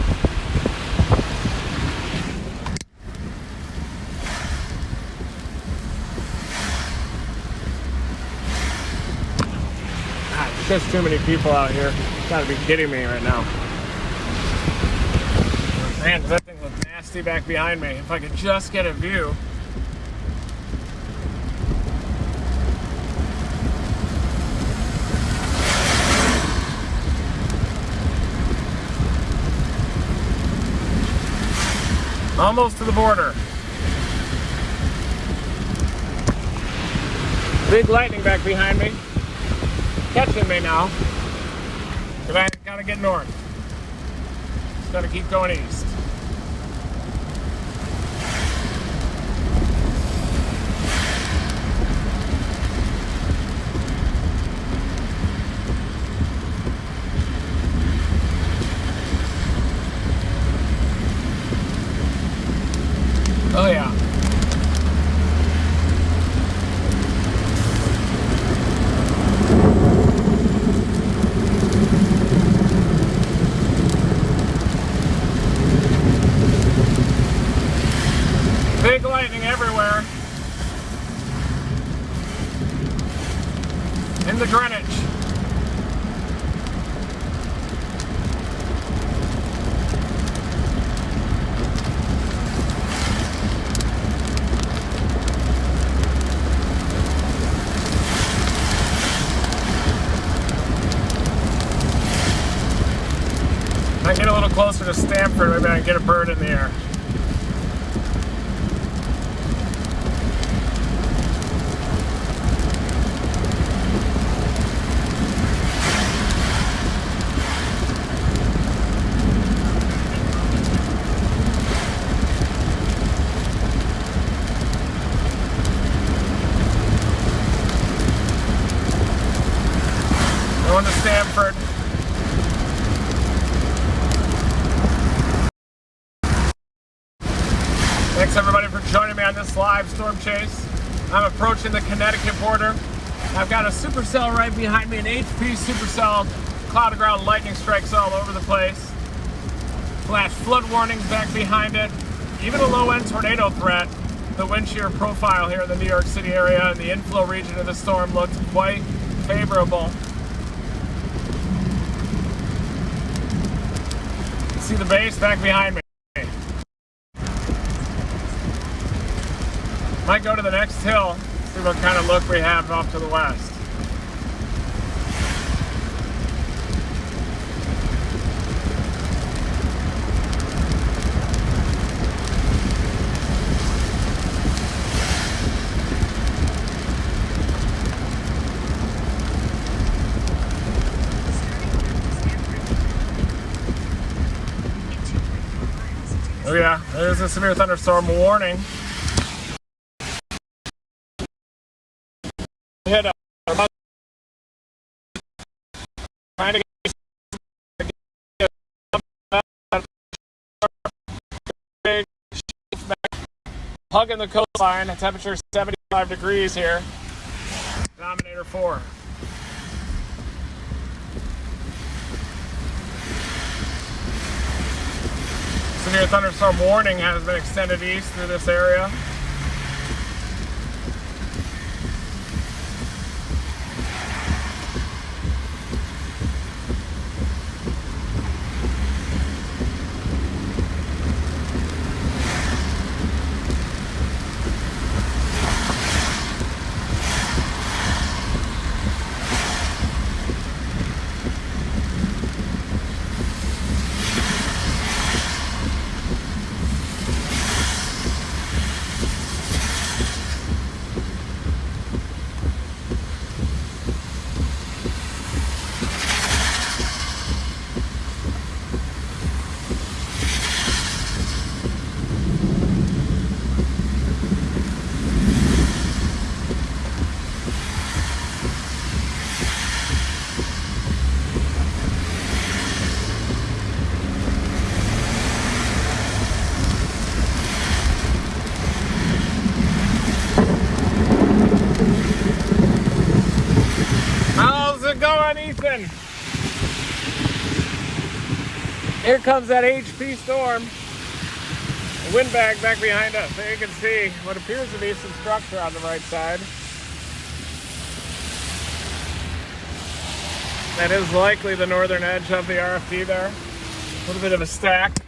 God, there's too many people out here. You gotta be kidding me right now. Man, does that thing look nasty back behind me? If I could just get a view. Almost to the border. Big lightning back behind me. Catching me now. But I gotta get north. Just gotta keep going east. Oh yeah. Big lightning everywhere. In the Greenwich. I get a little closer to Stamford, maybe I can get a bird in the air. Going to Stamford. Thanks everybody for joining me on this live storm chase. I'm approaching the Connecticut border. I've got a supercell right behind me, an HP supercell. Cloud of ground lightning strikes all over the place. Flash flood warnings back behind it. Even a low end tornado threat. The wind shear profile here in the New York City area and the inflow region of the storm looked quite favorable. See the base back behind me. Might go to the next hill, see what kind of look we have off to the west. Oh yeah, there's a severe thunderstorm warning. Hit up. Trying to get big hugging the coastline. The temperature is 75 degrees here. Denominator 4. Severe thunderstorm warning has been extended east through this area. How's it going, Ethan? Here comes that HP storm. The windbag back behind us. There you can see what appears to be some structure on the right side. That is likely the northern edge of the RFD there. A little bit of a stack.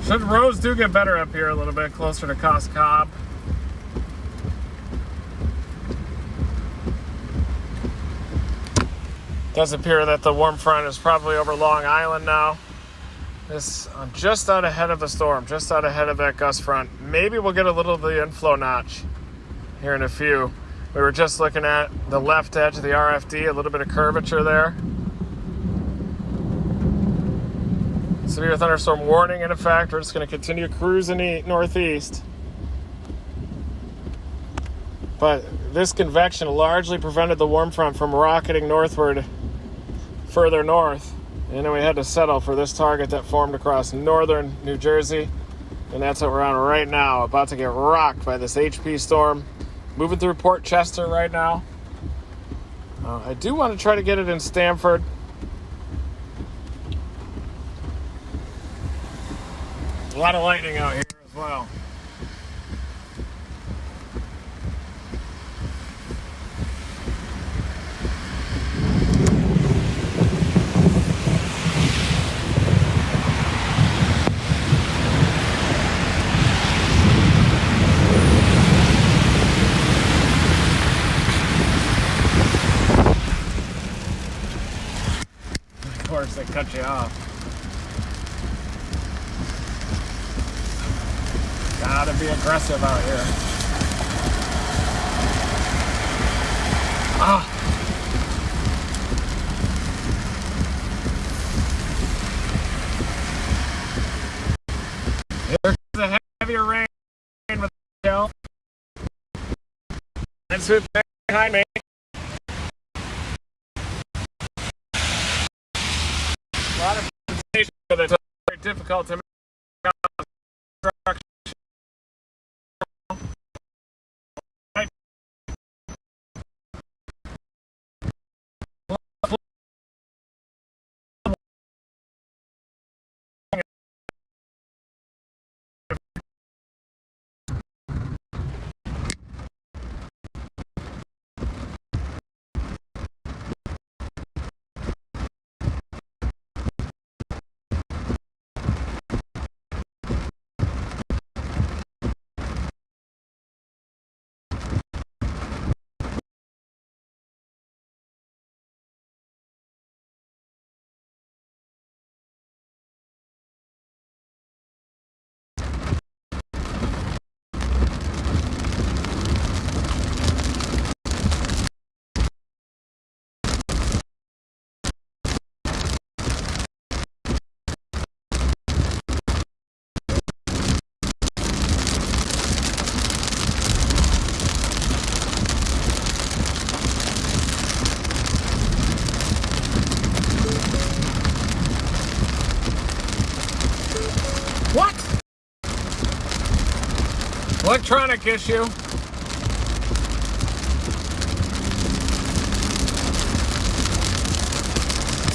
So the roads do get better up here a little bit, closer to Cos Cob. Does appear that the warm front is probably over Long Island now. I'm just out ahead of the storm, just out ahead of that gust front. Maybe we'll get a little of the inflow notch here in a few. We were just looking at the left edge of the RFD, a little bit of curvature there. Severe thunderstorm warning in effect. We're just going to continue cruising northeast. But this convection largely prevented the warm front from rocketing northward further north. And then we had to settle for this target that formed across northern New Jersey. And that's what we're on right now. About to get rocked by this HP storm. Moving through Port Chester right now. I do want to try to get it in Stamford. A lot of lightning out here as well. Of course, they cut you off. Gotta be aggressive out here. Here's a heavier rain with the shell. And swoop back behind me. A lot of sensation with it, so it's very difficult to make out. Electronic issue.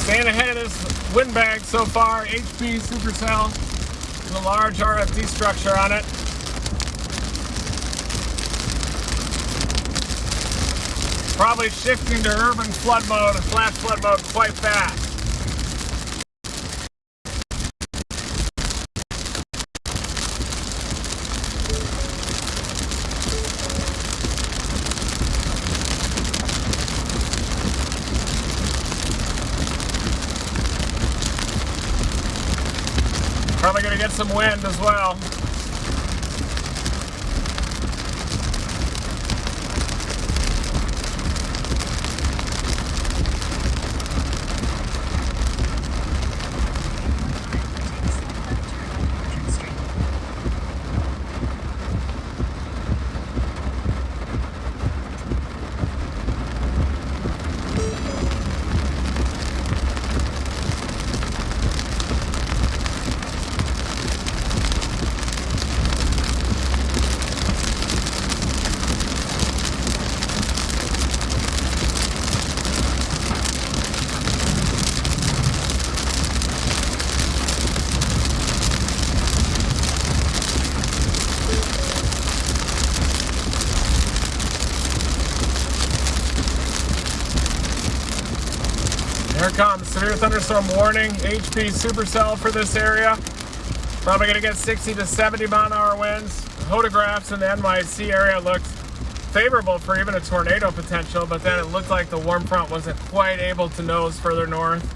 Staying ahead of this windbag so far. HP supercell with a large RFD structure on it. Probably shifting to urban flood mode and flash flood mode quite fast. Probably going to get some wind as well. Here comes severe thunderstorm warning, HP supercell for this area. Probably going to get 60 to 70 mile an hour winds. Photographs in the NYC area looked favorable for even a tornado potential, but then it looked like the warm front wasn't quite able to nose further north.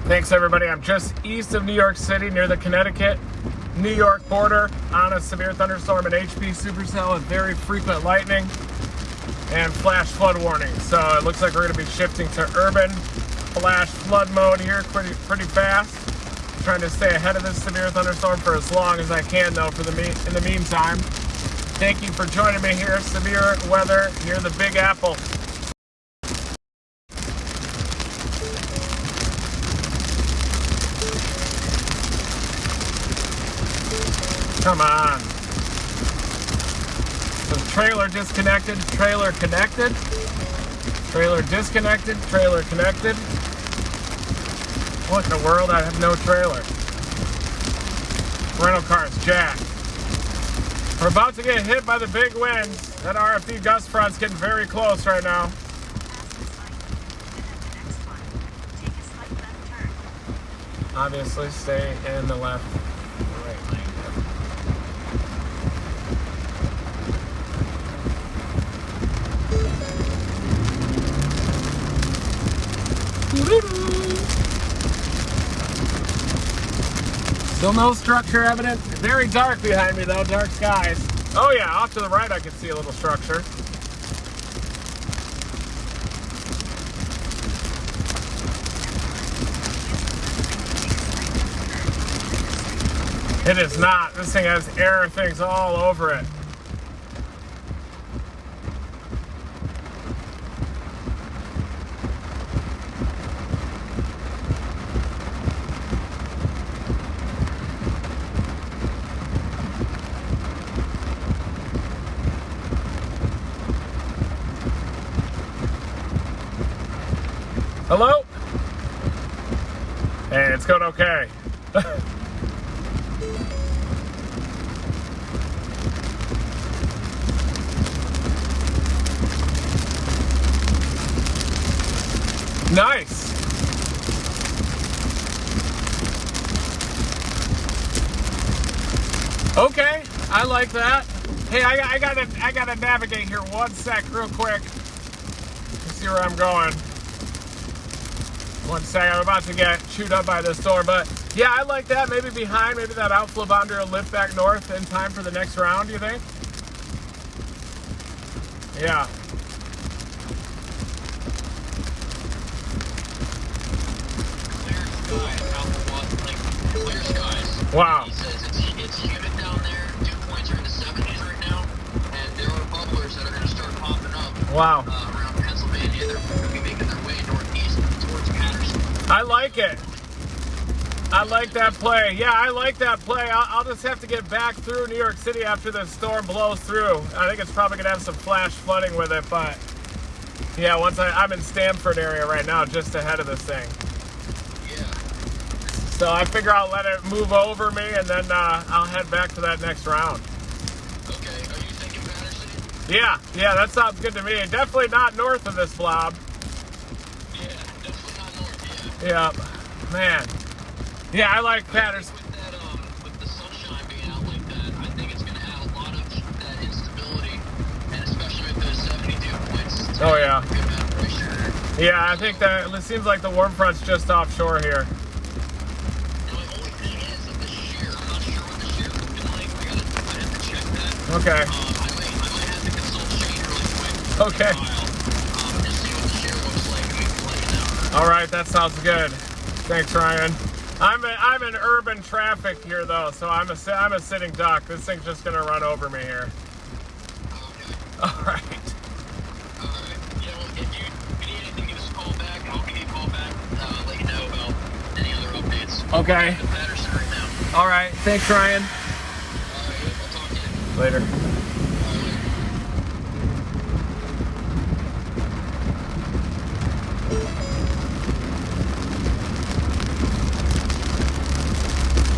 Thanks everybody. I'm just east of New York City near the Connecticut-New York border on a severe thunderstorm and HP supercell with very frequent lightning and flash flood warning. So it looks like we're going to be shifting to urban flash flood mode here pretty fast. Trying to stay ahead of this severe thunderstorm for as long as I can though in the meantime. Thank you for joining me here. Severe weather near the Big Apple. Come on. So trailer disconnected, trailer connected, trailer disconnected, trailer connected. What in the world? I have no trailer. Rental car's jacked. We're about to get hit by the big winds. That RFD gust front's getting very close right now. Obviously, stay in the left. Still no structure evident. Very dark behind me though, dark skies. Oh yeah, off to the right I can see a little structure. It is not. This thing has air things all over it. Hello? Hey, it's going okay. Nice. Okay, I like that. Hey, I gotta navigate here one sec, real quick, to see where I'm going. One sec, I'm about to get chewed up by this storm, but yeah, I like that. Maybe behind, maybe that outflow boundary will lift back north in time for the next round, you think? Yeah. Clear skies. Wow. He says it's humid down there. Dew points are in the 70s right now, and there are bubblers that are going to start popping up. Wow. Around Pennsylvania. They're going to be making their way northeast towards Patterson. I like like it. I like that play. Yeah, I like that play. I'll just have to get back through New York City after the storm blows through. I think it's probably going to have some flash flooding with it, but yeah, once I'm in Stamford area right now, just ahead of this thing. Yeah. So I figure I'll let it move over me, and then I'll head back to that next round. Okay. Are you thinking Patterson? Yeah, that sounds good to me. Definitely not north of this blob. Yeah, definitely not north. Yeah, man. Yeah, I like Patterson. With the sunshine being out like that, I think it's going to add a lot of that instability, and especially with those 70 dew points. Oh, yeah. Good amount of pressure. Yeah, I think that it seems like the warm front's just offshore here. The only thing is that the shear, I'm not sure what the shear is looking like. I have to check that. Okay. I might have to consult Shane really quick. Okay. Just see what the shear looks like, and we can let you know. All right, that sounds good. Thanks, Ryan. I'm in urban traffic here though, so I'm a sitting duck. This thing's just gonna run over me here. Okay. All right. Alright. Yeah, well, if you need anything, give us a call back. I'll give you a call back, let you know about any other updates. Okay. I'm in Patterson right now. All right. Thanks, Ryan. Alright, I'll talk to you. Later. Alright.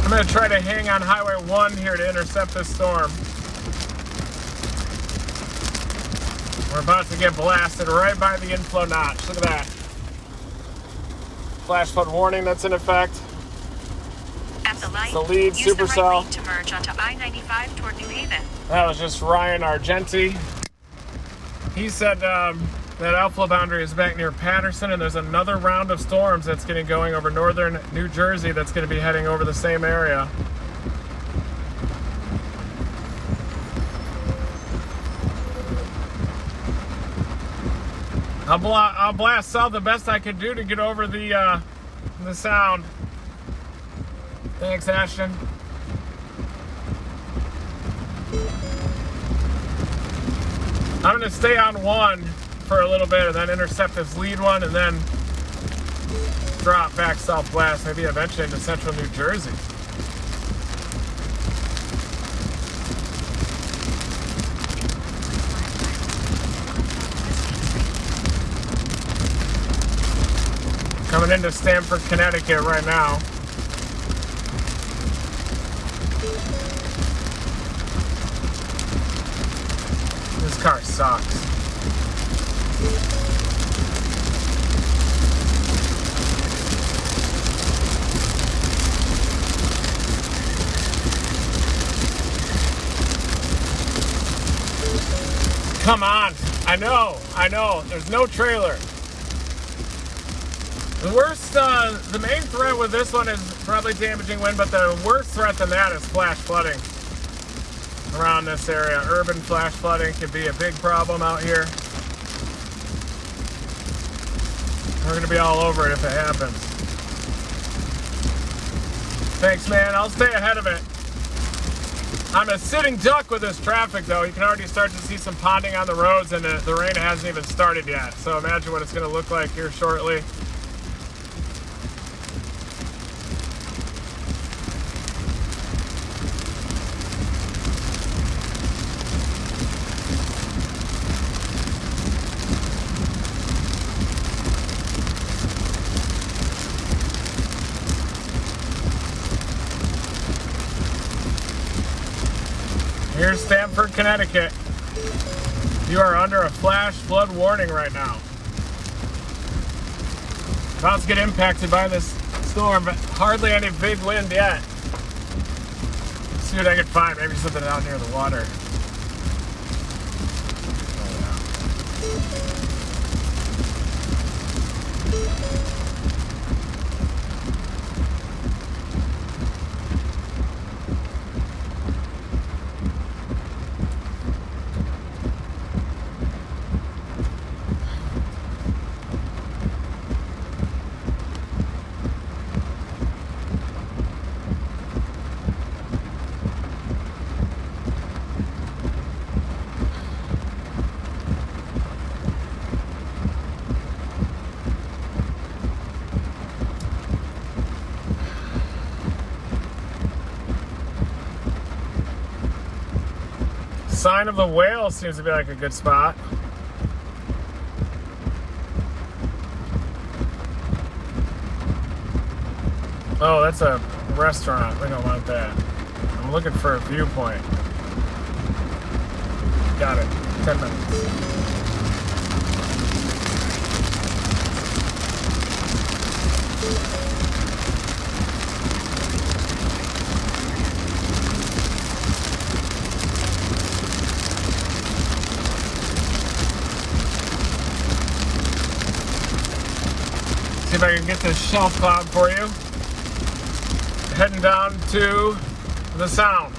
I'm gonna try to hang on Highway 1 here to intercept this storm. We're about to get blasted right by the inflow notch. Look at that. Flash flood warning that's in effect. At the light, The lead use the supercell. right lane to merge onto I-95 toward New Haven. That was just Ryan Argenti. He said that outflow boundary is back near Patterson, and there's another round of storms that's getting going over northern New Jersey that's going to be heading over the same area. I'll blast south the best I can do to get over the sound. Thanks, Ashton. I'm going to stay on 1 for a little bit and then intercept this lead one and then drop back southwest, maybe eventually into central New Jersey. Coming into Stamford, Connecticut right now. This car sucks. Come on. I know. There's no trailer. The worst, the main threat with this one is probably damaging wind, but the worst threat than that is flash flooding around this area. Urban flash flooding can be a big problem out here. We're going to be all over it if it happens. Thanks, man. I'll stay ahead of it. I'm a sitting duck with this traffic, though. You can already start to see some ponding on the roads, and the rain hasn't even started yet. So imagine what it's going to look like here shortly. Here's Stamford, Connecticut. You are under a flash flood warning right now. About to get impacted by this storm, but hardly any big wind yet. Let's see what I can find. Maybe something out near the water. Sign of the Whale seems to be like a good spot. Oh, that's a restaurant. We don't want that. I'm looking for a viewpoint. Got it. 10 minutes. See if I can get this shelf cloud for you. Heading down to the sound.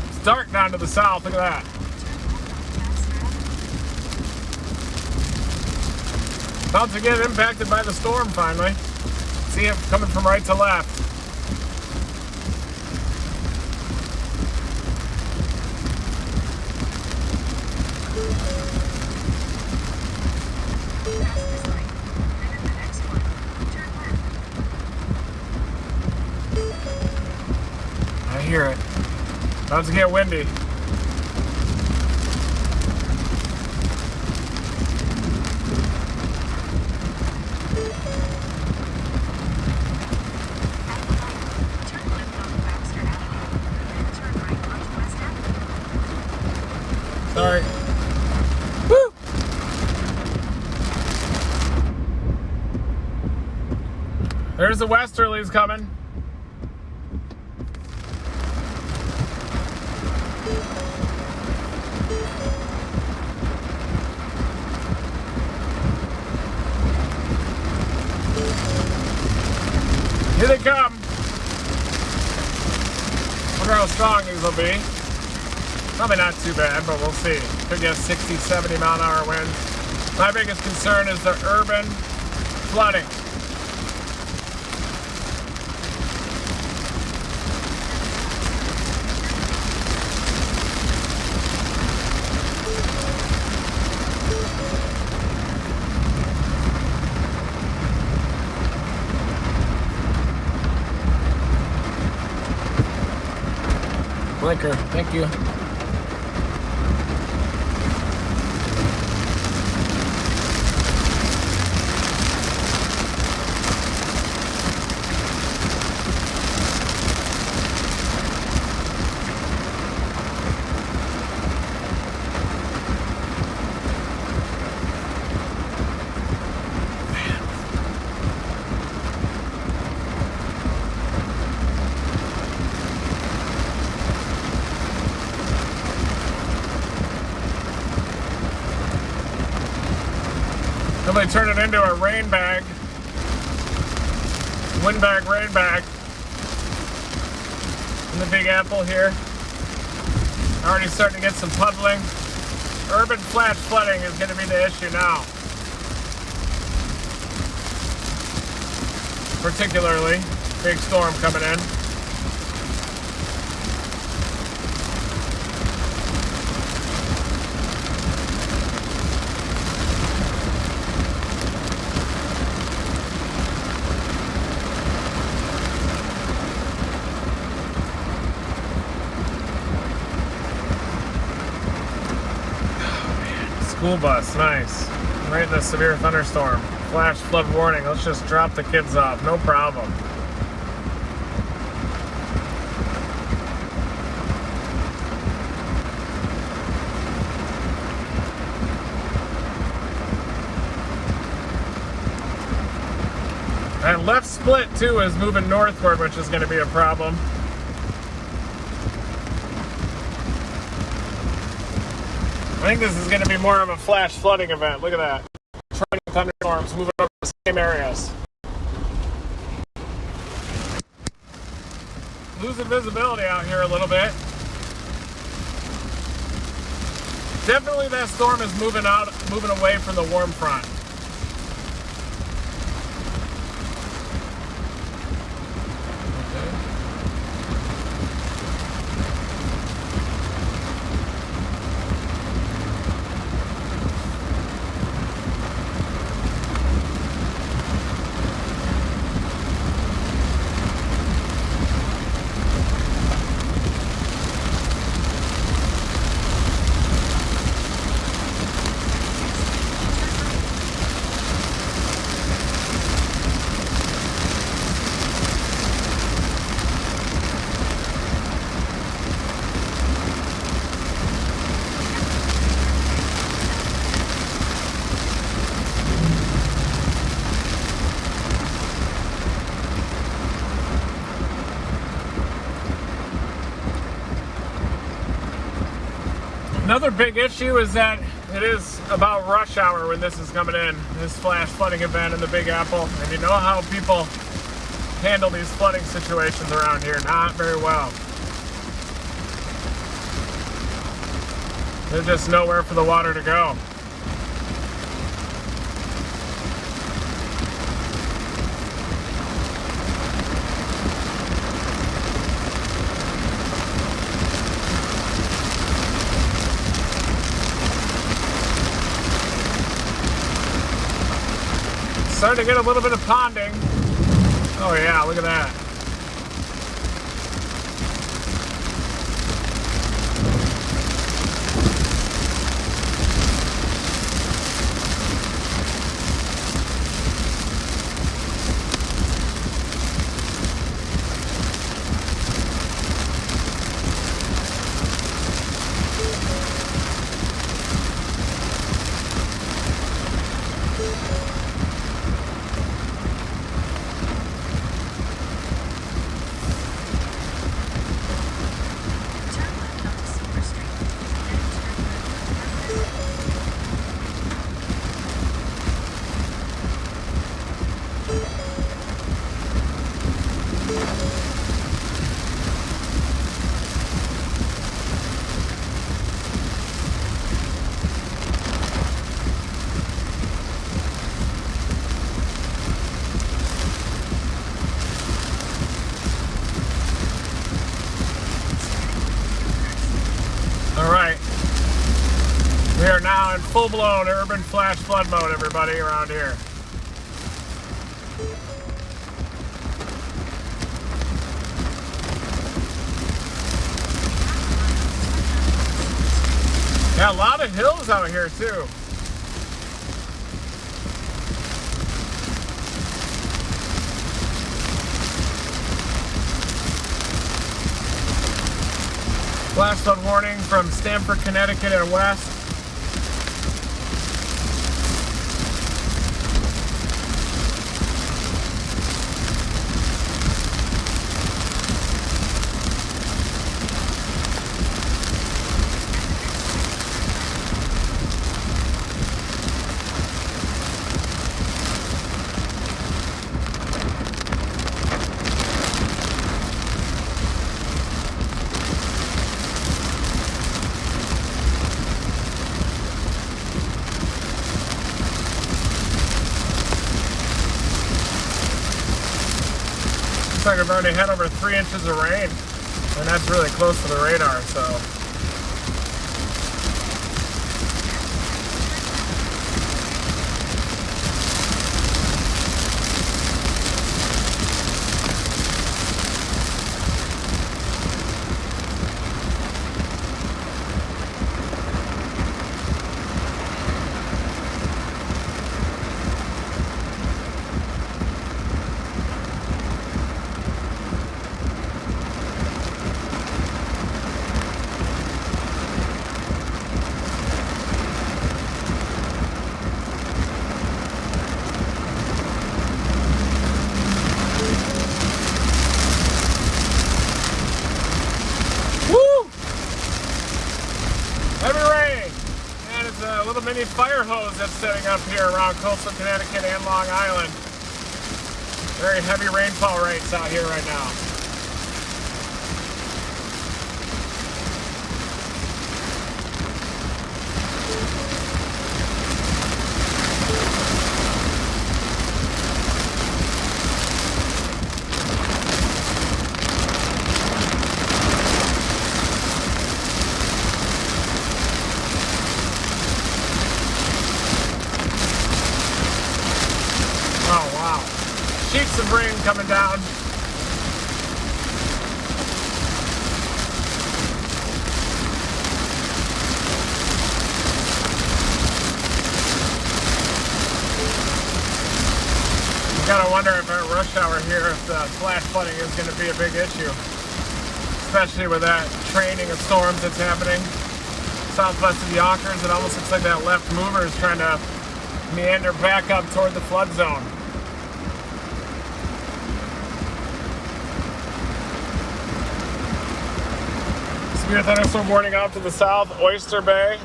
It's dark down to the south. Look at that. About to get impacted by the storm finally. See it coming from right to left. I hear it. About to get windy. Sorry. Woo! There's the westerlies coming. Here they come. Wonder how strong these will be. Probably not too bad, but we'll see. Could get 60, 70 mile an hour winds. My biggest concern is the urban flooding. Blinker, thank you. Somebody turn it into a rain bag. Wind bag, rain bag. In the Big Apple here. Already starting to get some puddling. Urban flash flooding is going to be the issue now. Particularly, big storm coming in. School bus, nice. Right in a severe thunderstorm. Flash flood warning. Let's just drop the kids off. No problem. And left split too is moving northward, which is going to be a problem. I think this is going to be more of a flash flooding event. Look at that. Trying thunderstorms moving over the same areas. Losing visibility out here a little bit. Definitely that storm is moving away from the warm front. Another big issue is that it is about rush hour when this is coming in, this flash flooding event in the Big Apple. And you know how people handle these flooding situations around here. Not very well. There's just nowhere for the water to go. Starting to get a little bit of ponding. Oh yeah, look at that. We are now in full-blown urban flash flood mode, everybody, around here. Yeah, a lot of hills out here, too. Flash flood warning from Stamford, Connecticut and west. Looks like I've already had over 3 inches of rain, and that's really close to the radar, so. Mini fire hose that's setting up here around coastal Connecticut and Long Island. Very heavy rainfall rates out here right now. Sheets of rain coming down. You gotta wonder if at rush hour here, if the flash flooding is going to be a big issue, especially with that training of storms that's happening southwest of Yonkers. It almost looks like that left mover is trying to meander back up toward the flood zone. Severe thunderstorm warning out to the south, Oyster Bay.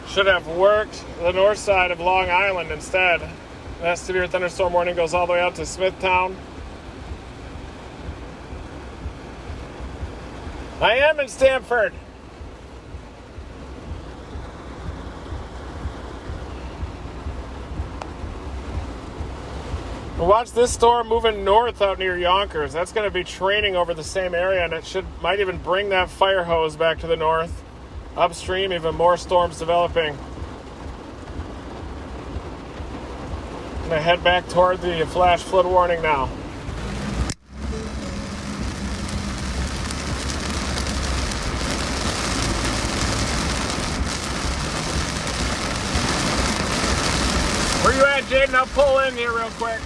Should have worked the north side of Long Island instead. That severe thunderstorm warning goes all the way out to Smithtown. I am in Stamford. Watch this storm moving north out near Yonkers. That's going to be training over the same area, and it might even bring that fire hose back to the north. Upstream, even more storms developing. I'm going to head back toward the flash flood warning now. Where you at, Jaden? I'll pull in here real quick.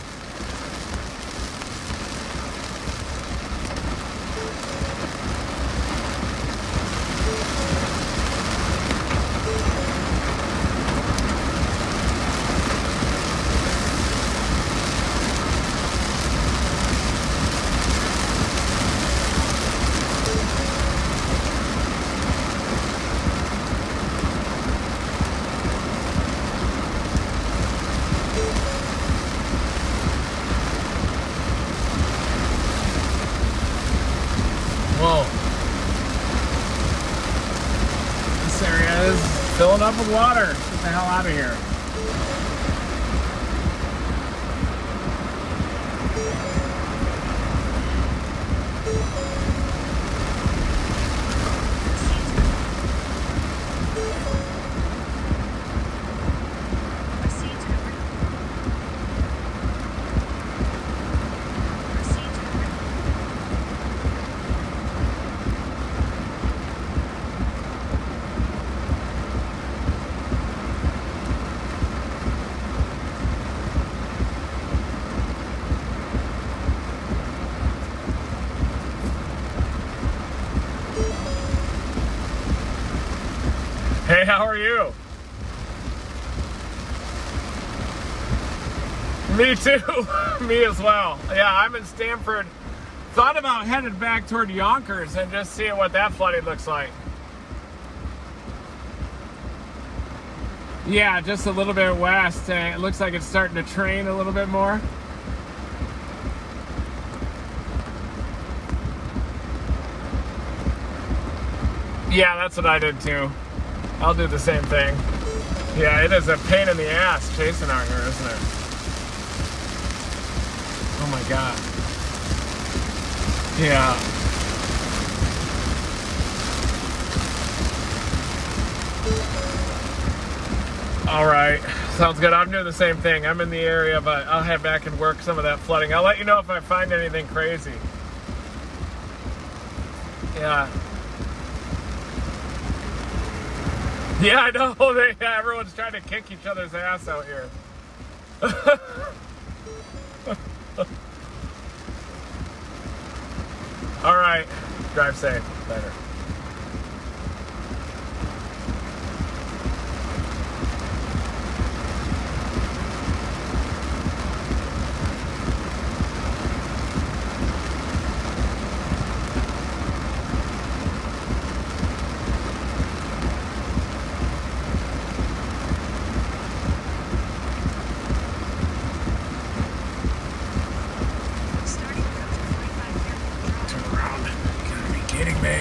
Whoa. This area is filling up with water. Get the hell out of here. Hey, how are you? Me too. Me as well. Yeah, I'm in Stamford. Thought about headed back toward Yonkers and just seeing what that flooding looks like. Yeah, just a little bit west. It looks like it's starting to train a little bit more. Yeah, that's what I did too. I'll do the same thing. Yeah, it is a pain in the ass chasing out here, isn't it? Oh my God. Yeah. All right, sounds good. I'm doing the same thing. I'm in the area, but I'll head back and work some of that flooding. I'll let you know if I find anything crazy. Yeah. Yeah, I know. Everyone's trying to kick each other's ass out here. All right. Drive safe. Later. Turn around. You gotta be kidding me.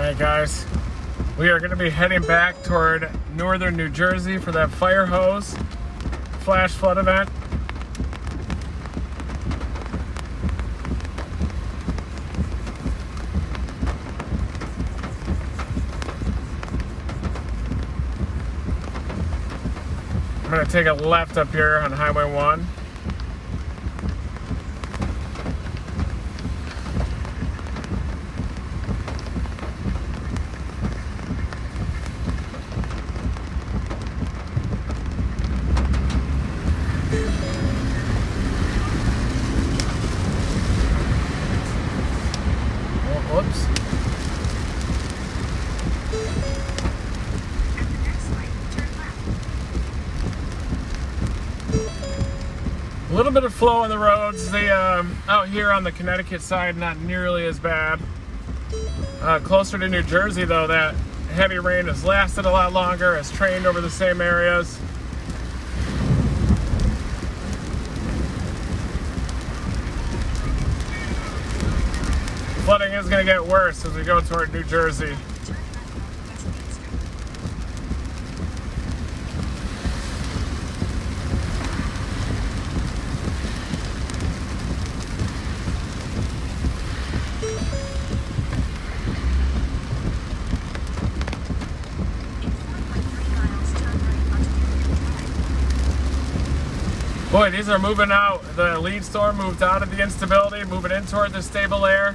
Alright guys, we are going to be heading back toward northern New Jersey for that fire hose flash flood event. I'm going to take a left up here on Highway 1. Whoops. A little bit of flow on the roads. Out here on the Connecticut side, not nearly as bad. Closer to New Jersey, though, that heavy rain has lasted a lot longer, has trained over the same areas. Flooding is going to get worse as we go toward New Jersey. Boy, these are moving out. The lead storm moved out of the instability, moving in toward the stable air.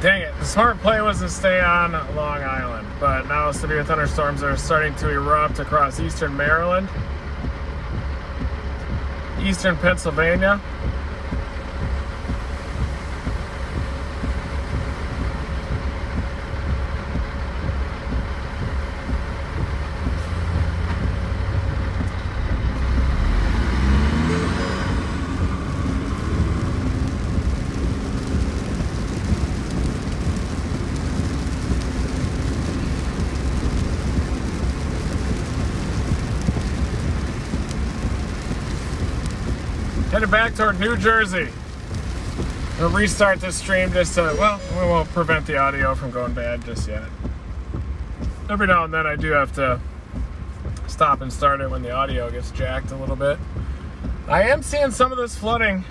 Dang it, the smart play was to stay on Long Island, but now severe thunderstorms are starting to erupt across eastern Maryland, eastern Pennsylvania. Headed back toward New Jersey. We'll restart this stream just to, well, we won't prevent the audio from going bad just yet. Every now and then I do have to stop and start it when the audio gets jacked a little bit. I am seeing some of this flooding.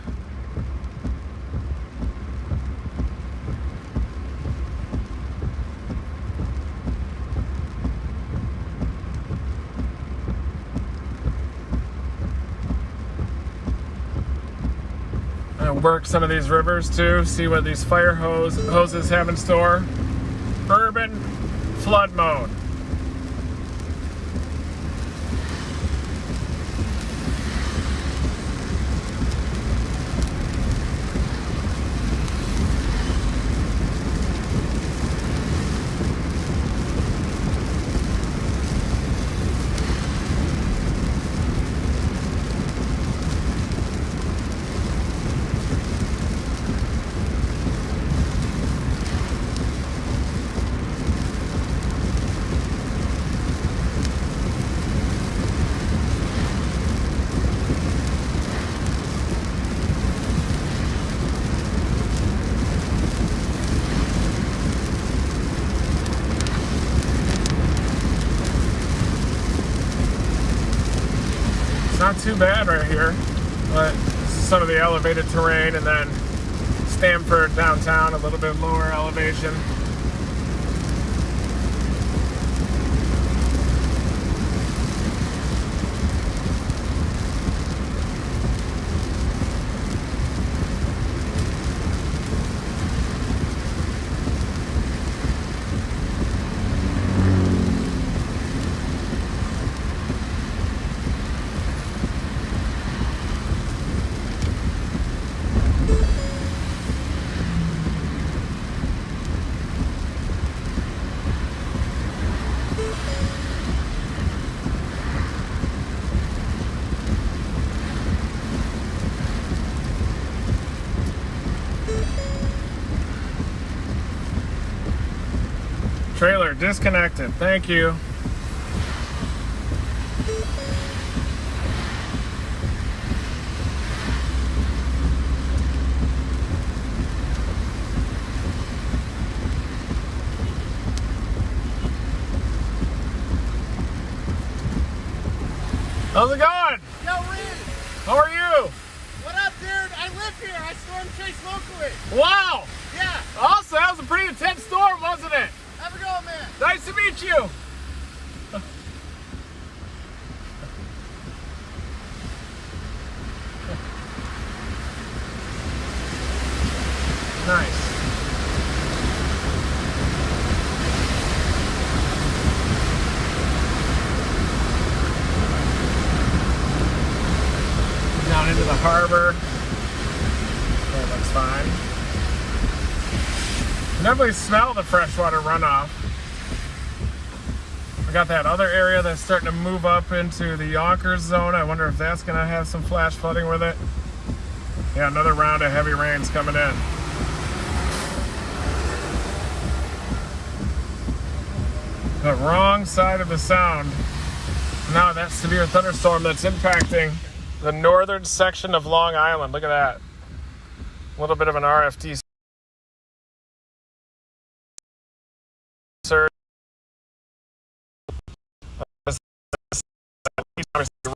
Work some of these rivers too, see what these fire hoses have in store. Urban flood mode. Not too bad right here, but some of the elevated terrain, and then Stamford downtown, a little bit lower elevation. Trailer disconnected. Thank you. How's it going? Yo, Reed! How are you? What up, dude? I live here. I storm chase locally. Wow! Yeah. Awesome. That was a pretty intense storm, wasn't it? Have a go, man. Nice to meet you. Nice. Down into the harbor. That looks fine. You definitely smell the freshwater runoff. We got that other area that's starting to move up into the Yonkers zone. I wonder if that's going to have some flash flooding with it. Yeah, another round of heavy rain's coming in. The wrong side of the sound. Now that severe thunderstorm that's impacting the northern section of Long Island. Look at that. A little bit of an RFD surge.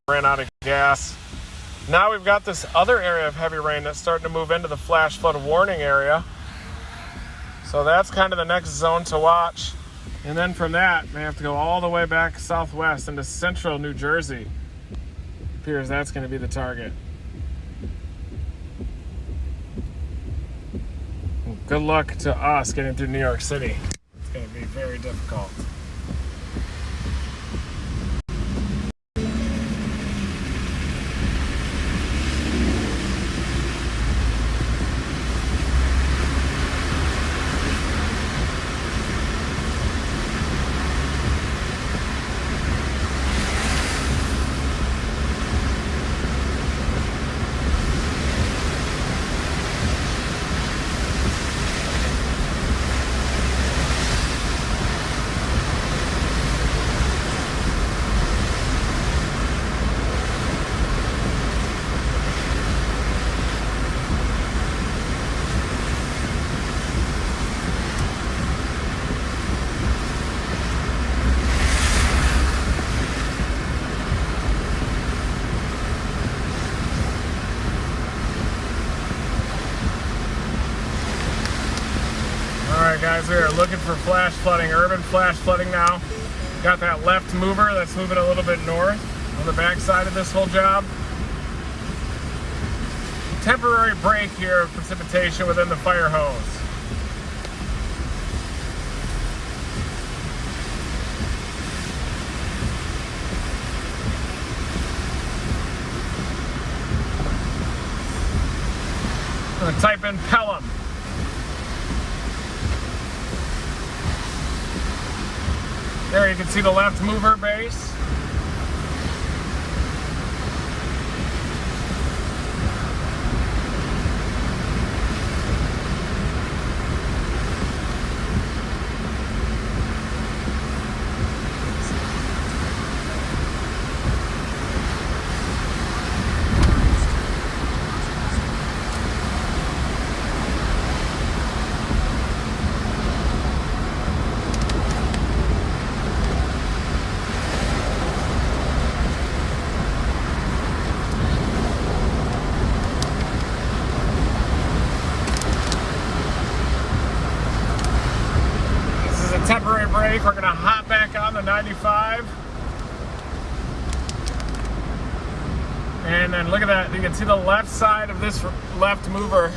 Ran out of gas. Now we've got this other area of heavy rain that's starting to move into the flash flood warning area. So that's kind of the next zone to watch. And then from that, we have to go all the way back southwest into central New Jersey. Appears that's going to be the target. Good luck to us getting through New York City. It's going to be very difficult. Alright guys, we are looking for flash flooding, urban flash flooding now. Got that left mover that's moving a little bit north on the back side of this whole job. Temporary break here of precipitation within the fire hose. I'm going to type in Pelham. There you can see the left mover base. Temporary break. We're going to hop back on the 95. And then look at that. You can see the left side of this left mover,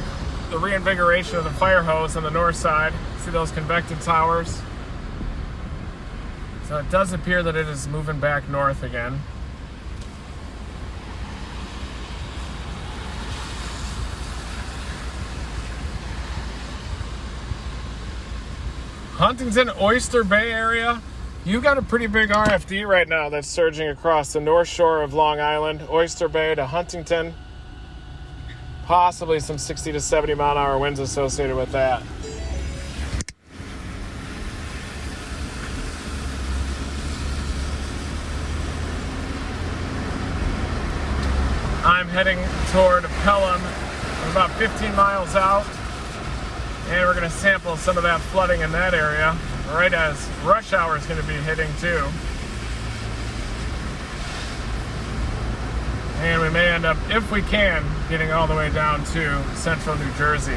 the reinvigoration of the fire hose on the north side. See those convected towers? So it does appear that it is moving back north again. Huntington, Oyster Bay area, you got a pretty big RFD right now that's surging across the north shore of Long Island, Oyster Bay to Huntington. Possibly some 60 to 70 mile an hour winds associated with that. I'm heading toward Pelham. We're about 15 miles out, and we're going to sample some of that flooding in that area right as rush hour is going to be hitting too. And we may end up, if we can, getting all the way down to central New Jersey.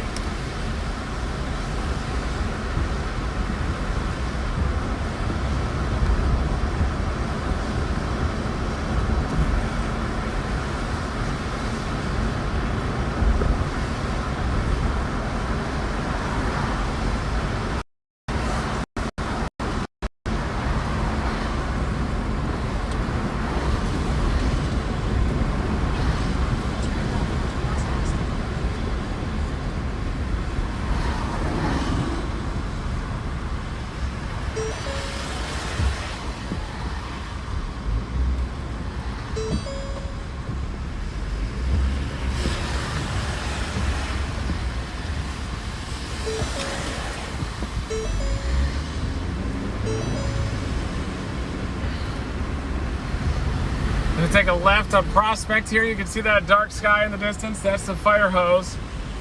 Take a left on Prospect here. You can see that dark sky in the distance. That's the fire hose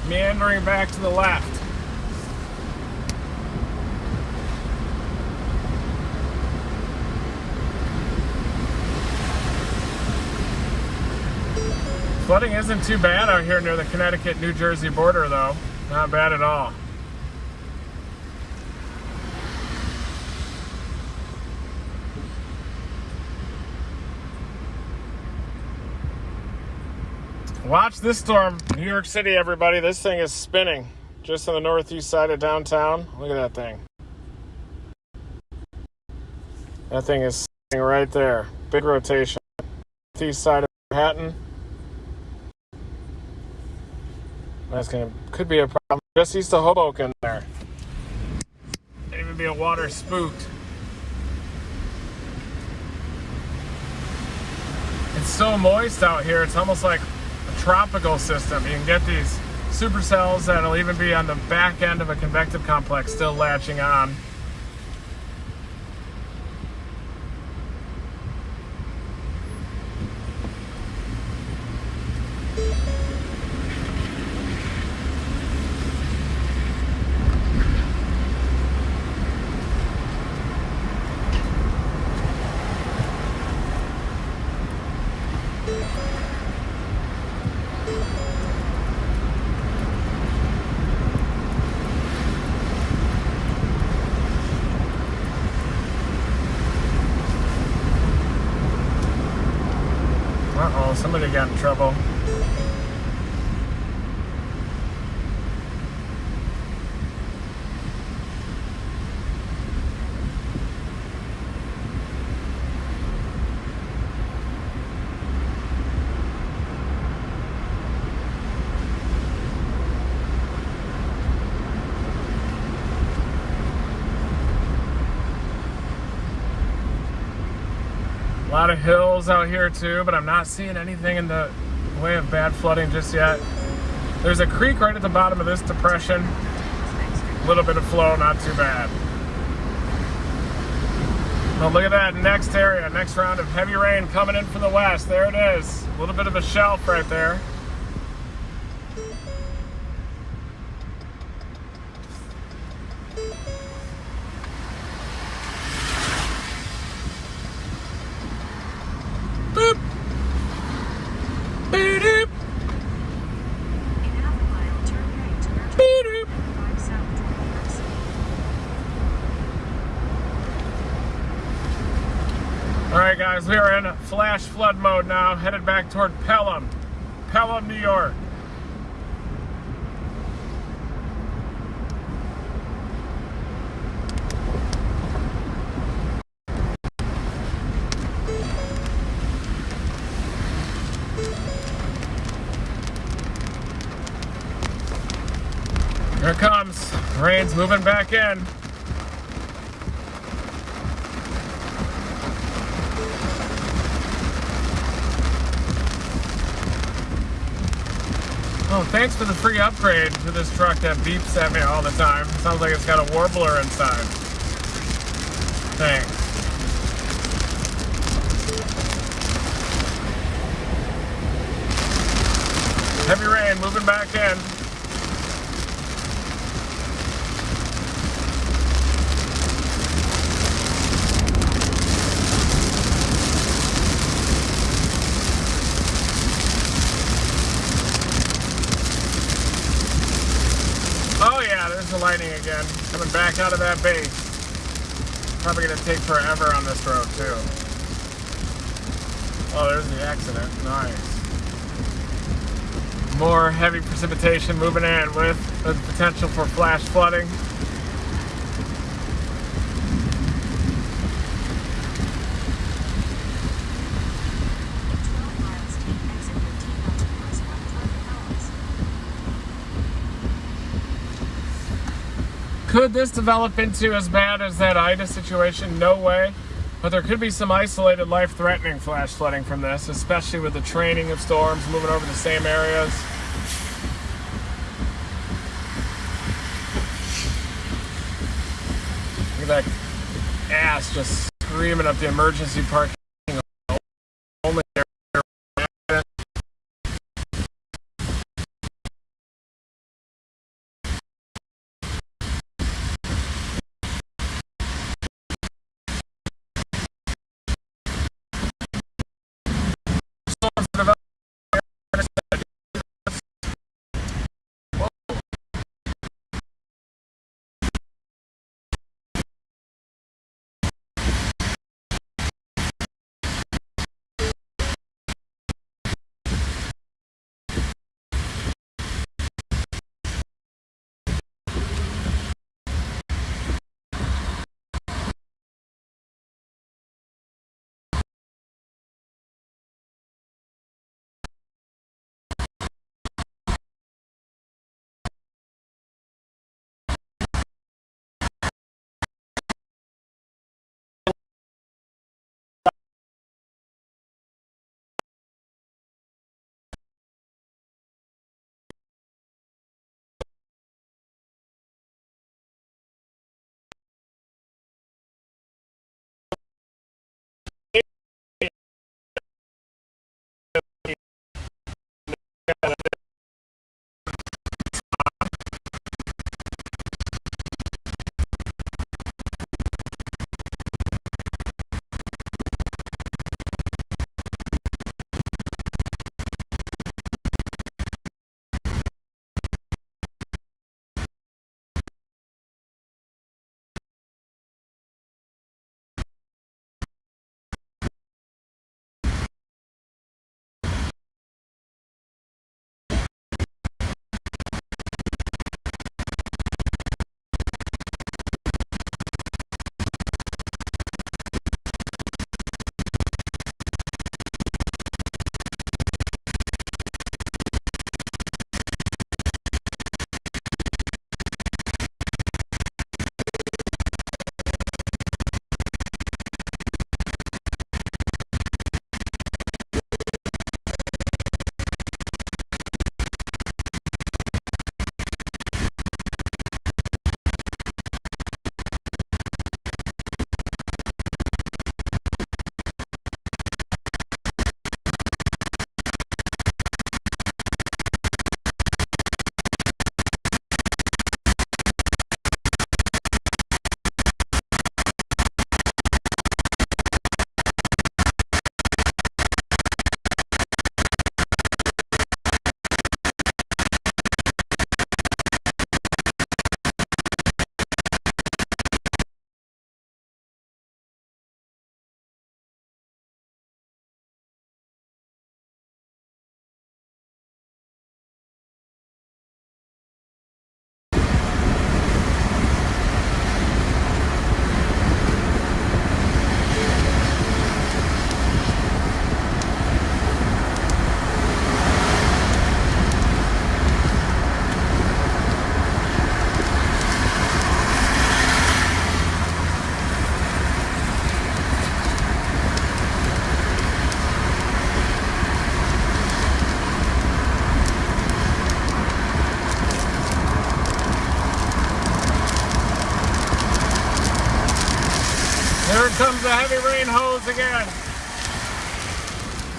meandering back to the left. Flooding isn't too bad out here near the Connecticut-New Jersey border, though. Not bad at all. Watch this storm. New York City, everybody. This thing is spinning just on the northeast side of downtown. Look at that thing. That thing is sitting right there. Big rotation. Northeast side of Manhattan. Could be a problem just east of Hoboken there. Could even be a water spooked. It's so moist out here. It's almost like tropical system. You can get these supercells that'll even be on the back end of a convective complex still latching on. Uh-oh, somebody got in trouble. A lot of hills out here too, but I'm not seeing anything in the way of bad flooding just yet. There's a creek right at the bottom of this depression. A little bit of flow, not too bad. Oh, look at that next area, next round of heavy rain coming in from the west. There it is. A little bit of a shelf right there. Boop. Beep. Alright guys, we are in flash flood mode now, headed back toward Pelham, New York. Here it comes. Rain's moving back in. Oh, thanks for the free upgrade to this truck that beeps at me all the time. Sounds like it's got a warbler inside. Thanks. moving back in. Oh yeah, there's the lightning again, coming back out of that base. Probably gonna take forever on this road too. Oh, there's the accident. Nice. More heavy precipitation moving in with the potential for flash flooding. Could this develop into as bad as that Ida situation? No way. But there could be some isolated life-threatening flash flooding from this, especially with the training of storms moving over the same areas. Look at that ass just screaming up the emergency parking. Only Here comes the heavy rain hose again.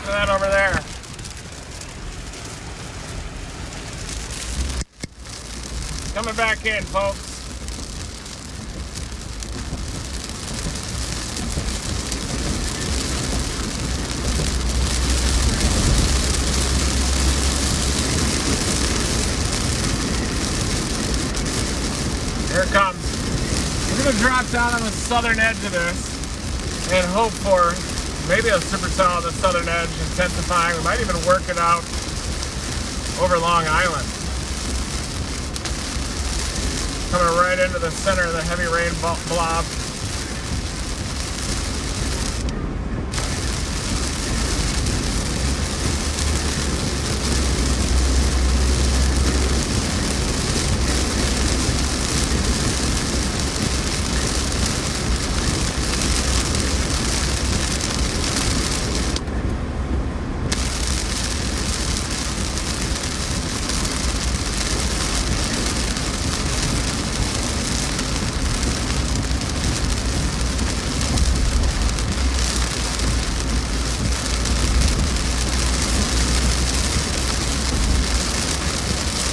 Look at that over there. coming back in, folks. Here it comes. We're going to drop down on the southern edge of this and hope for maybe a supercell on the southern edge, intensifying. We might even work it out over Long Island. Coming right into the center of the heavy rain blob.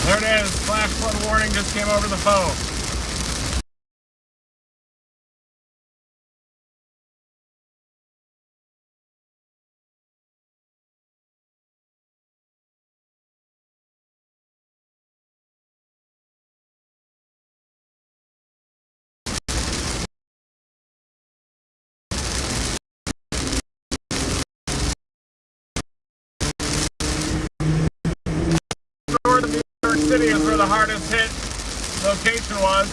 There it is. Flash flood warning just came over the phone. North of New York City is where the hardest hit location was.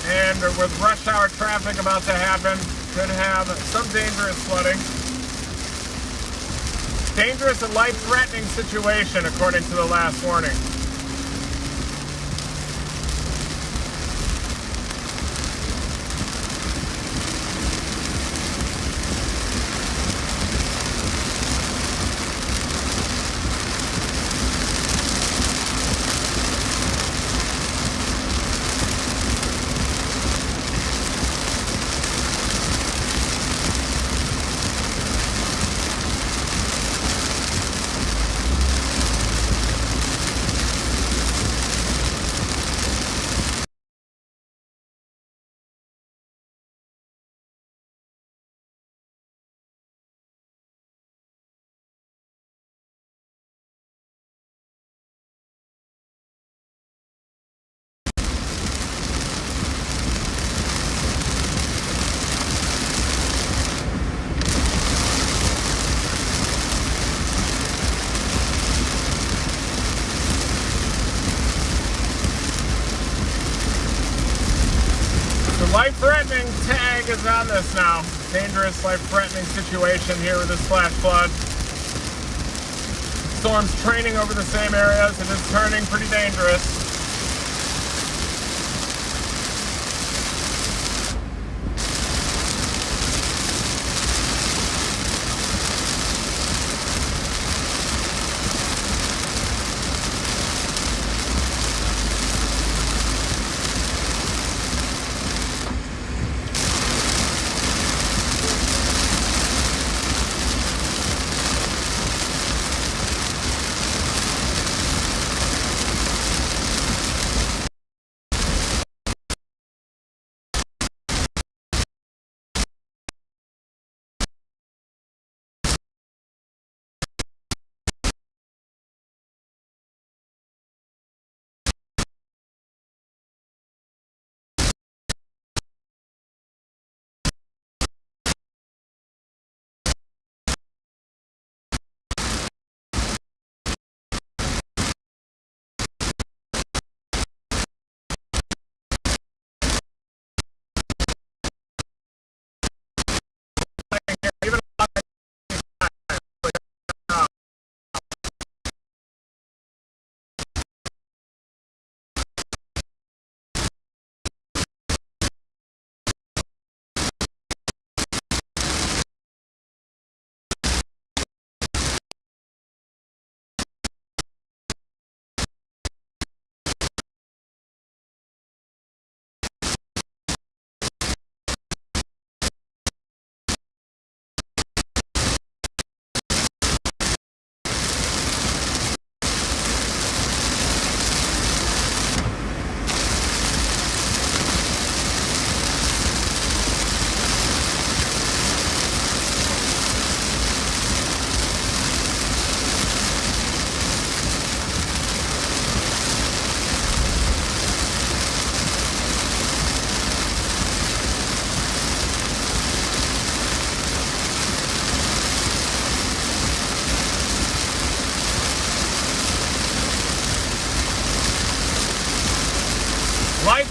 And with rush hour traffic about to happen, could have some dangerous flooding. Dangerous and life-threatening situation, according to the last warning. Life-threatening tag is on this now. Dangerous, life-threatening situation here with this flash flood. Storm's training over the same areas. It is turning pretty dangerous.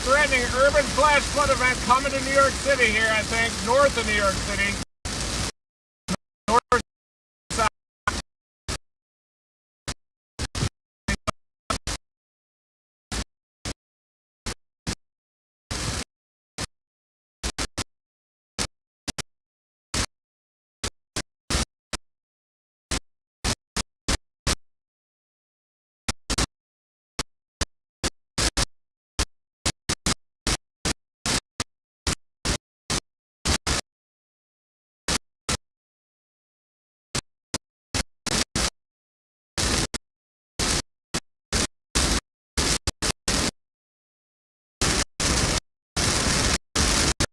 life-threatening urban flash flood event coming to New York City here, I think. North of New York City. North, south.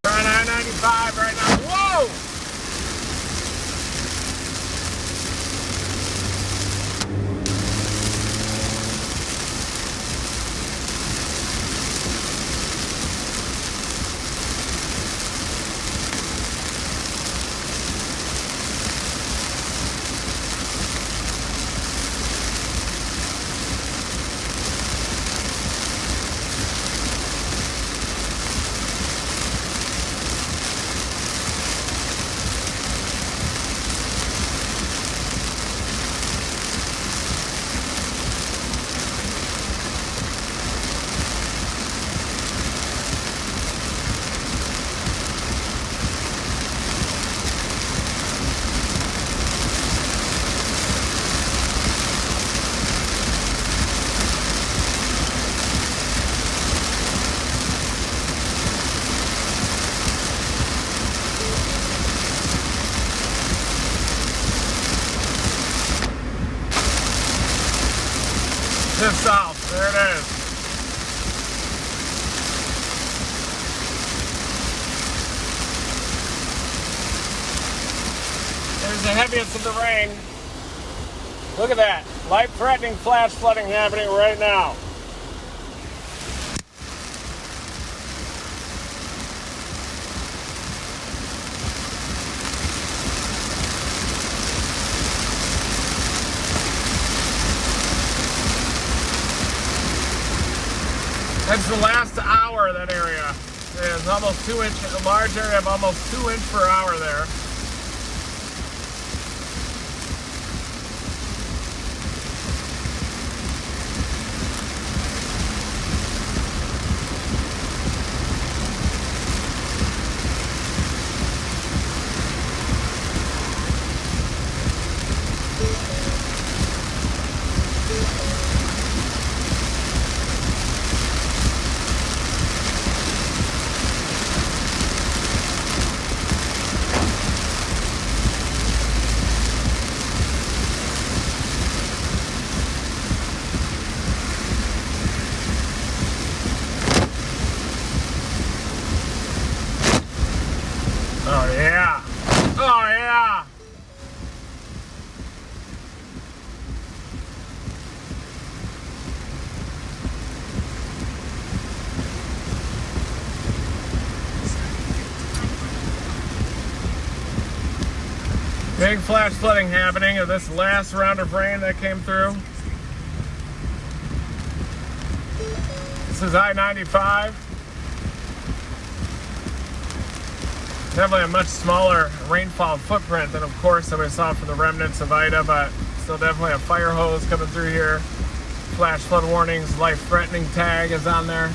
We're on I-95 right now. Whoa! Just south. There it is. There's the heaviest of the rain. Look at that. Life-threatening flash flooding happening right now. That's the last hour, that area. It's almost 2 inch, a large area of almost 2 inch per hour there. Oh yeah. Oh yeah. Big flash flooding happening of this last round of rain that came through. This is I-95. Definitely a much smaller rainfall footprint than, of course, that we saw from the remnants of Ida, but still definitely a fire hose coming through here. Flash flood warnings, life-threatening tag is on there.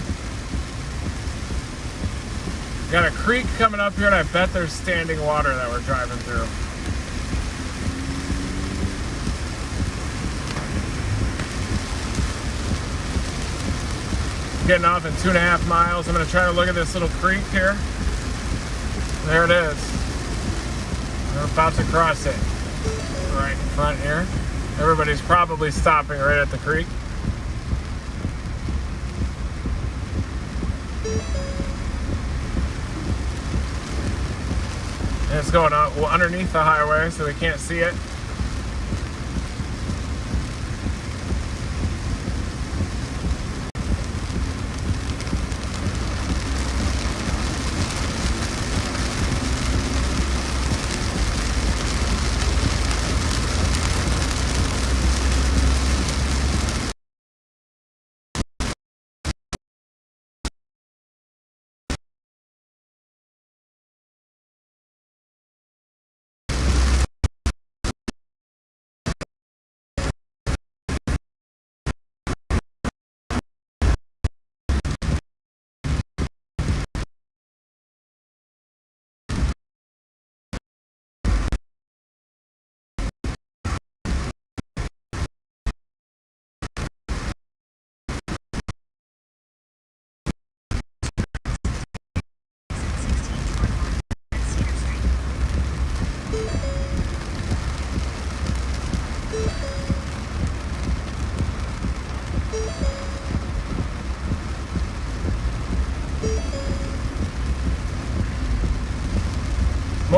Got a creek coming up here, and I bet there's standing water that we're driving through. Getting off in 2.5 miles. I'm going to try to look at this little creek here. There it is. We're about to cross it. Right in front here. Everybody's probably stopping right at the creek. And it's going up underneath the highway, so we can't see it.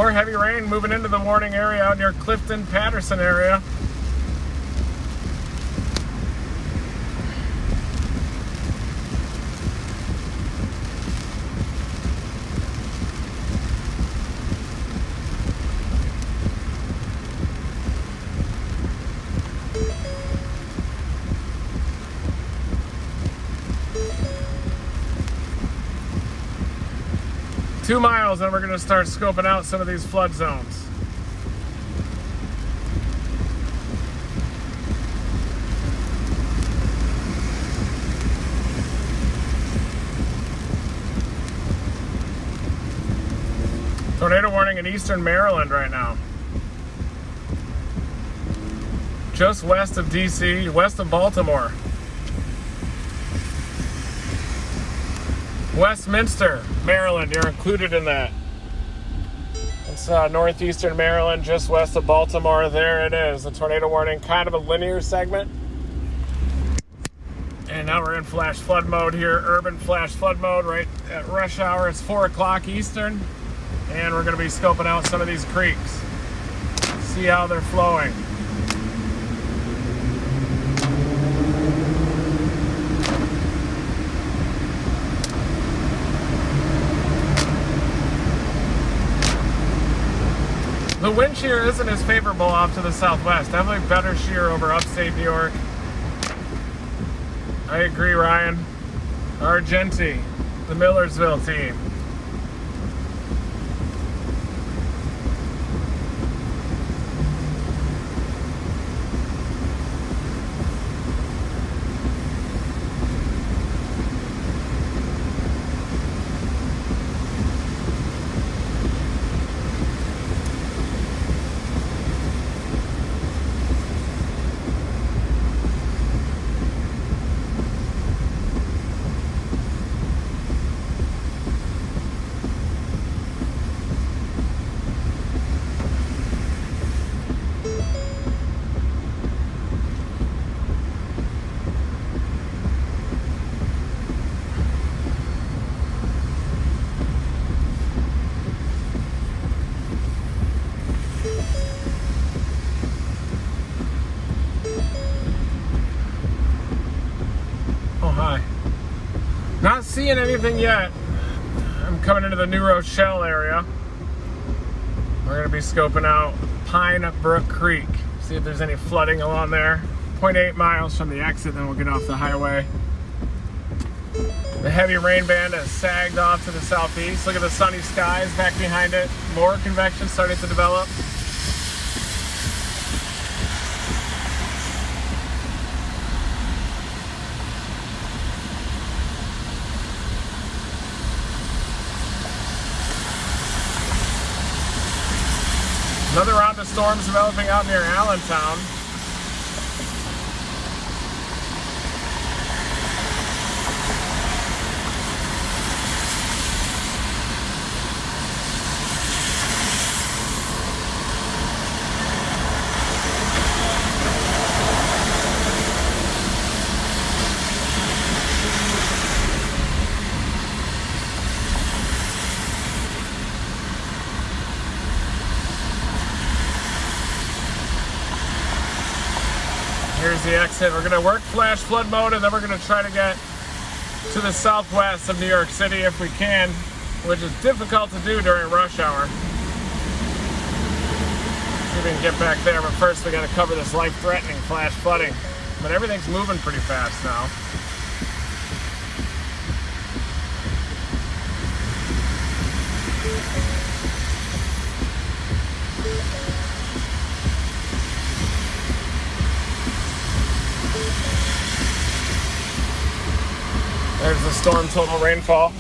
more heavy rain moving into the warning area out near Clifton, Patterson area. Two miles, and we're going to start scoping out some of these flood zones. Tornado warning in eastern Maryland right now. Just west of DC, west of Baltimore. Westminster, Maryland, you're included in that. It's northeastern Maryland, just west of Baltimore. There it is, a tornado warning, kind of a linear segment. And now we're in flash flood mode here, urban flash flood mode right at rush hour. It's 4 o'clock Eastern, and we're going to be scoping out some of these creeks. See how they're flowing. The wind shear isn't as favorable off to the southwest. Definitely better shear over upstate New York. I agree, Ryan. Argenti, the Millersville team. Not seeing anything yet. I'm coming into the New Rochelle area. We're going to be scoping out Pine Brook Creek. See if there's any flooding along there. 0.8 miles from the exit, then we'll get off the highway. The heavy rain band has sagged off to the southeast. Look at the sunny skies back behind it. More convection starting to develop. Another round of storms developing out near Allentown. Here's the exit. We're going to work flash flood mode, and then we're going to try to get to the southwest of New York City if we can, which is difficult to do during rush hour. See if we can get back there, but first we got to cover this life-threatening flash flooding. But everything's moving pretty fast now. There's the storm total rainfall.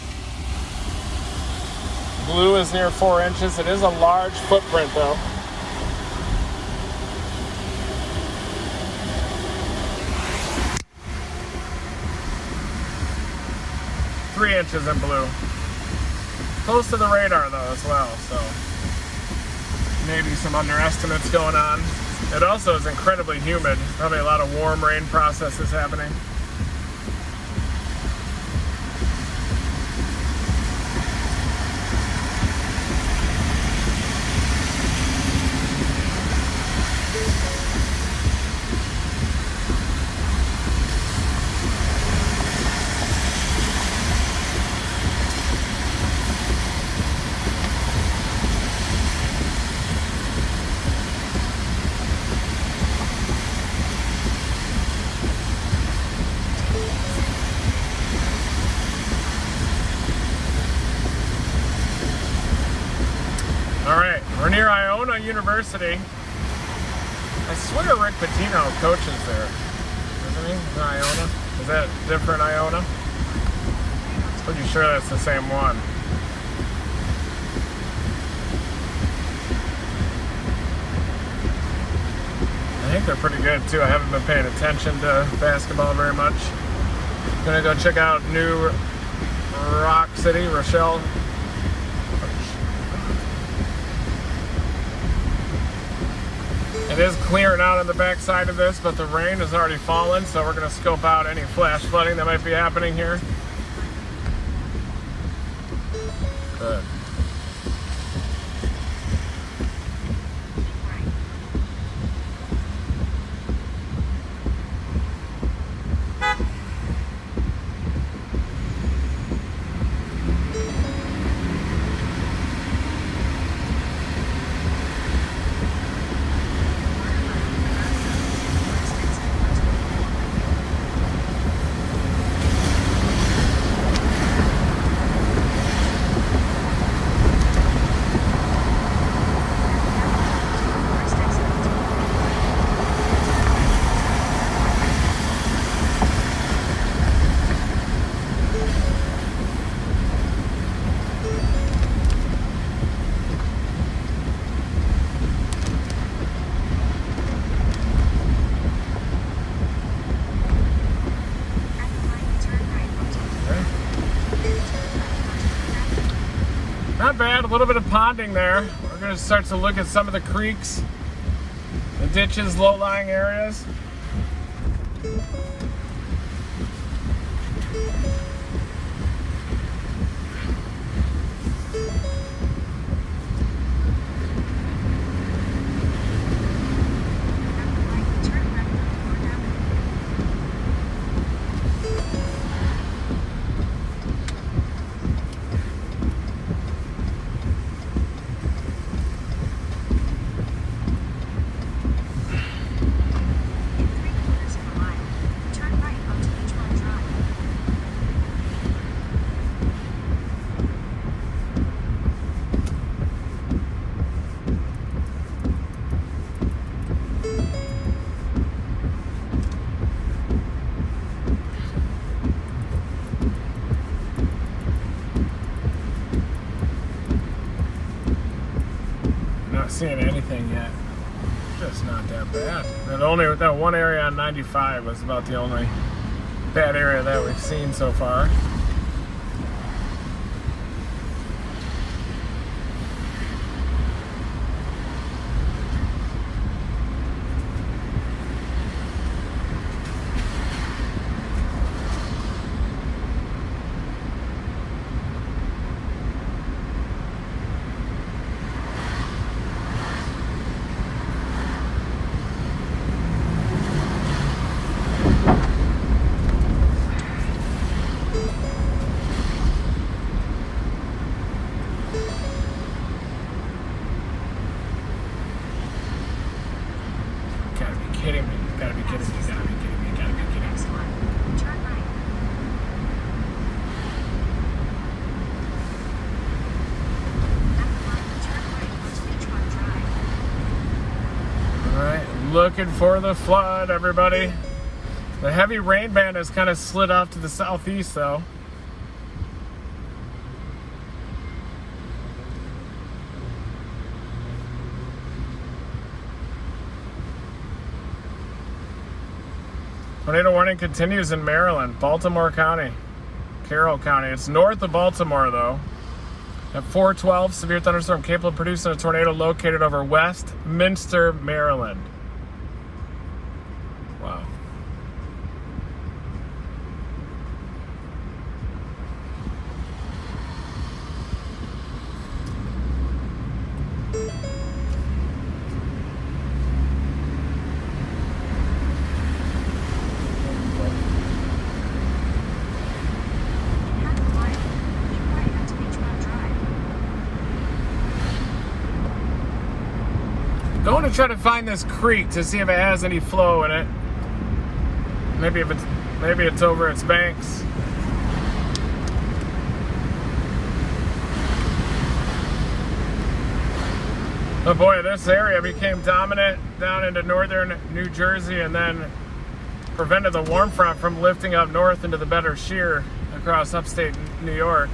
Blue is near 4 inches. It is a large footprint though. Three inches in blue. Close to the radar though as well, so maybe some underestimates going on. It also is incredibly humid. Probably a lot of warm rain processes happening. Iona University. I swear Rick Pitino coaches there. Isn't he? Is it Iona? Is that different Iona? Pretty sure that's the same one. I think they're pretty good too. I haven't been paying attention to basketball very much. Gonna go check out New Rock City, Rochelle. It is clearing out on the back side of this, but the rain has already fallen, so we're gonna scope out any flash flooding that might be happening here. Good. Not bad, a little bit of ponding there. We're going to start to look at some of the creeks, the ditches, low-lying areas. Seeing anything yet. Just not that bad. That one area on 95 was about the only bad area that we've seen so far. Looking for the flood, everybody. The heavy rain band has kind of slid off to the southeast, though. Tornado warning continues in Maryland, Baltimore County, Carroll County. It's north of Baltimore, though. At 4:12, severe thunderstorm capable of producing a tornado located over Westminster, Maryland. Wow. Going to try to find this creek to see if it has any flow in it. Maybe it's over its banks. But boy, this area became dominant down into northern New Jersey and then prevented the warm front from lifting up north into the better shear across upstate New York.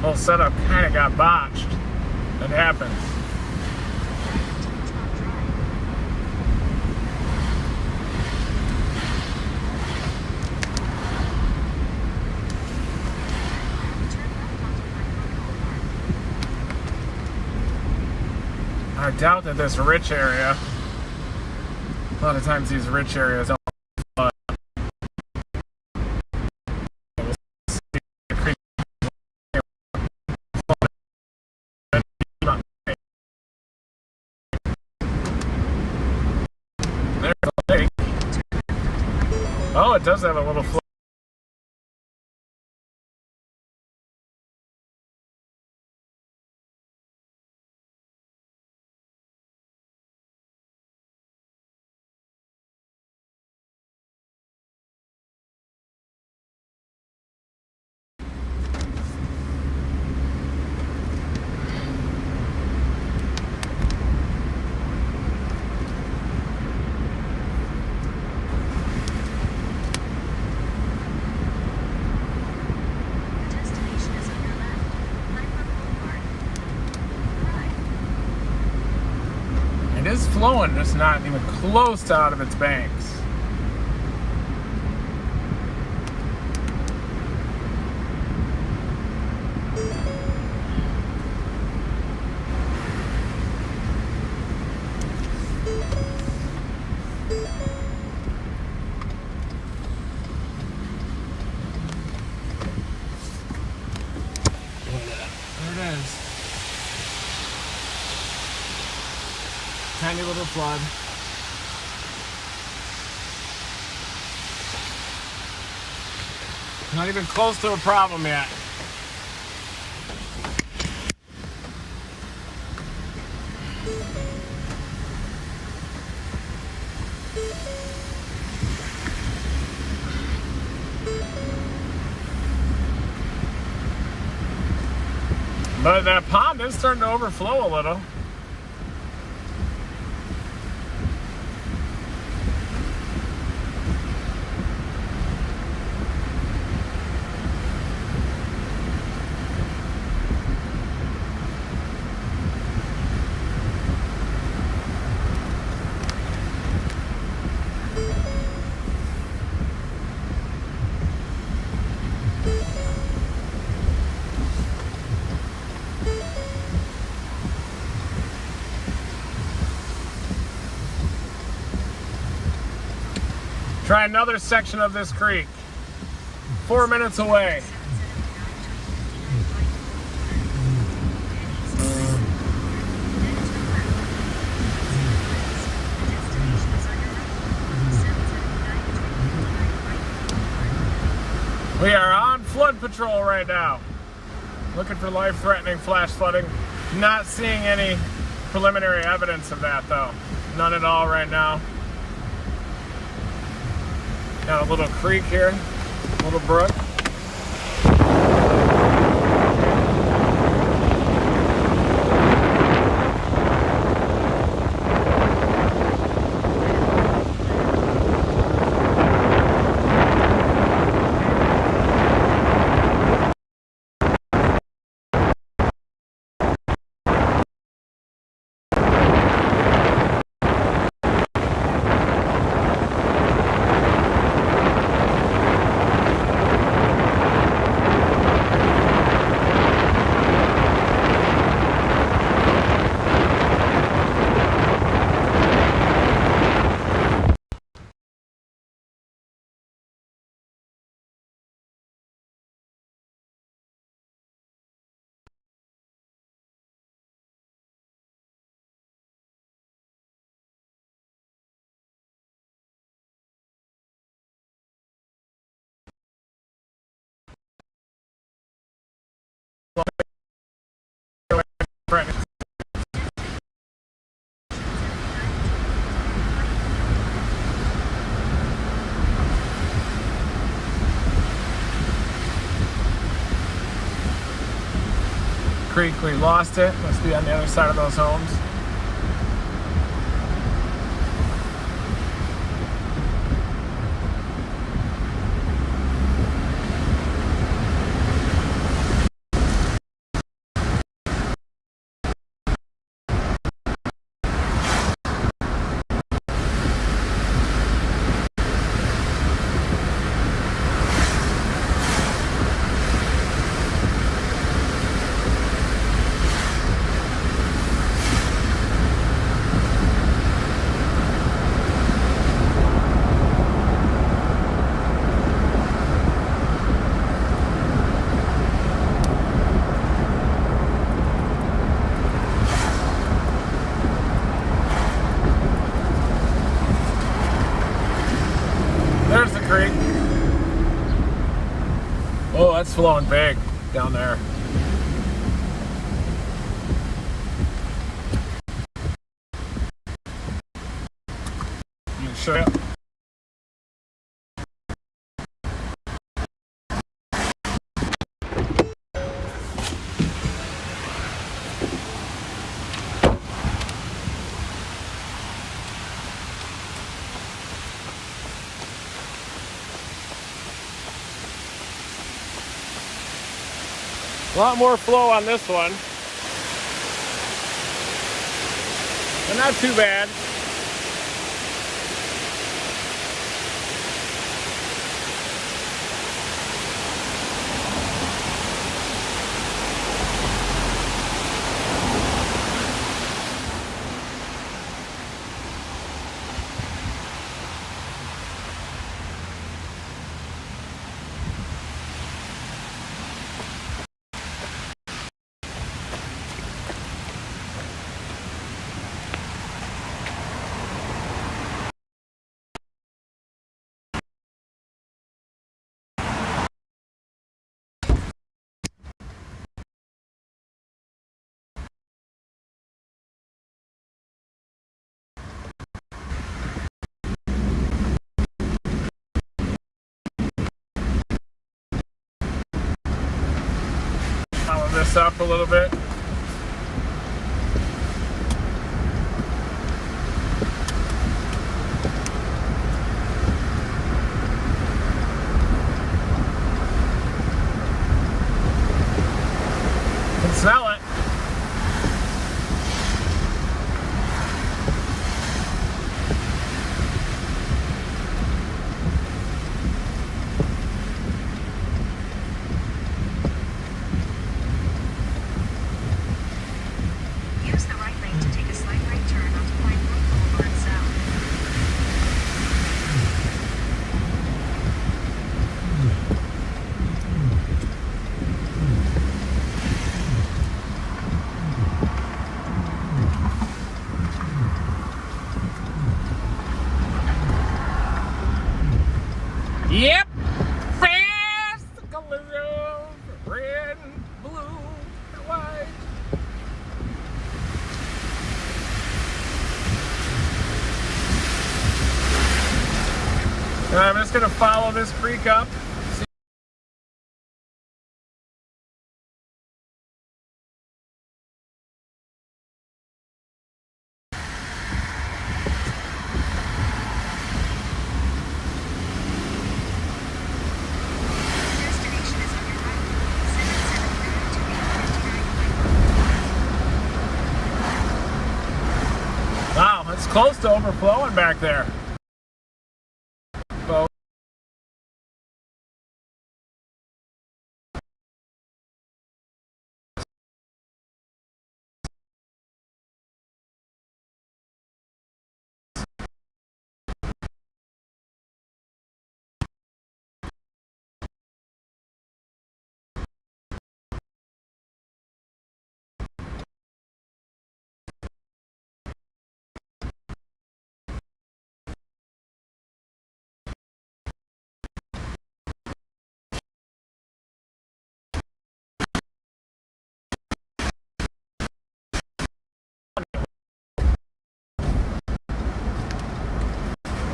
Whole setup kind of got botched. It happens. I doubt that this rich area, a lot of times these rich areas don't flood. There's a lake. Oh, it does have a little flood. It is flowing, just not even close to out of its banks. There it is. Tiny little flood. Not even close to a problem yet. But that pond is starting to overflow a little. Try another section of this creek. 4 minutes away. We are on flood patrol right now. Looking for life-threatening flash flooding. Not seeing any preliminary evidence of that though. None at all right now. Got a little creek here, a little brook. creek. We lost it. Must be on the other side of those homes. There's the creek. Oh, that's flowing big down there. You can show you. A lot more flow on this one, but not too bad. This up a little bit. You can smell it. Use the right lane to take a slight right turn onto Pine Brook Boulevard South. Yep. Fast colors of red, blue, and white. And I'm just going to follow this creek up. Destination is on your right. 779 to 859. Wow, it's close to overflowing back there. So,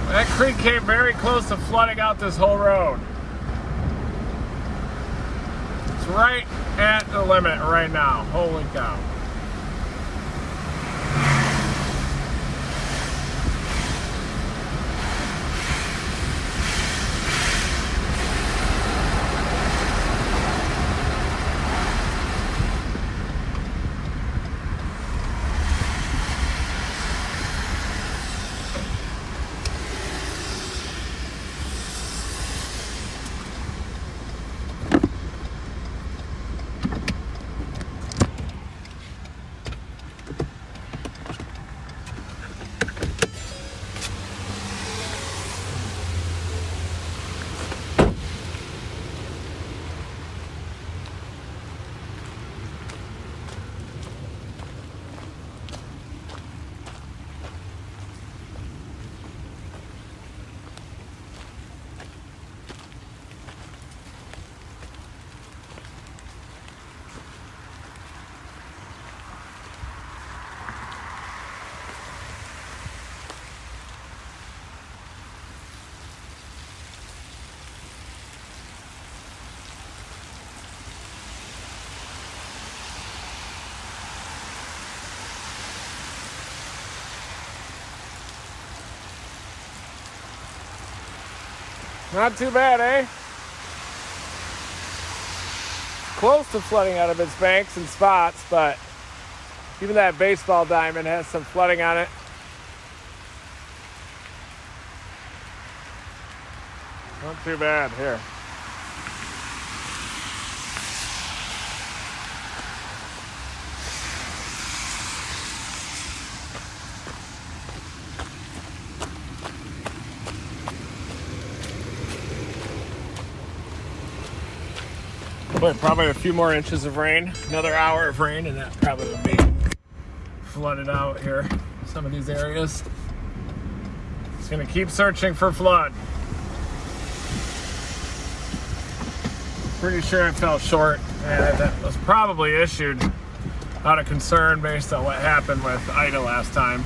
that creek came very close to flooding out this whole road. It's right at the limit right now. Holy cow. Not too bad, eh? Close to flooding out of its banks and spots, but even that baseball diamond has some flooding on it. Not too bad here. But probably a few more inches of rain, another hour of rain, and that probably would be flooded out here. Some of these areas. It's gonna keep searching for flood. Pretty sure it fell short, and that was probably issued out of concern based on what happened with Ida last time.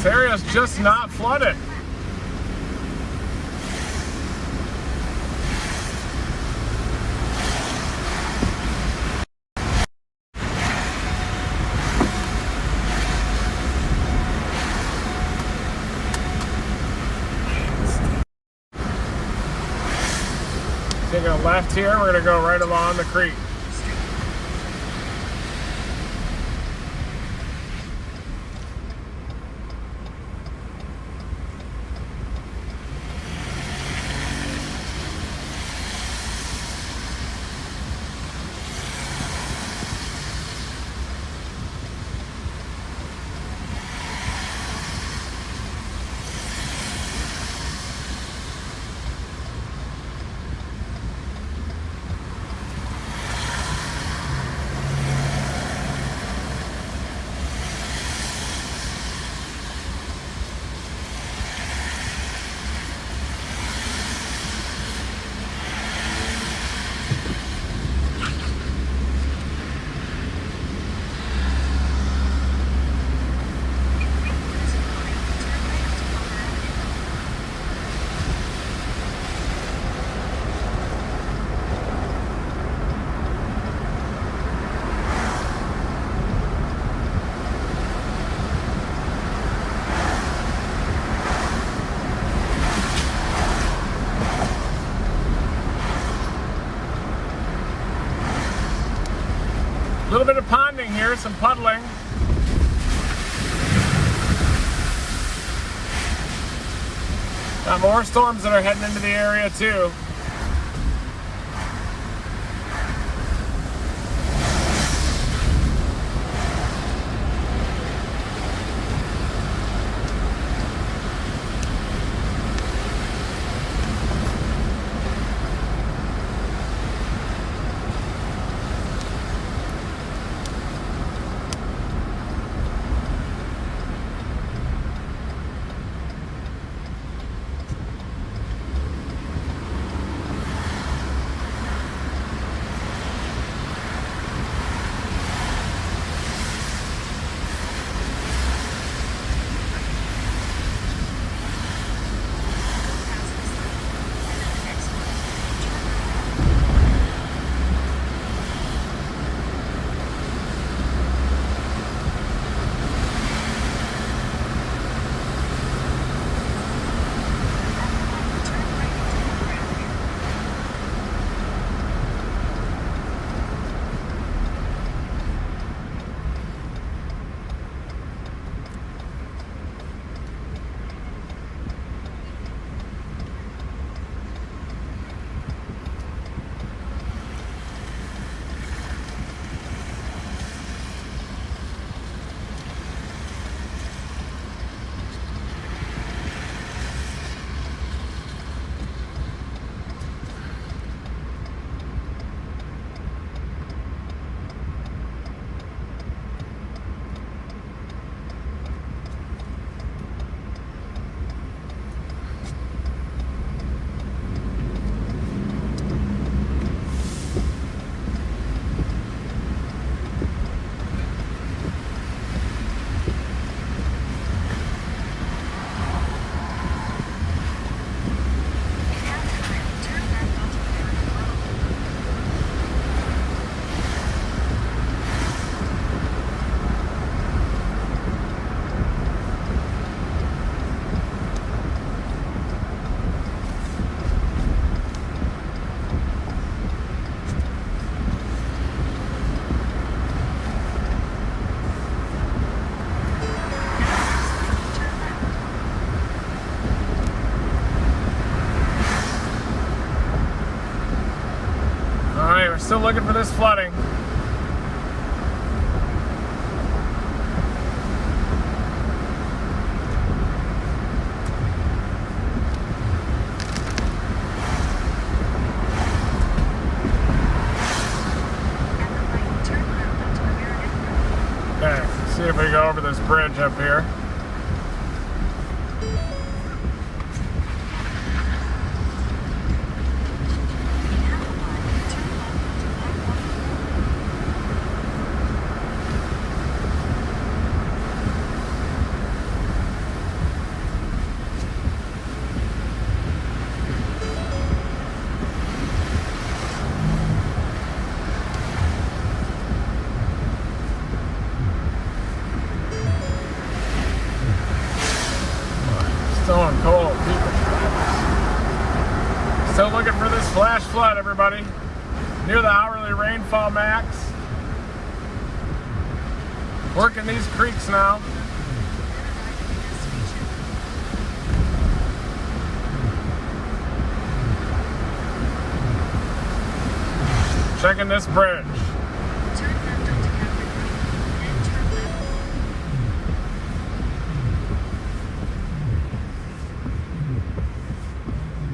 This area's just not flooded. Taking a left here, we're gonna go right along the creek. little bit of ponding here, some puddling. Got more storms that are heading into the area too. Still looking for this flooding. Okay, let's see if we go over this bridge up here. Stone cold, people. Still looking for this flash flood, everybody. Near the hourly rainfall max. Working these creeks now. Checking this bridge. Turn left onto Captain Road, then turn left.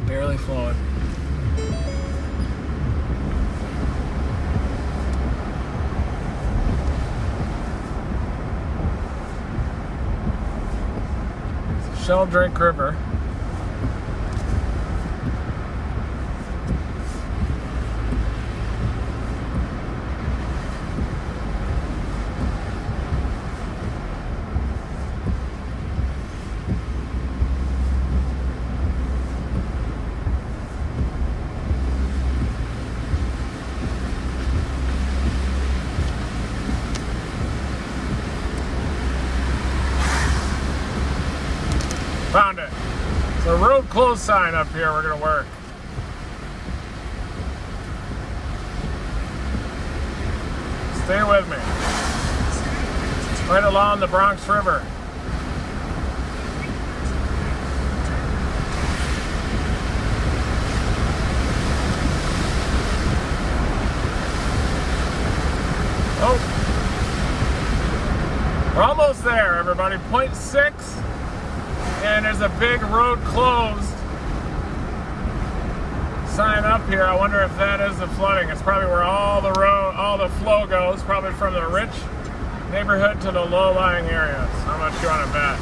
Barely flowing. Shell Drake River. Found it. It's a road closed sign up here we're gonna work. Stay with me. Right along the Bronx River. Oh, we're almost there, everybody. 0.6, and there's a big road closed sign up here. I wonder if that is the flooding. It's probably where all the flow goes, probably from the rich neighborhood to the low-lying areas. How much you want to bet?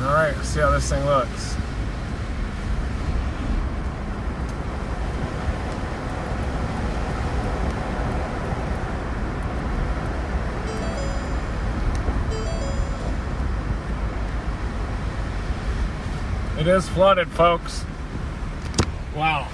All right, let's see how this thing looks. It is flooded, folks. Wow.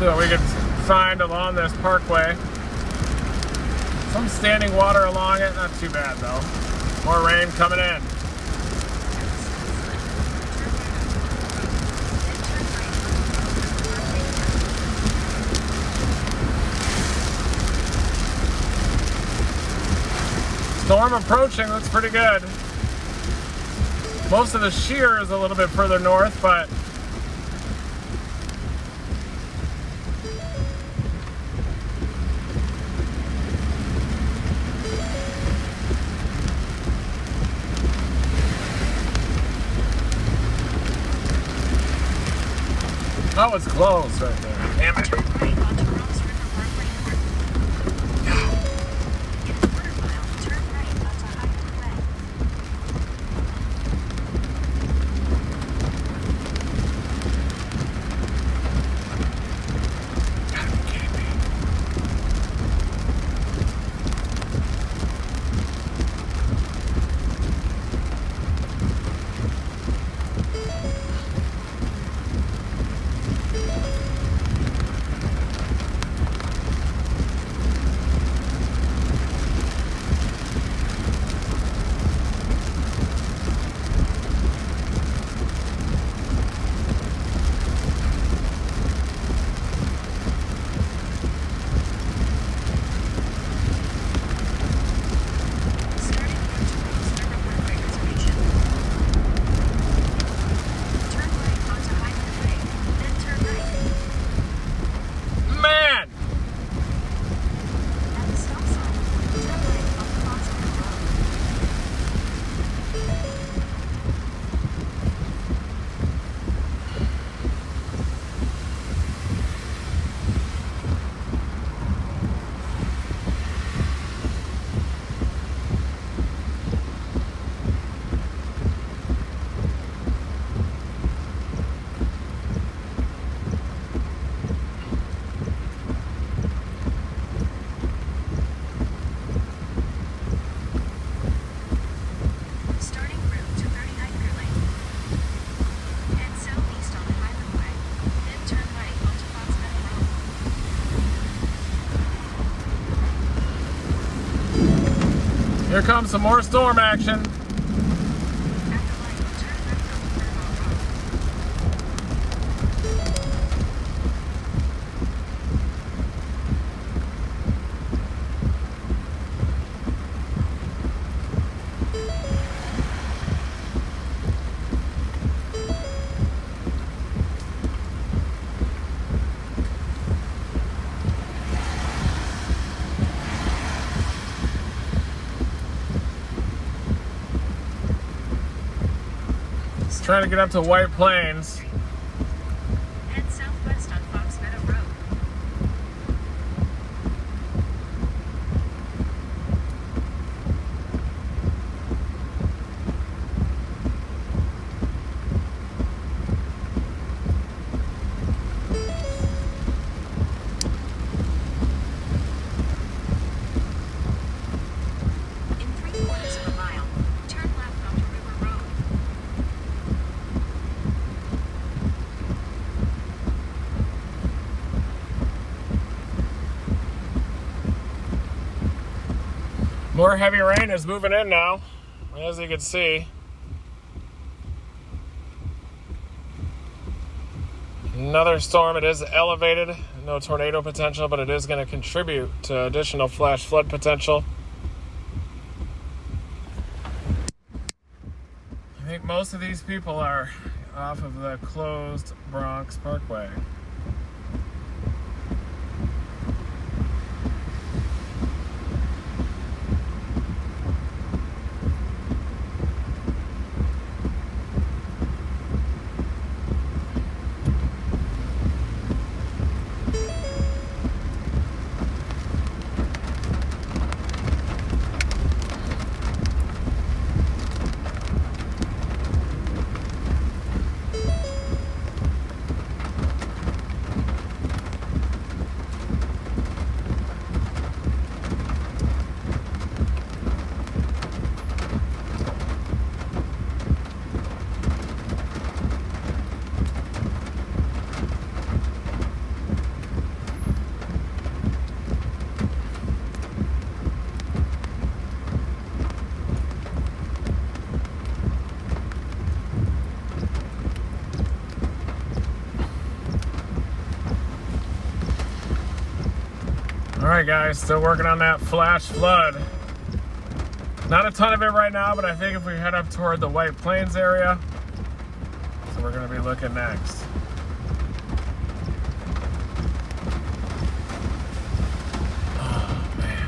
See what we can find along this parkway. Some standing water along it, not too bad though. More rain coming in. Storm approaching, looks pretty good. Most of the shear is a little bit further north, but oh, it's closed right there. Damn it. Turn right onto Rose River Parkway North. In a quarter mile, turn right onto Highland Way. God, you kidding me? Starting onto Rose River Parkway Reservation. Turn right onto Highland Way, then turn right. Man! At the stop sign, turn right onto Fox Meadow Road. Starting route to 39 Clear Lane. Head southeast on Highland Way, then turn right onto Fox Meadow Road. Here comes some more storm action. At the light, turn left onto Fairmount Road. Trying to get up to White Plains. Head southwest on Fox Meadow Road. In 3/4 of a mile, turn left onto River Road. More heavy rain is moving in now, as you can see. Another storm. It is elevated. No tornado potential, but it is going to contribute to additional flash flood potential. I think most of these people are off of the closed Bronx Parkway. Alright guys, still working on that flash flood. Not a ton of it right now, but I think if we head up toward the White Plains area, so we're going to be looking next. Oh man.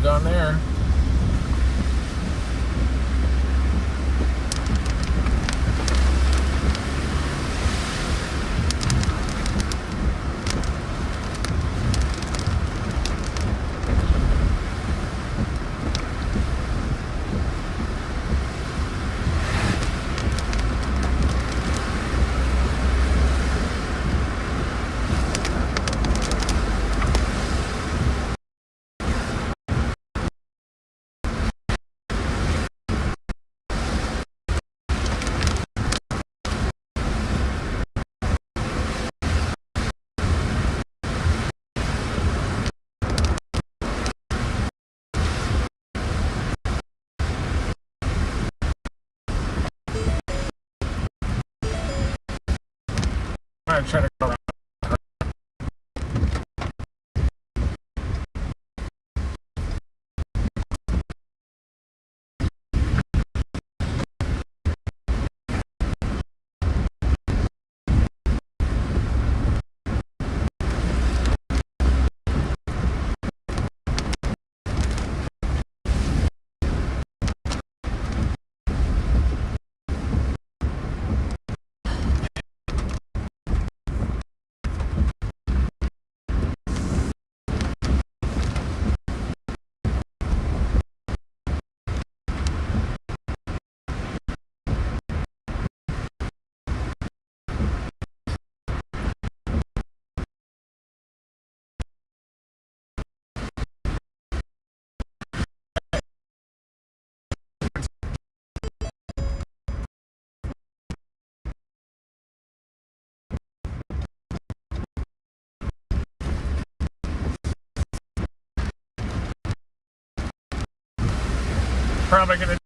Down there. I'm trying to go around. Probably gonna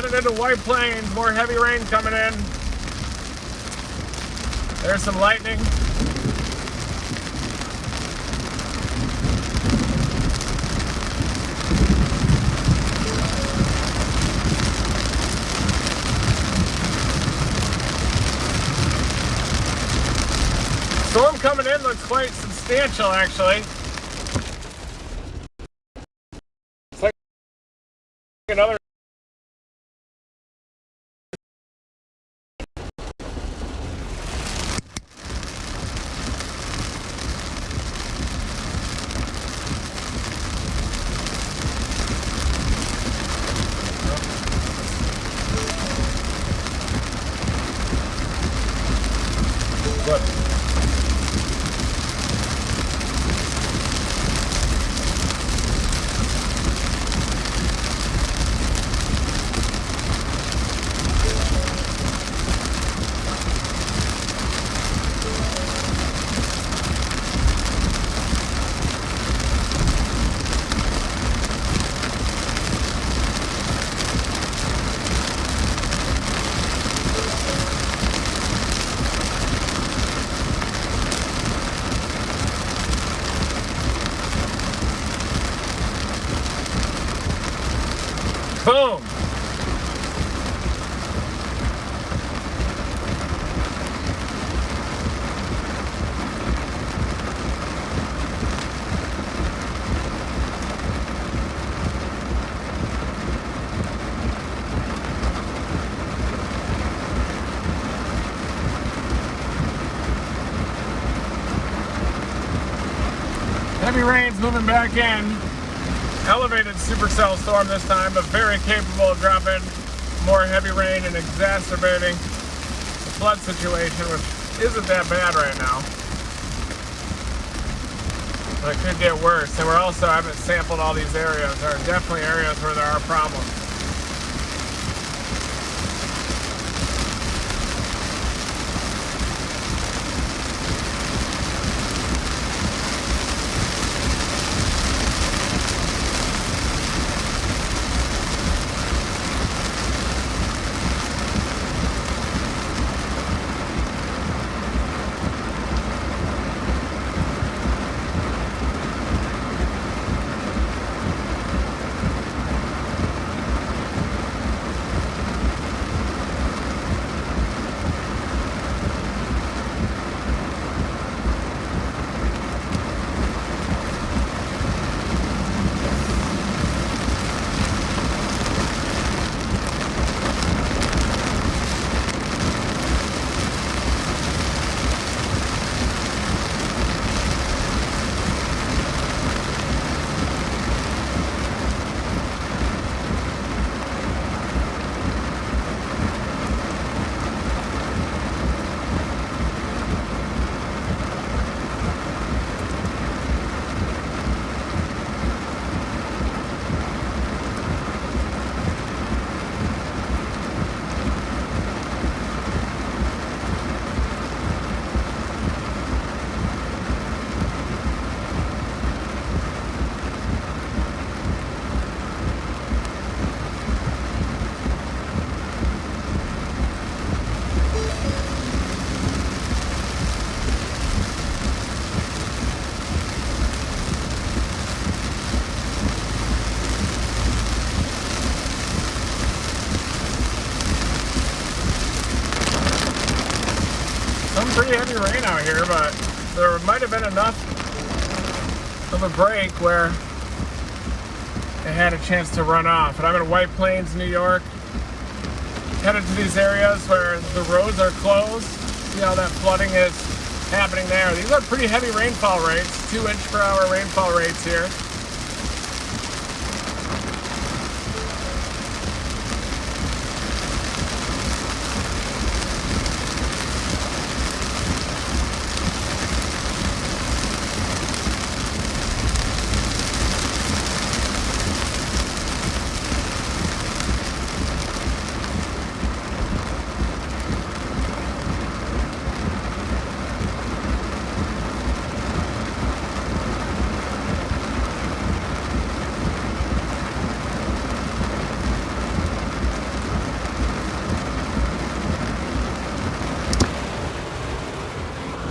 headed into White Plains. More heavy rain coming in. There's some lightning. Storm coming in looks quite substantial, actually. It's like another. Look. Boom! Heavy rain's moving back in. Elevated supercell storm this time, but very capable of dropping more heavy rain and exacerbating the flood situation, which isn't that bad right now. But it could get worse. And I haven't sampled all these areas. There are definitely areas where there are problems. Pretty heavy rain out here, but there might have been enough of a break where it had a chance to run off. And I'm in White Plains, New York, headed to these areas where the roads are closed. See how that flooding is happening there. These are pretty heavy rainfall rates, 2-inch per hour rainfall rates here.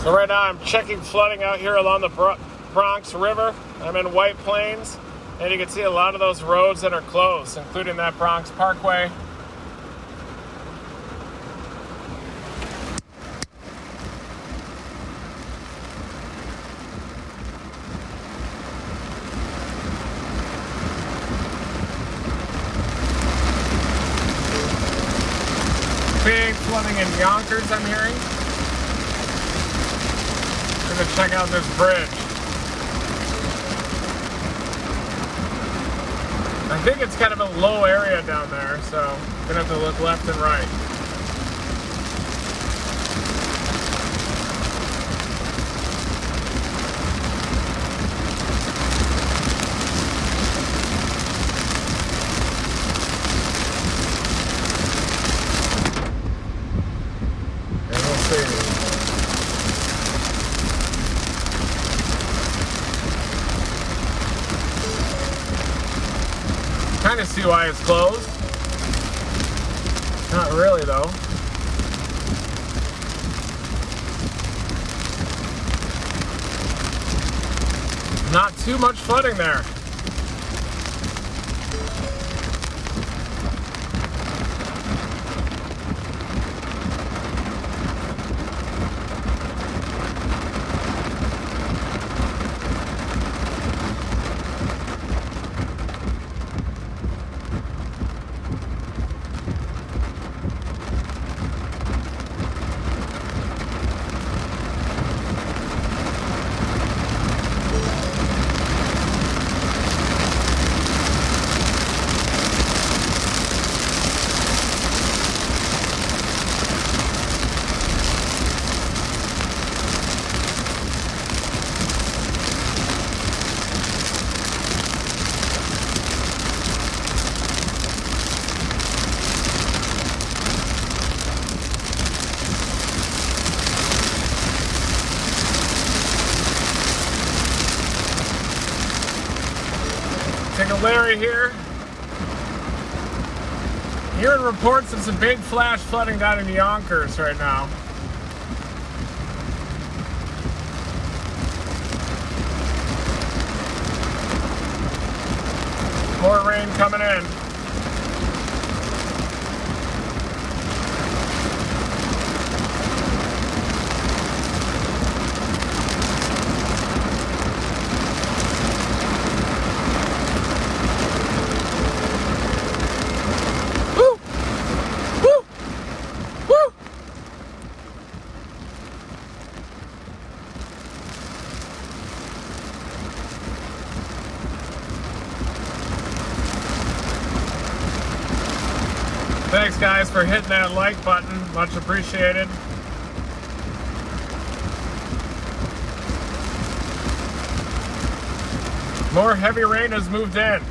So right now I'm checking flooding out here along the Bronx River. I'm in White Plains, and you can see a lot of those roads that are closed, including that Bronx Parkway. Big flooding in Yonkers, I'm hearing. We're gonna check out this bridge. I think it's kind of a low area down there, so I'm gonna have to look left and right. Kind of see why it's closed. Not really though. Not too much flooding there. Taking Larry here. Hearing reports of some big flash flooding down in Yonkers right now. More rain coming in. Thanks guys for hitting that like button, much appreciated. More heavy rain has moved in.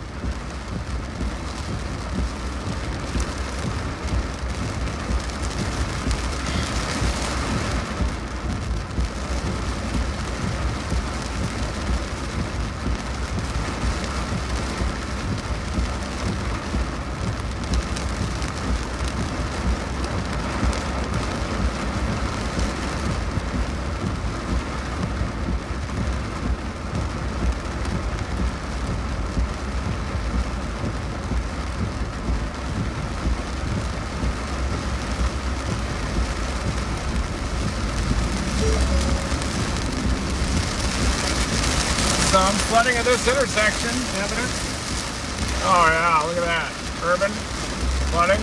Some flooding at this intersection, evident. Oh yeah, look at that. Urban flooding.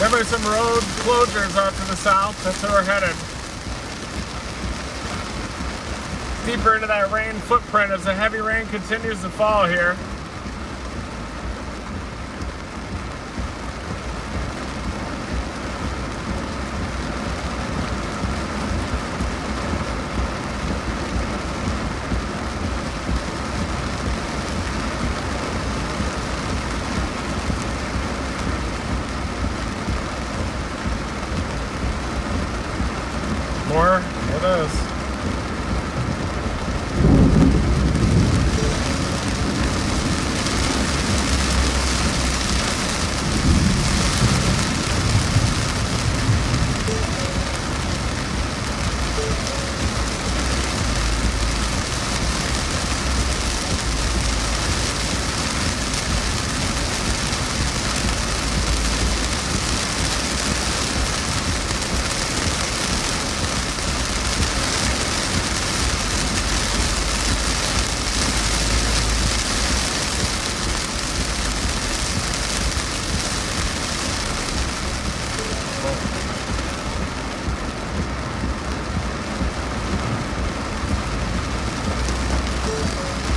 Definitely some road closures off to the south. That's where we're headed. Deeper into that rain footprint as the heavy rain continues to fall here. More of those.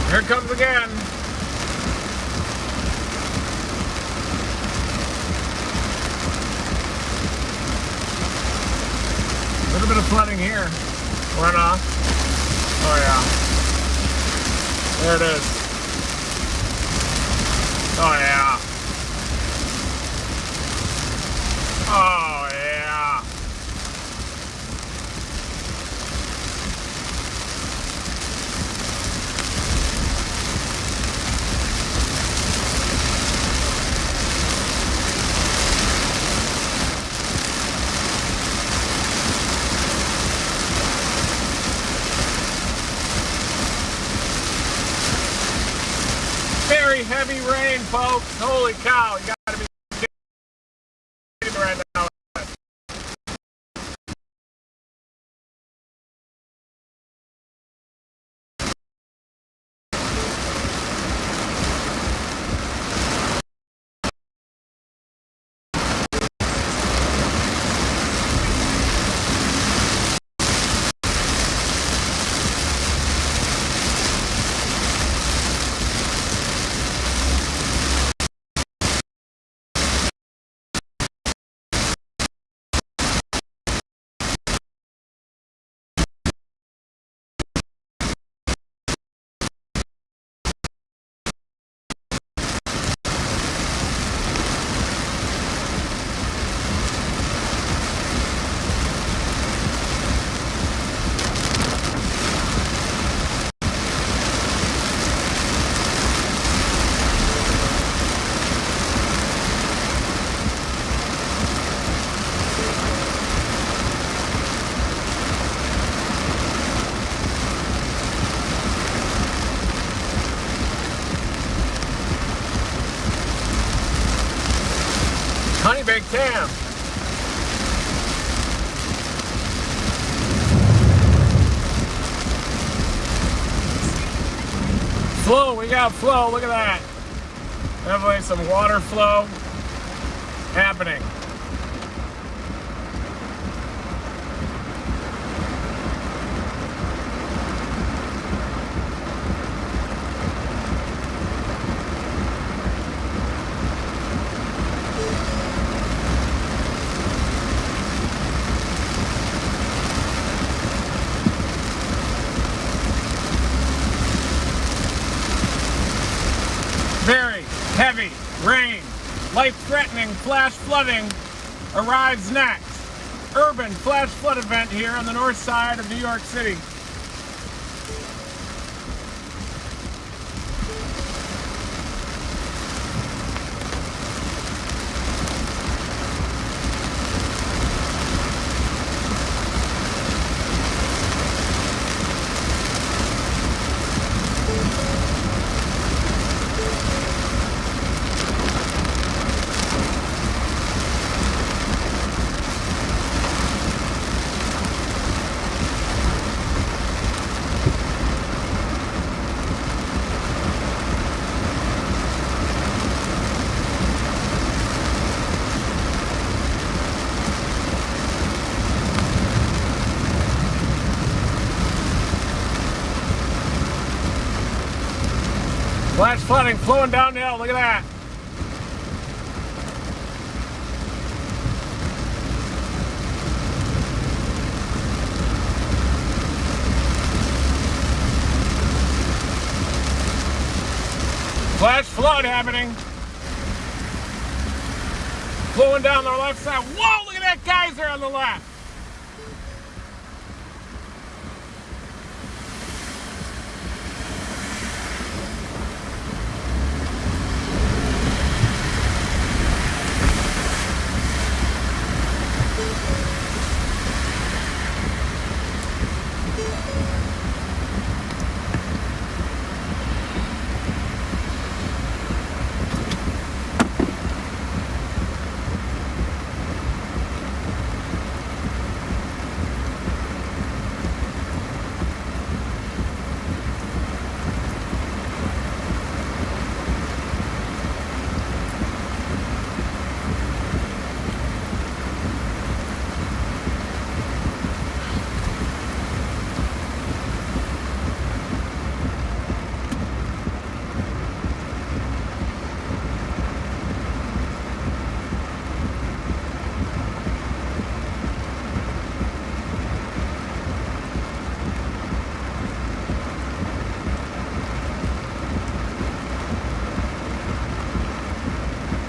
Here it comes again. A little bit of flooding here. Runoff. Oh yeah. There it is. Oh yeah. Oh yeah. Very heavy rain, folks. Holy cow. You gotta be kidding me right now. Honey baked ham. Flow, we got flow, look at that. Definitely some water flow happening. Very heavy rain, life-threatening flash flooding arrives next. Urban flash flood event here on the north side of New York City. Flash flooding flowing down the hill. Look at that. Flash flood happening. Flowing down the left side. Whoa, look at that geyser on the left.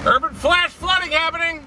Urban flash flooding happening.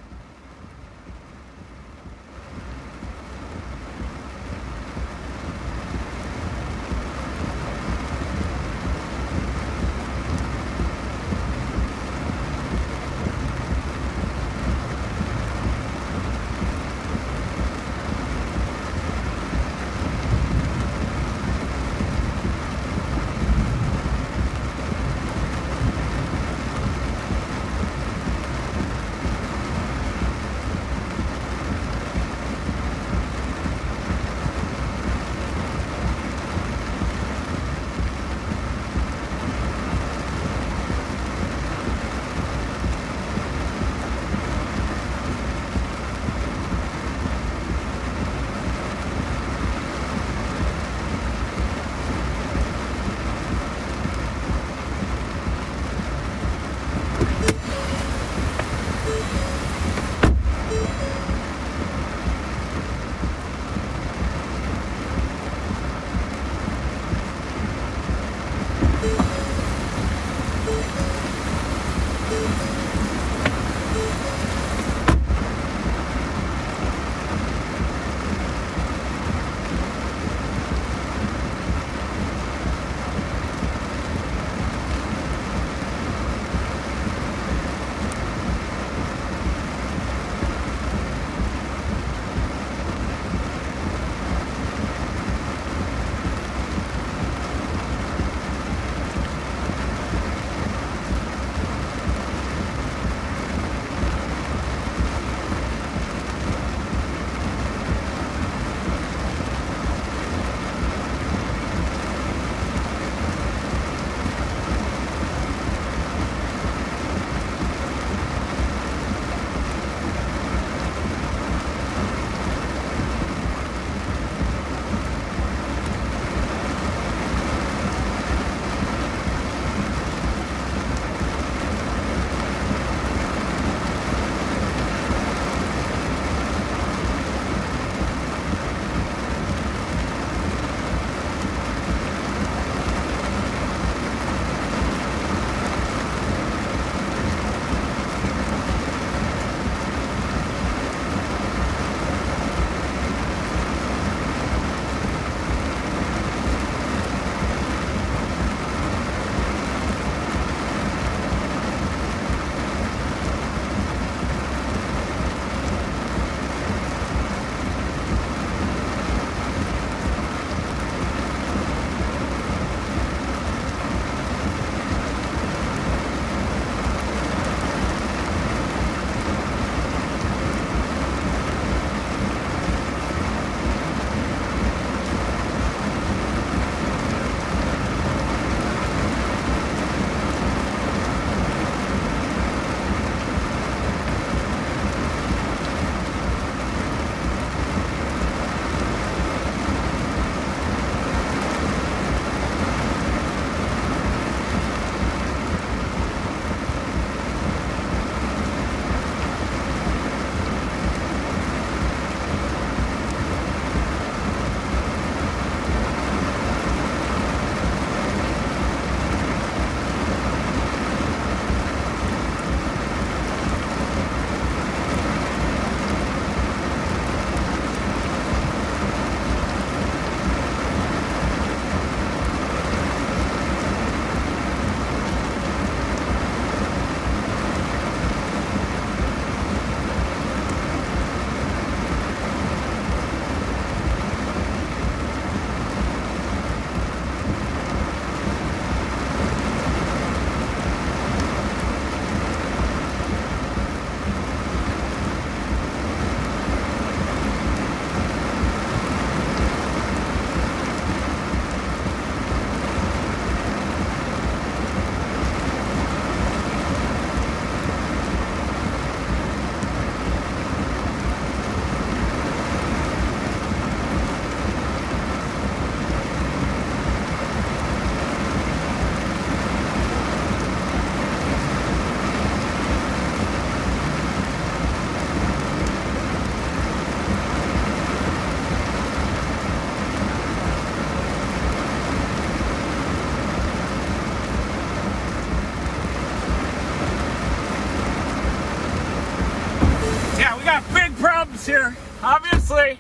here. Obviously,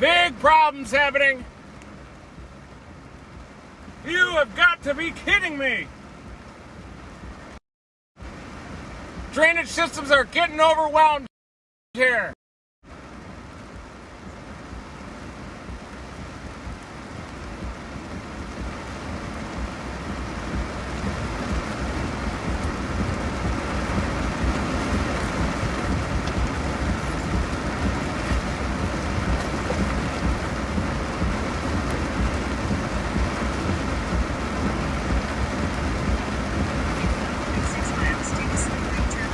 big problems happening. You have got to be kidding me. Drainage systems are getting overwhelmed here. In 6 miles, take a slippery turn.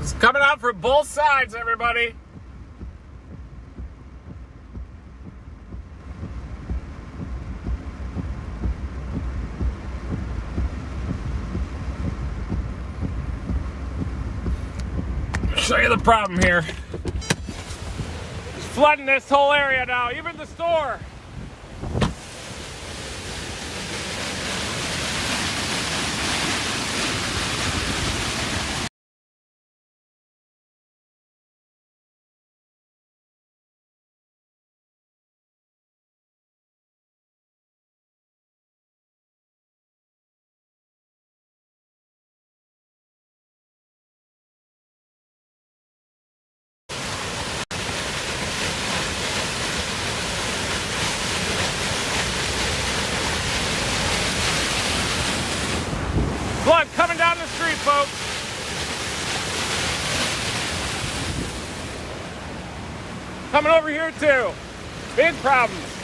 It's coming out from both sides, everybody. Show you the problem here. It's flooding this whole area now, even the store. Flood coming down the street, folks. Coming over here too. Big problems.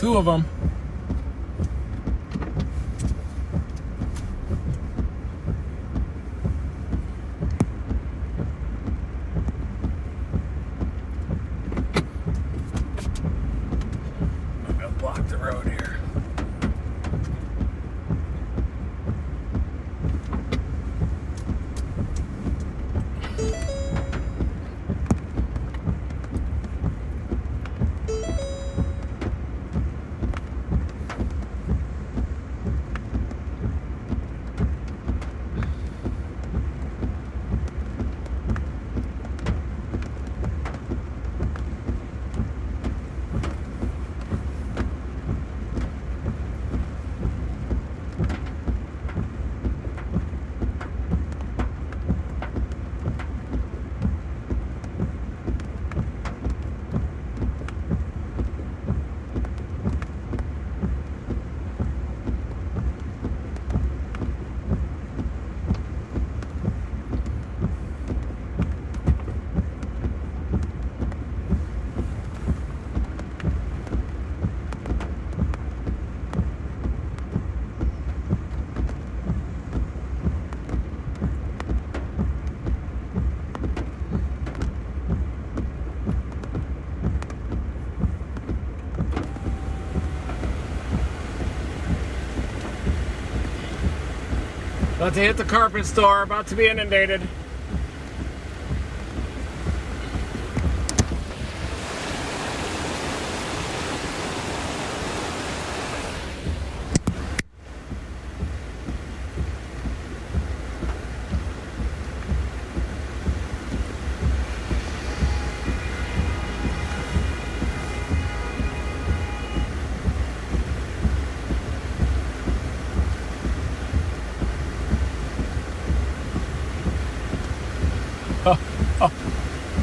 two of them. I'm gonna block the road here. About to hit the carpet store, about to be inundated.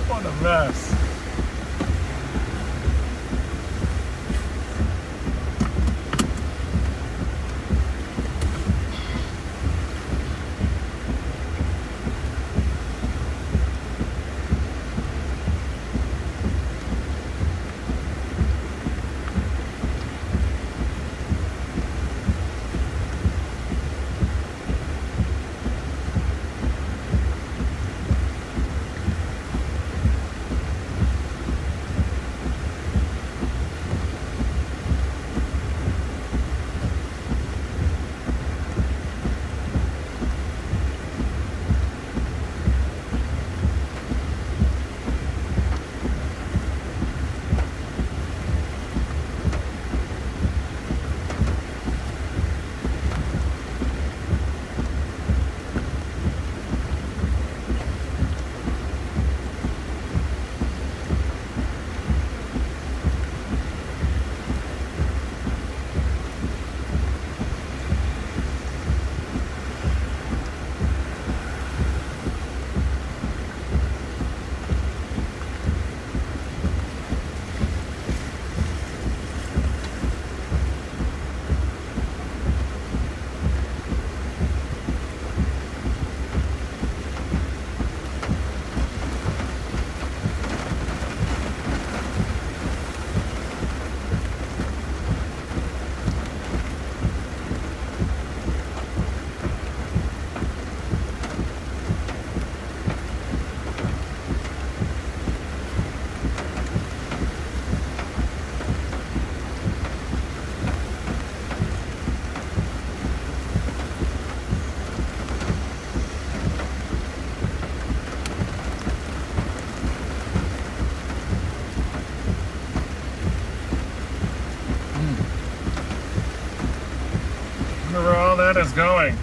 What a mess. Where all that is going.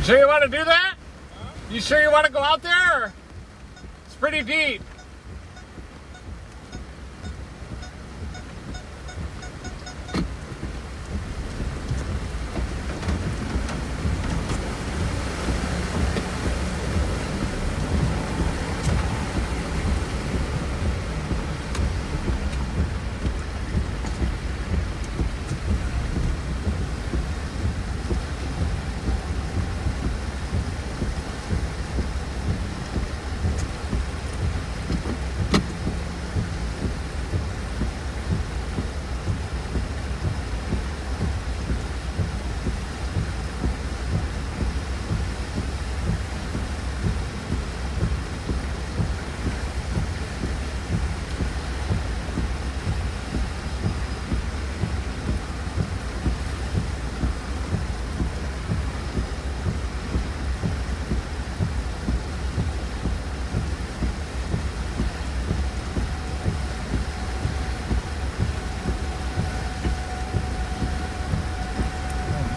You sure you want to do that? You sure you want to go out there? Or? It's pretty deep.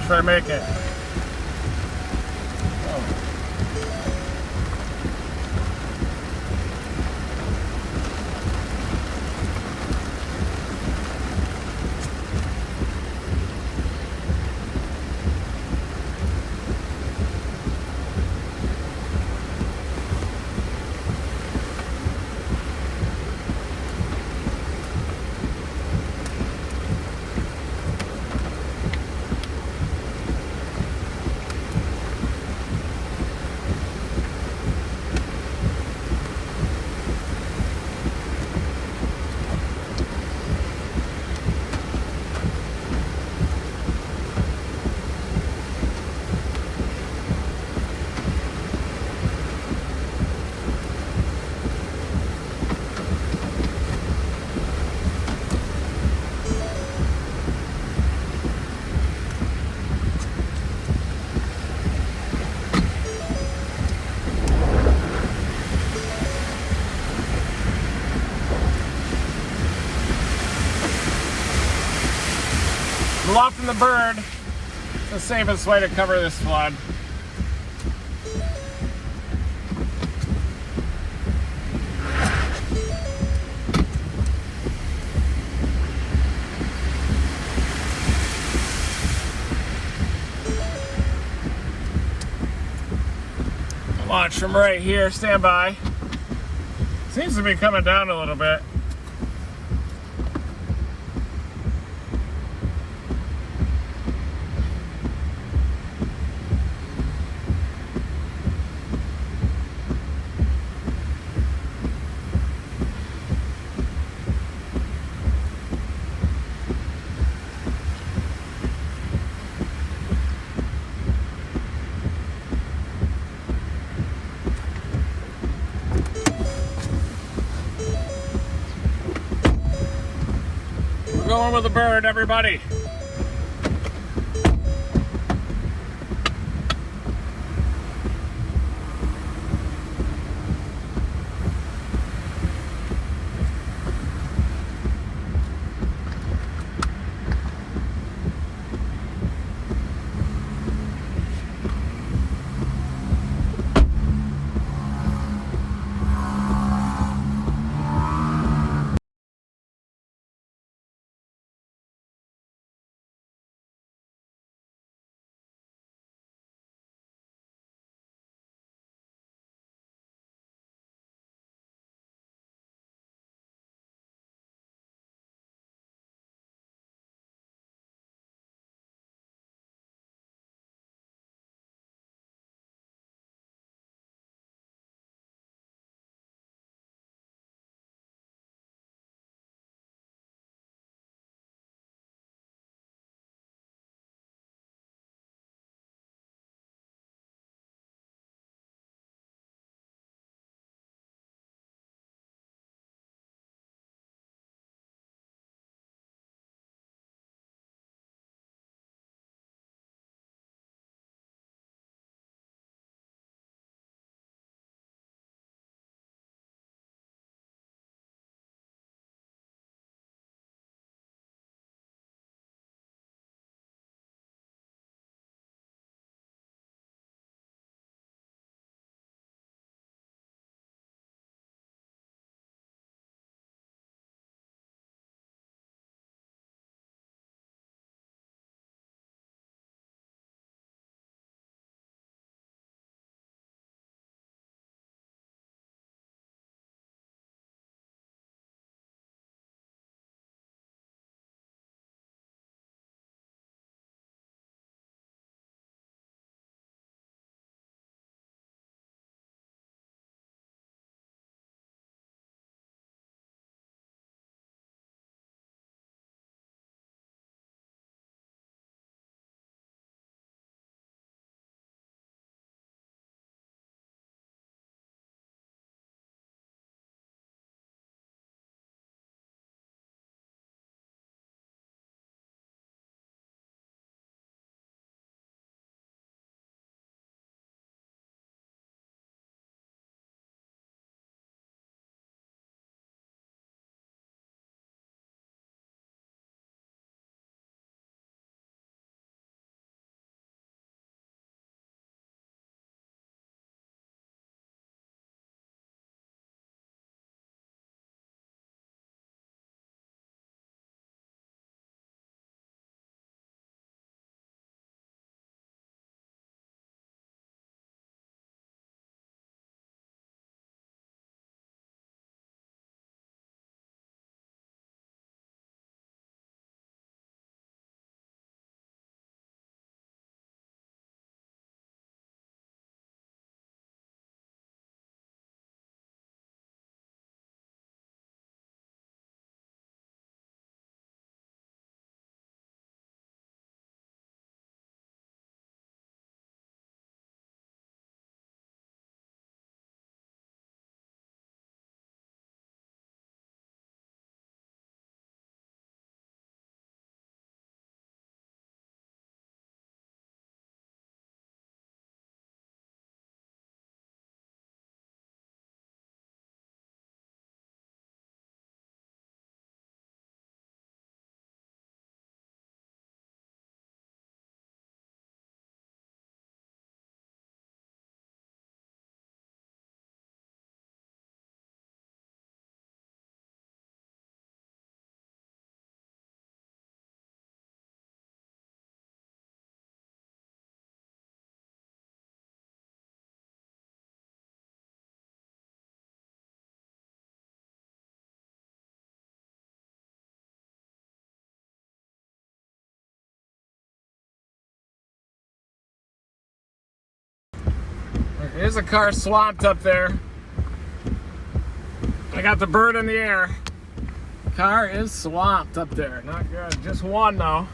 Try to make it. Lofting the bird, the safest way to cover this flood. Launch from right here, stand by. Seems to be coming down a little bit. Going with the bird, everybody. There's a car swamped up there. I got the bird in the air. Car is swamped up there. Not good. Just one though.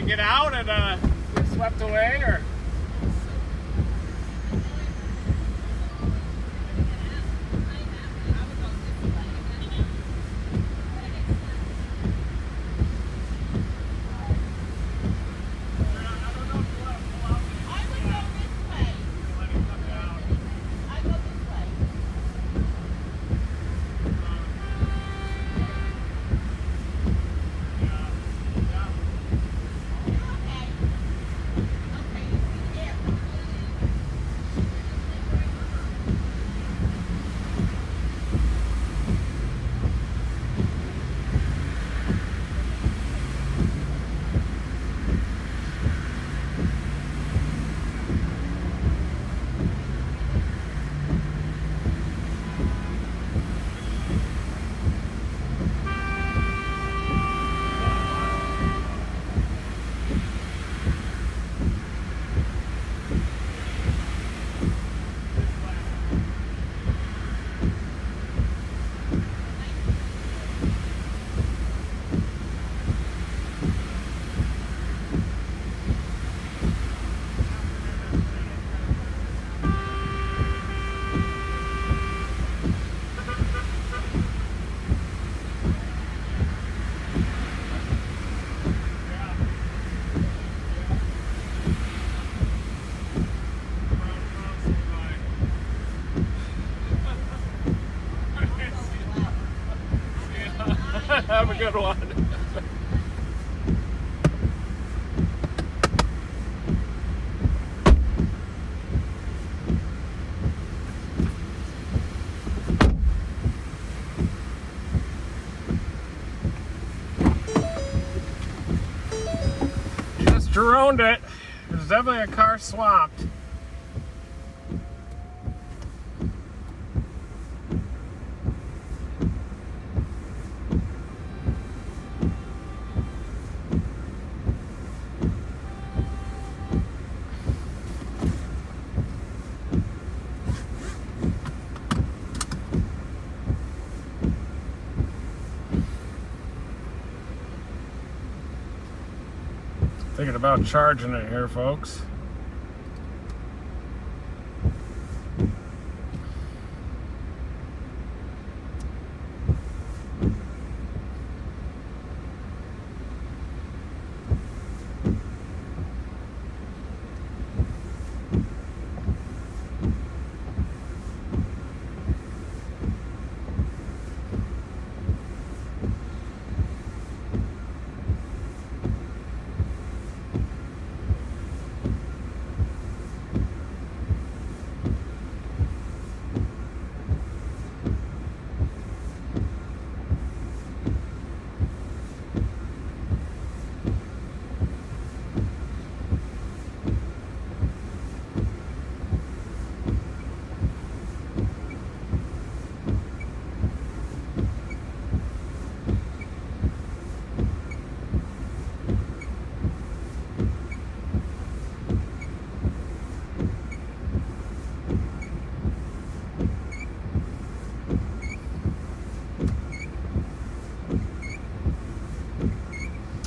Get out and get swept away, or have a good one. Just droned it. There's definitely a car swamped. Thinking about charging it here, folks.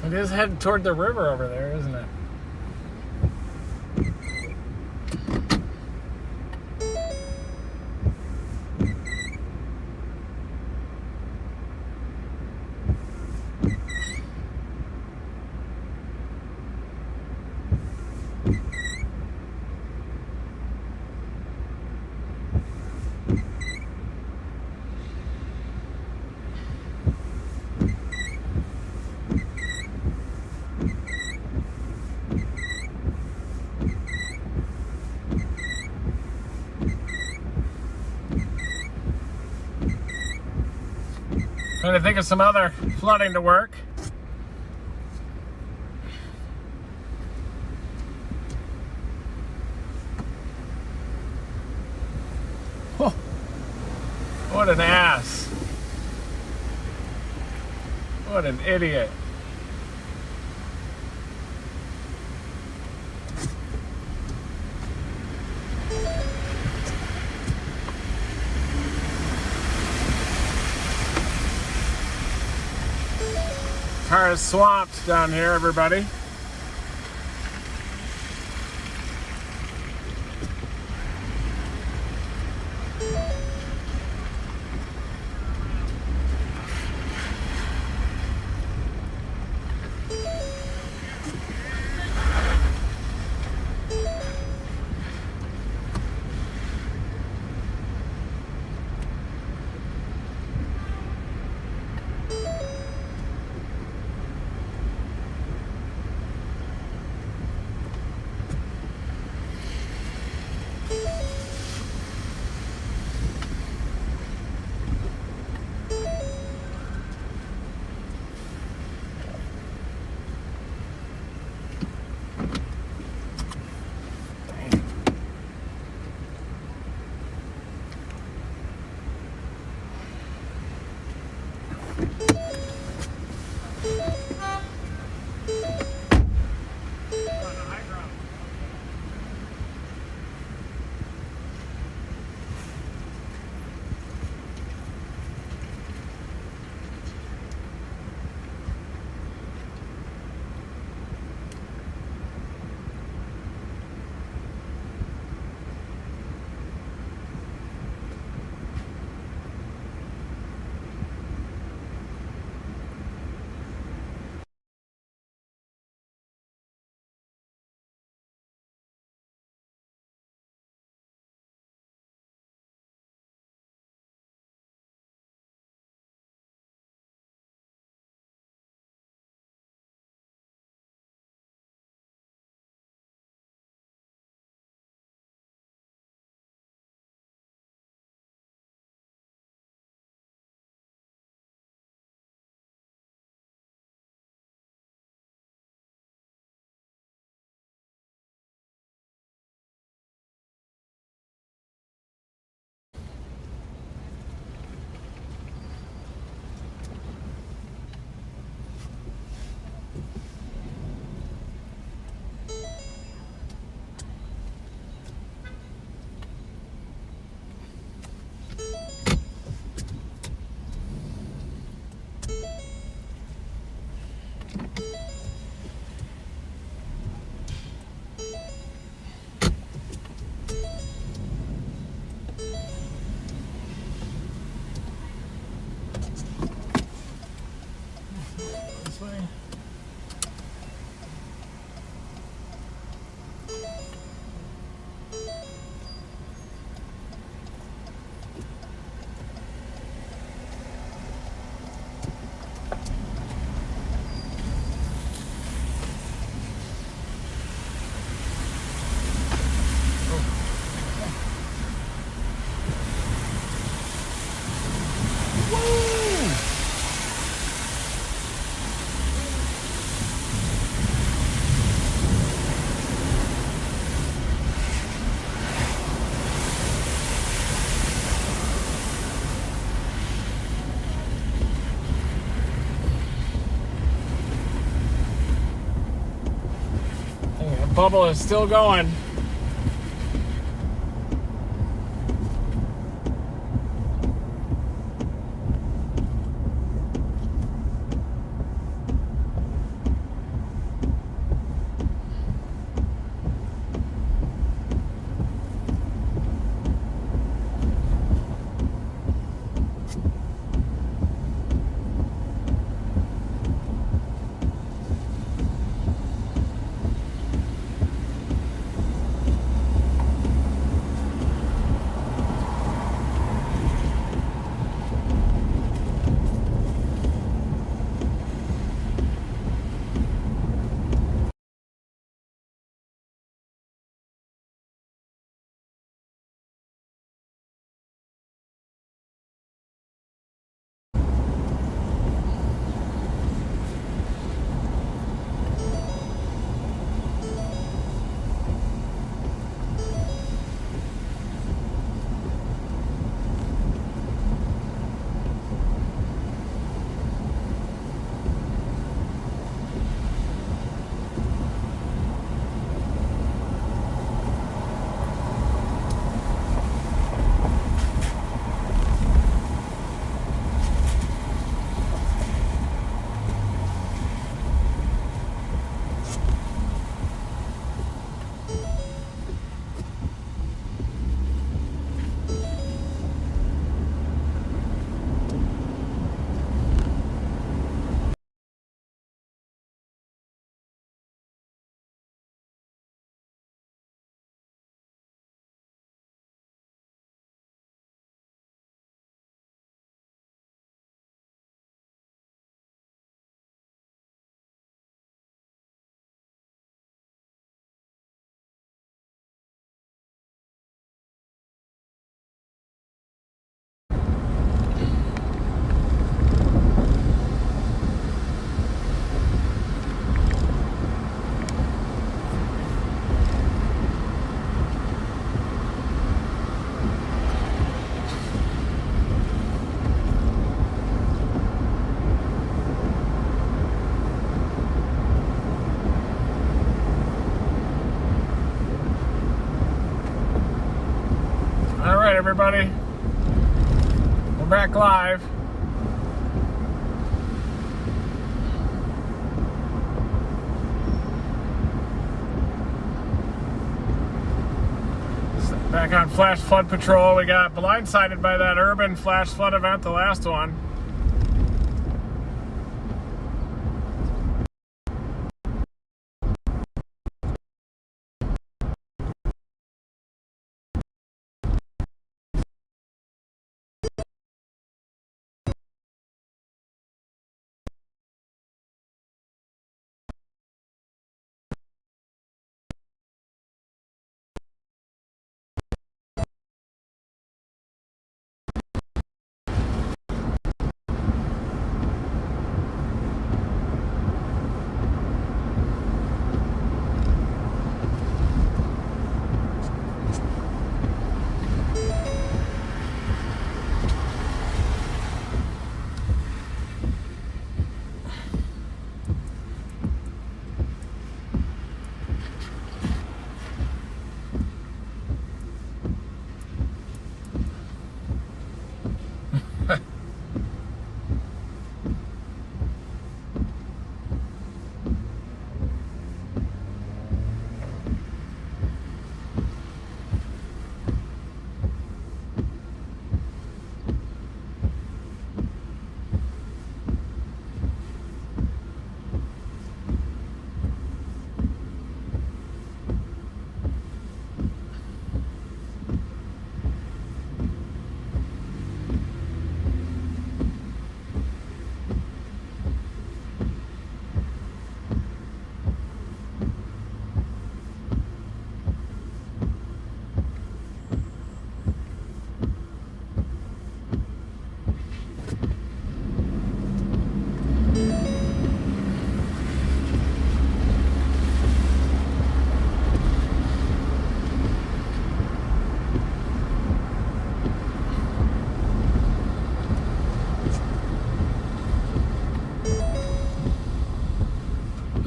It is headed toward the river over there, isn't it? Trying to think of some other flooding to work. Oh, what an ass. What an idiot. Car is swamped down here, everybody. Bubble is still going. Everybody, we're back live. Back on Flash Flood Patrol. We got blindsided by that urban flash flood event, the last one.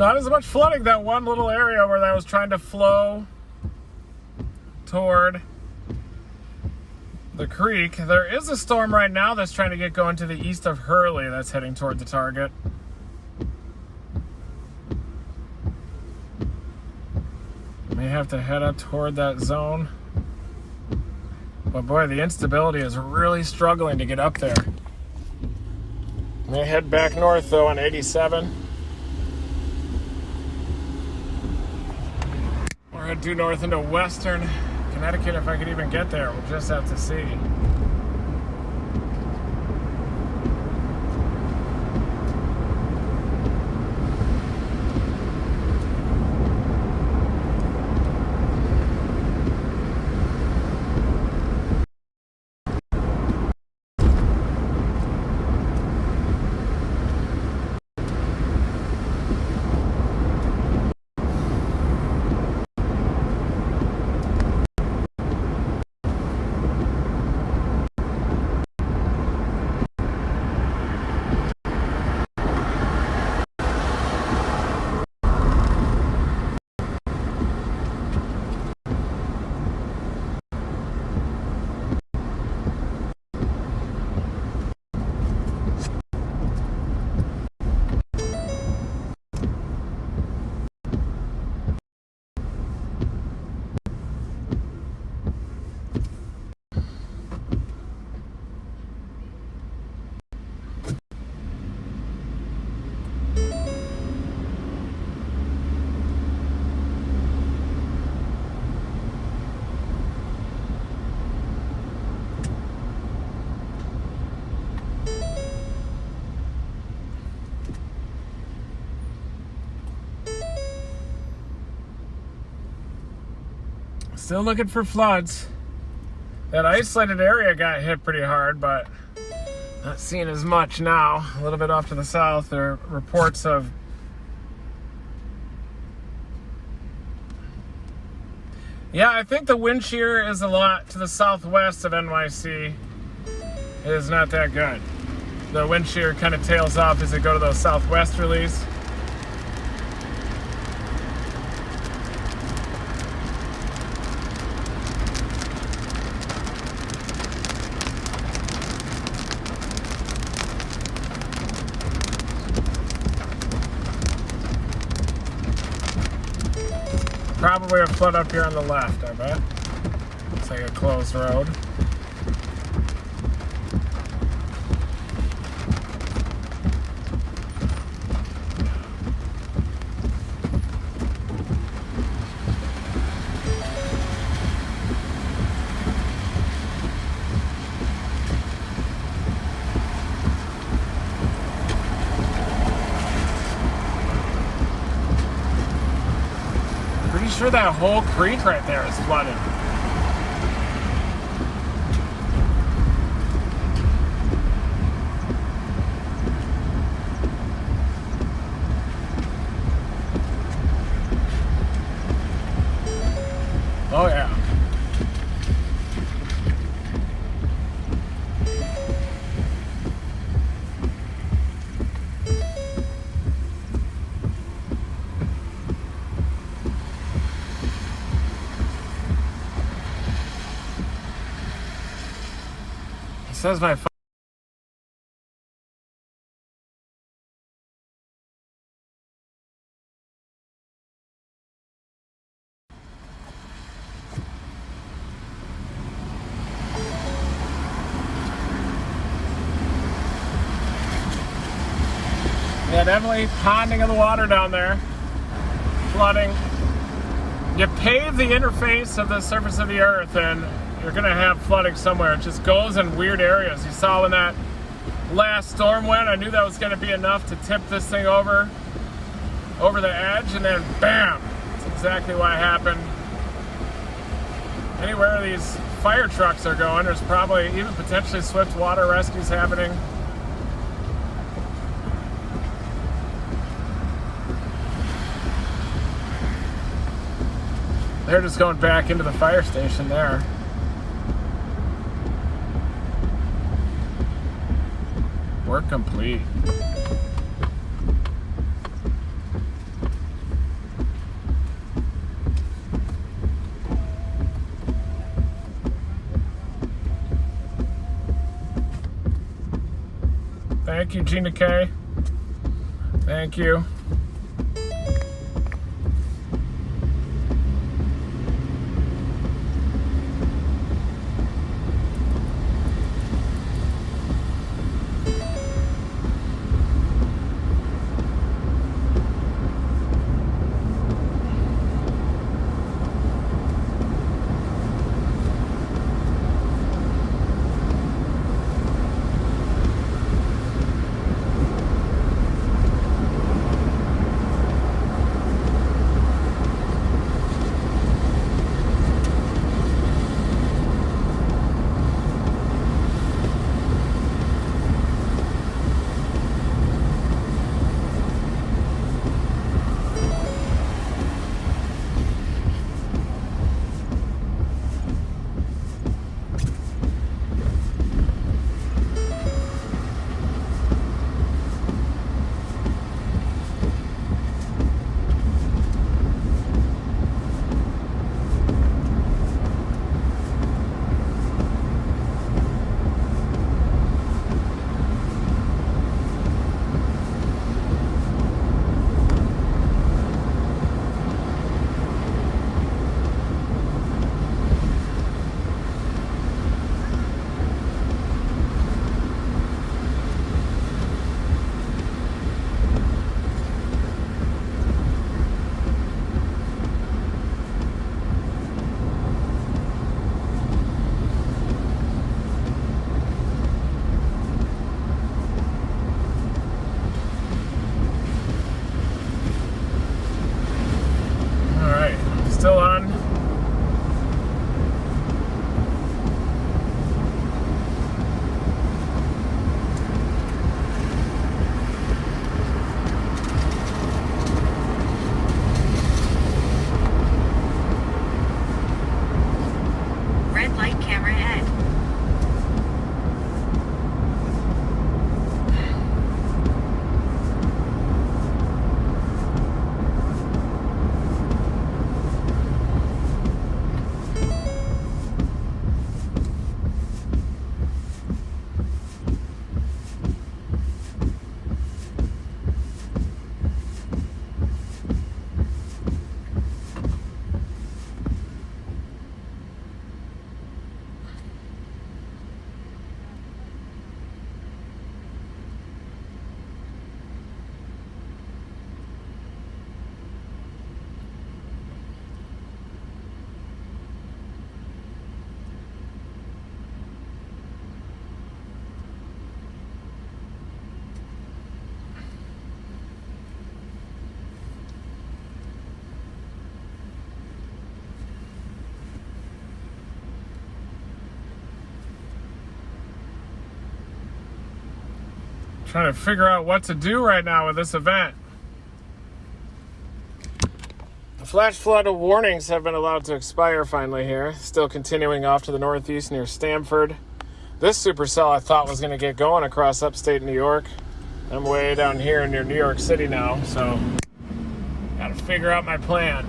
Not as much flooding. That one little area where that was trying to flow toward the creek. There is a storm right now that's trying to get going to the east of Hurley that's heading toward the target. May have to head up toward that zone. But boy, the instability is really struggling to get up there. May head back north though on 87. Or head due north into western Connecticut if I could even get there. We'll just have to see. Still looking for floods. That isolated area got hit pretty hard, but not seeing as much now. A little bit off to the south, there are reports of I think the wind shear is a lot to the southwest of NYC. It is not that good. The wind shear kind of tails off as they go to those southwesterlies. Probably a flood up here on the left, I bet. Looks like a closed road. Sure, that whole creek right there is flooded. Oh yeah. Says my phone. Yeah, definitely ponding of the water down there. Flooding. You pave the interface of the surface of the earth and you're going to have flooding somewhere. It just goes in weird areas. You saw when that last storm went, I knew that was going to be enough to tip this thing over the edge, and then bam! That's exactly what happened. Anywhere these fire trucks are going, there's probably even potentially swift water rescues happening. They're just going back into the fire station there. Work complete. Thank you, Gina K. Thank you. Still on. Red light camera ahead. Trying to figure out what to do right now with this event. The flash flood warnings have been allowed to expire finally here. Still continuing off to the northeast near Stamford. This supercell I thought was going to get going across upstate New York. I'm way down here near New York City now, so got to figure out my plan.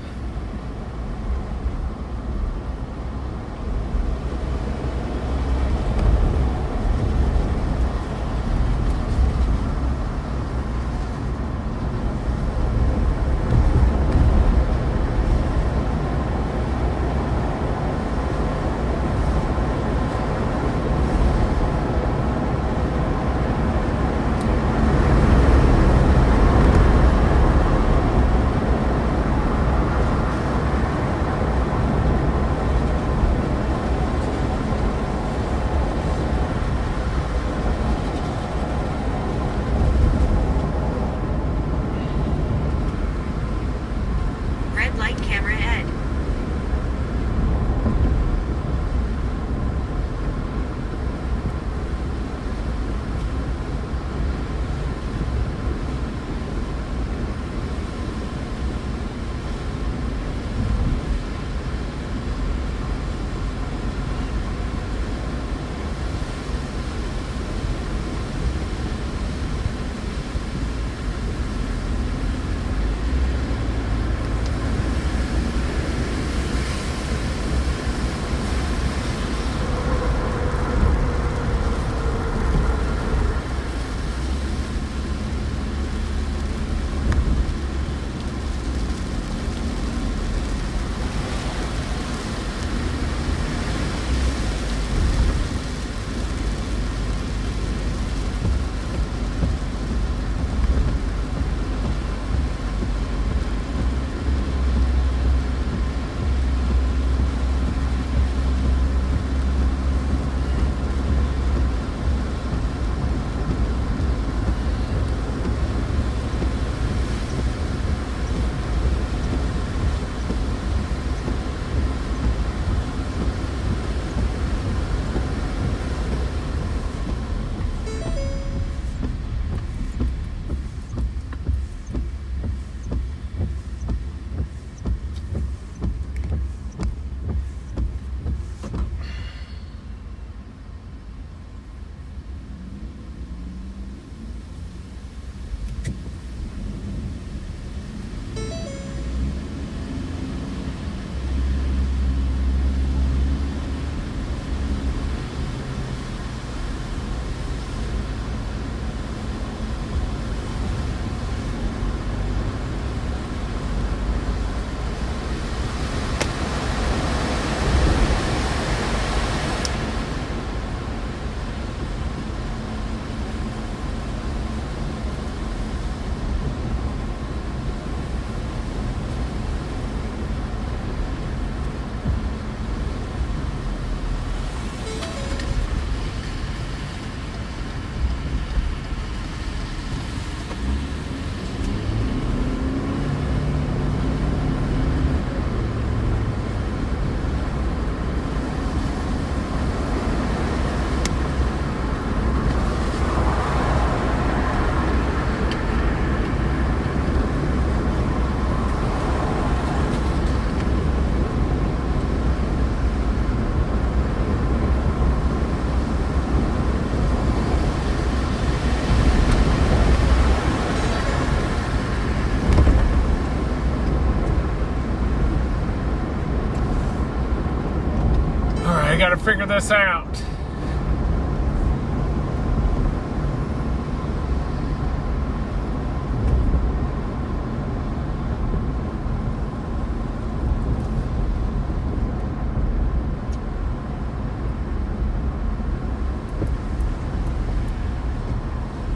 I gotta figure this out.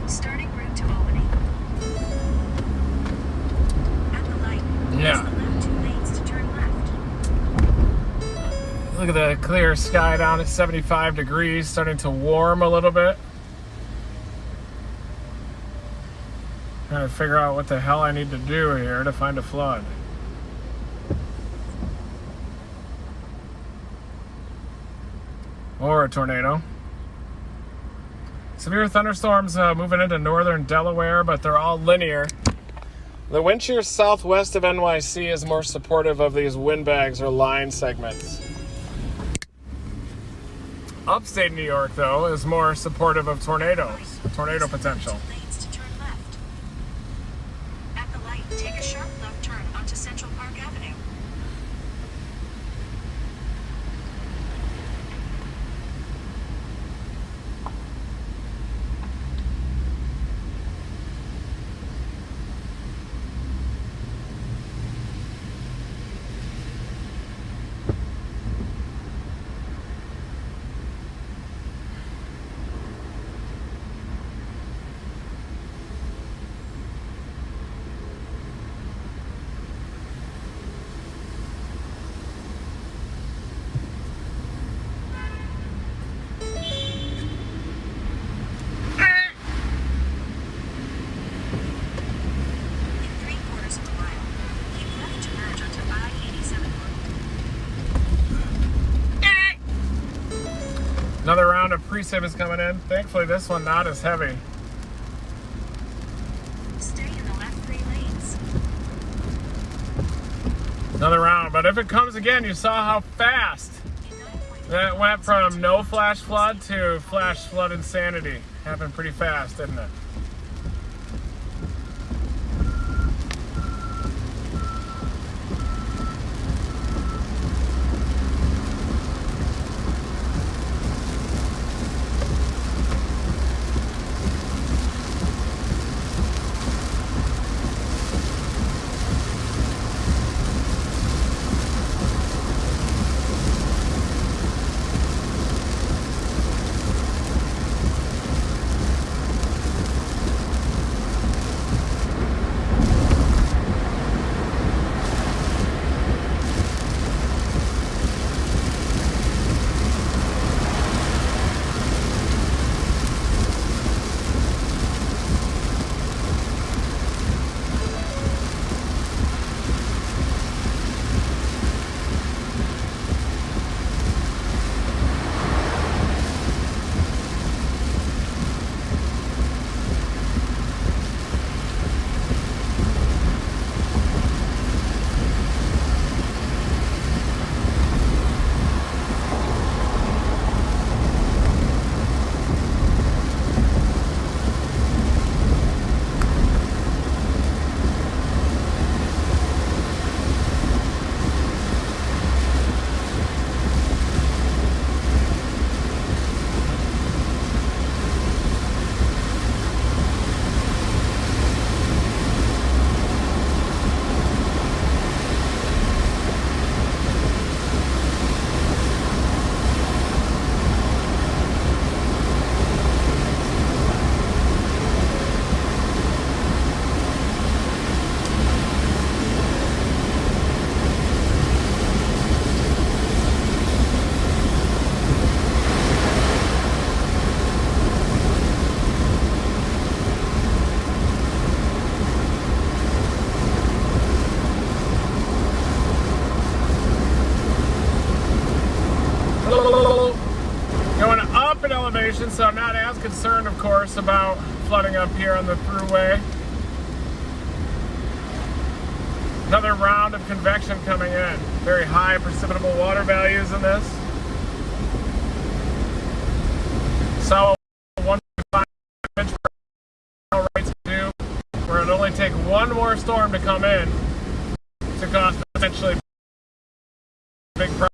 Starting route to Albany. At the light, Yeah. use the left 2 lanes to turn left. Look at the clear sky down at 75 degrees, starting to warm a little bit. Trying to figure out what the hell I need to do here to find a flood. Or a tornado. Severe thunderstorms moving into northern Delaware, but they're all linear. The wind shear southwest of NYC is more supportive of these windbags or line segments. Upstate New York, though, is more supportive of tornadoes, tornado potential. 2 lanes to turn left. At the light, take a sharp left turn onto Central Park Avenue. In 3/4 of a mile, keep left to merge onto I-87 road. Another round of precip is coming in. Thankfully, this one not as heavy. Stay in the left 3 lanes. Another round, but if it comes again, you saw how fast In 9.5 that went from no flash flood to flash flood insanity. Happened pretty fast, didn't it? Going up in elevation, so I'm not as concerned, of course, about flooding up here on the thruway. Another round of convection coming in. Very high precipitable water values in this. So 1.5 inch per hour rates to do, where it'll only take one more storm to come in to cause potentially big problems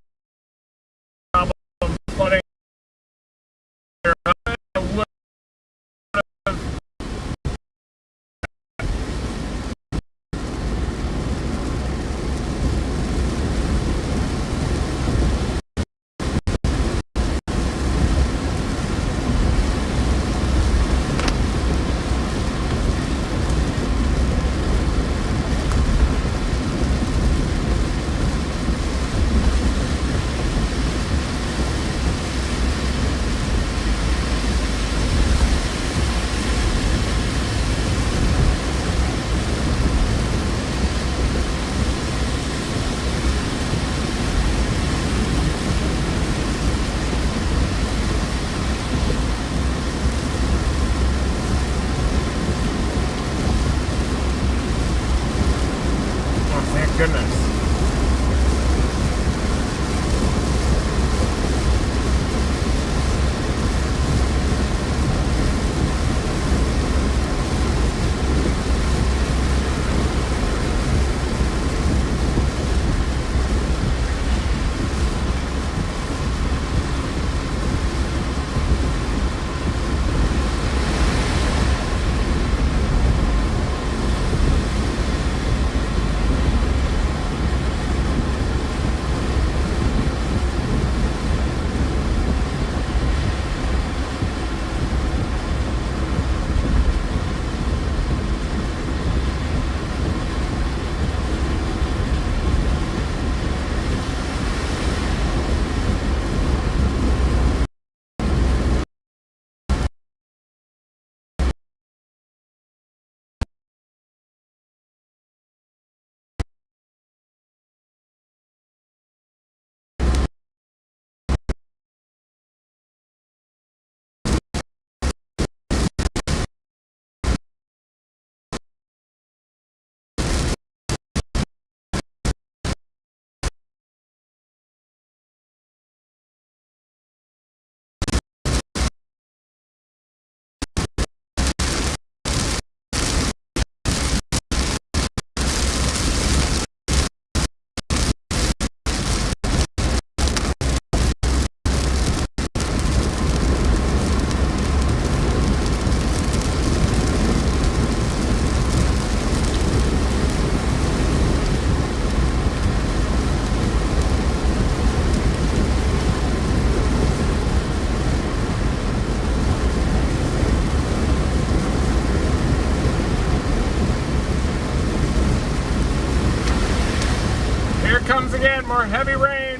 again, more heavy rain.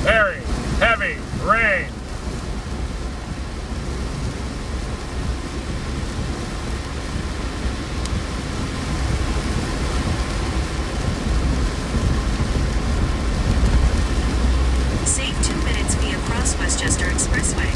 Very heavy rain. Save 2 minutes via Cross Westchester Expressway.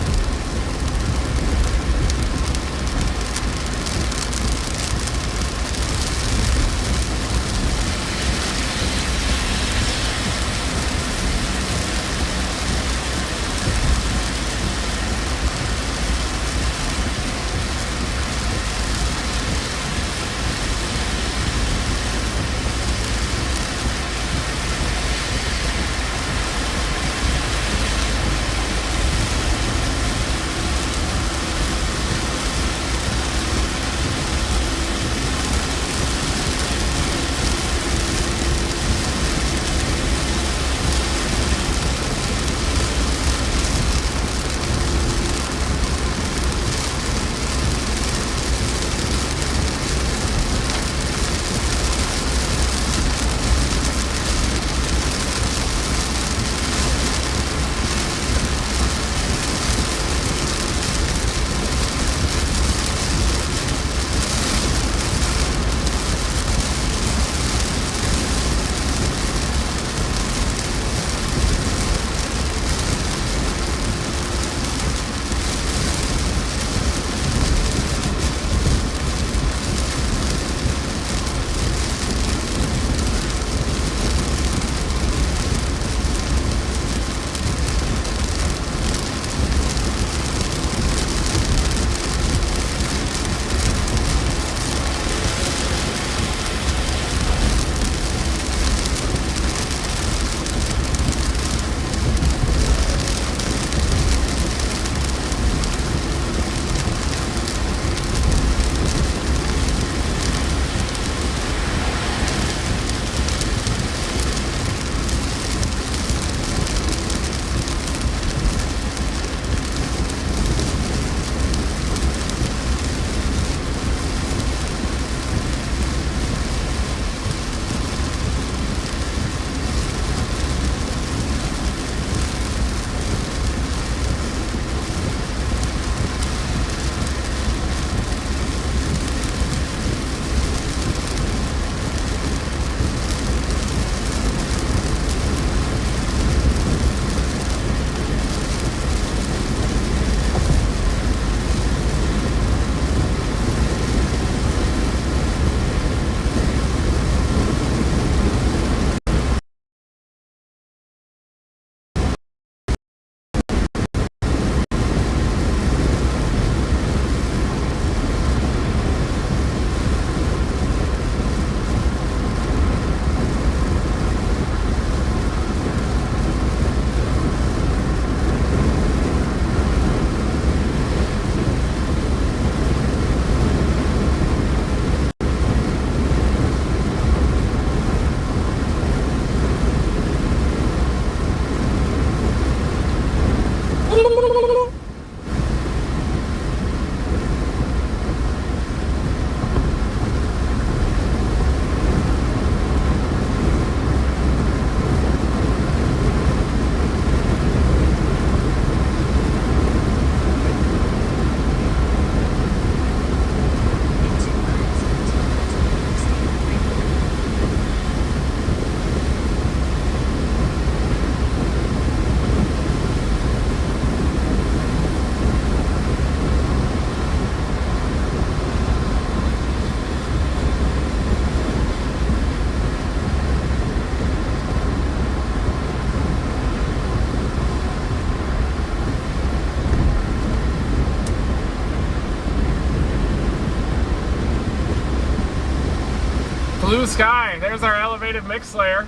Blue sky. There's our elevated mix layer.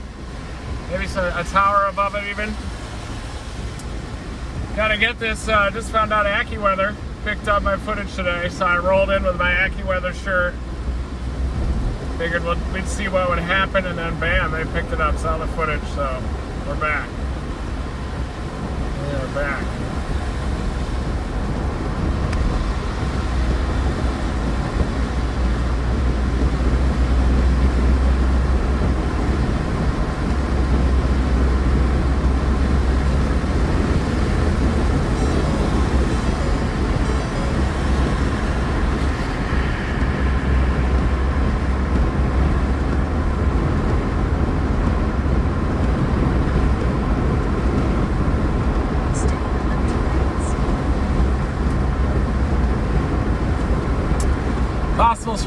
Maybe a tower above it even. Gotta get this, just found out AccuWeather picked up my footage today, so I rolled in with my AccuWeather shirt. Figured we'd see what would happen, and then bam, they picked it up, saw the footage, so we're back. We're back.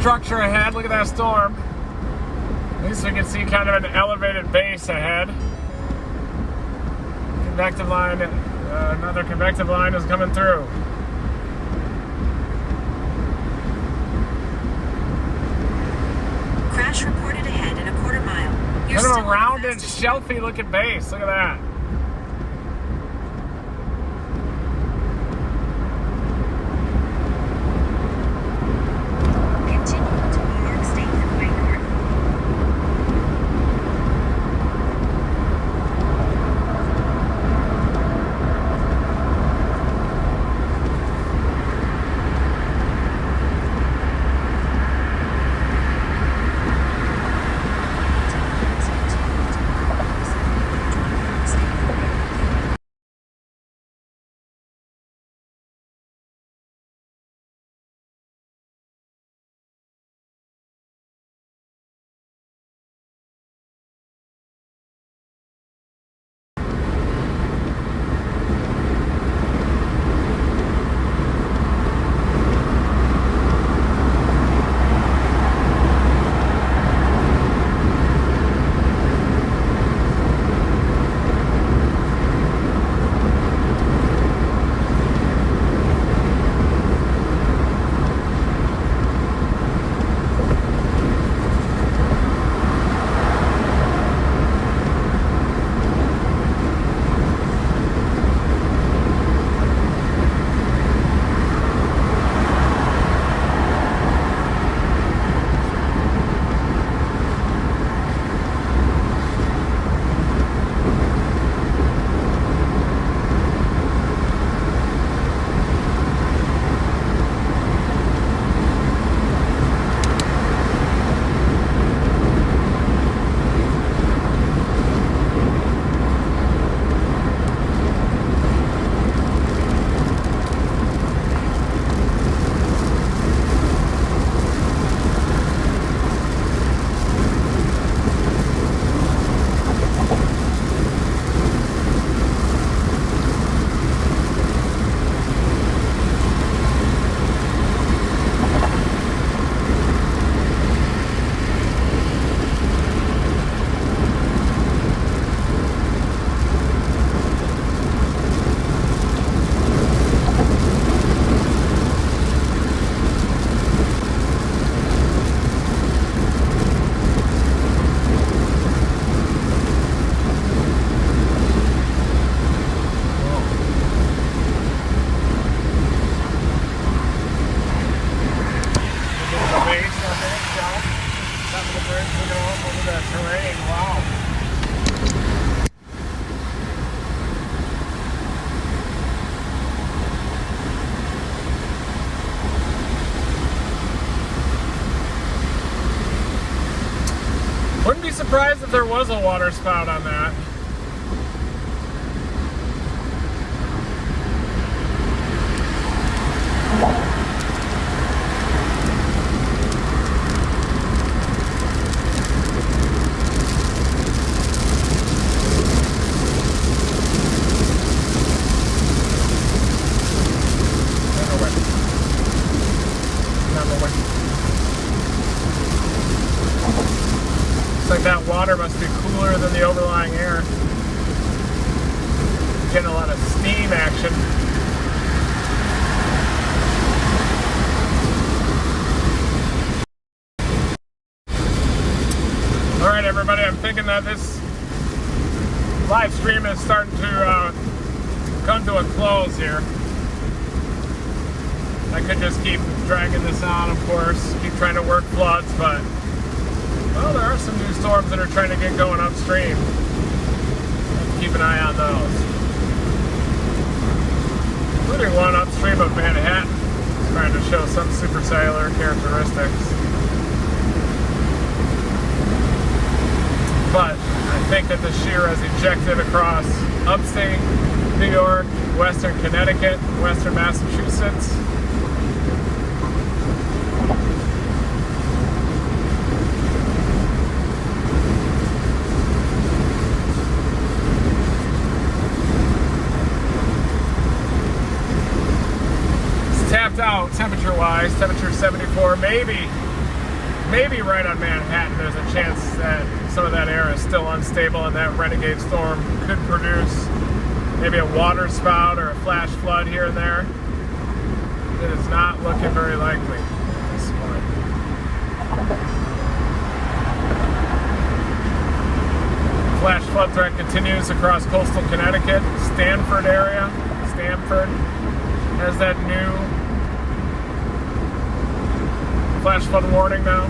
structure ahead. Look at that storm. At least we can see kind of an elevated base ahead. Convective line, another convective line is coming through. Crash reported ahead in a quarter mile. You're Kind of still a on the rounded, fastest- shelfy looking base. Look at that. Continue to New York State Highway North. Wouldn't be surprised if there was a water spout on that. Looks like that water must be cooler than the overlying air. Getting a lot of steam action. Alright everybody, I'm thinking that this live stream is starting to come to a close here. I could just keep dragging this on, of course, keep trying to work floods, but well, there are some new storms that are trying to get going upstream. Keep an eye on those. Including one upstream of Manhattan, trying to show some supercellular characteristics. But I think that the shear has ejected across upstate New York, western Connecticut, western Massachusetts. Tapped out temperature-wise, temperature 74, maybe maybe right on Manhattan, there's a chance that some of that air is still unstable and that renegade storm could produce maybe a water spout or a flash flood here and there. It is not looking very likely at this point. Flash flood threat continues across coastal Connecticut, Stanford area. Stanford has that new flash flood warning now.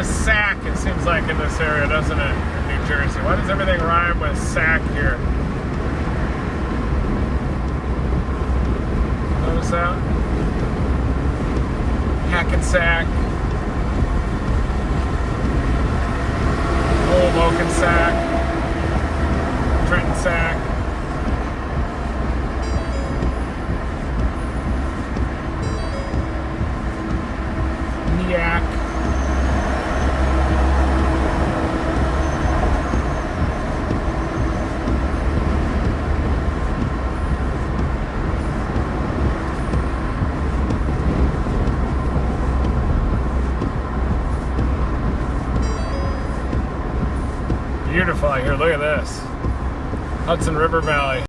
Sack, it seems like, in this area, doesn't it? In New Jersey. Why does everything rhyme with sack here? Notice that? Hackensack. Hoboken sack. Trenton sack. Nyack. Beautiful out here. Look at this. Hudson River Valley.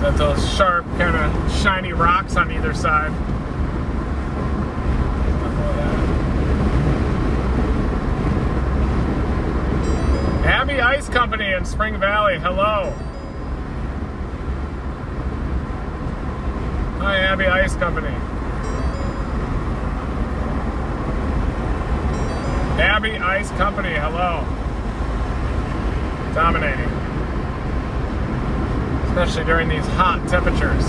Got those sharp, kind of shiny rocks on either side. Abbey Ice Company in Spring Valley. Hello. Hi, Abbey Ice Company. Abbey Ice Company, hello. Dominating. Especially during these hot temperatures.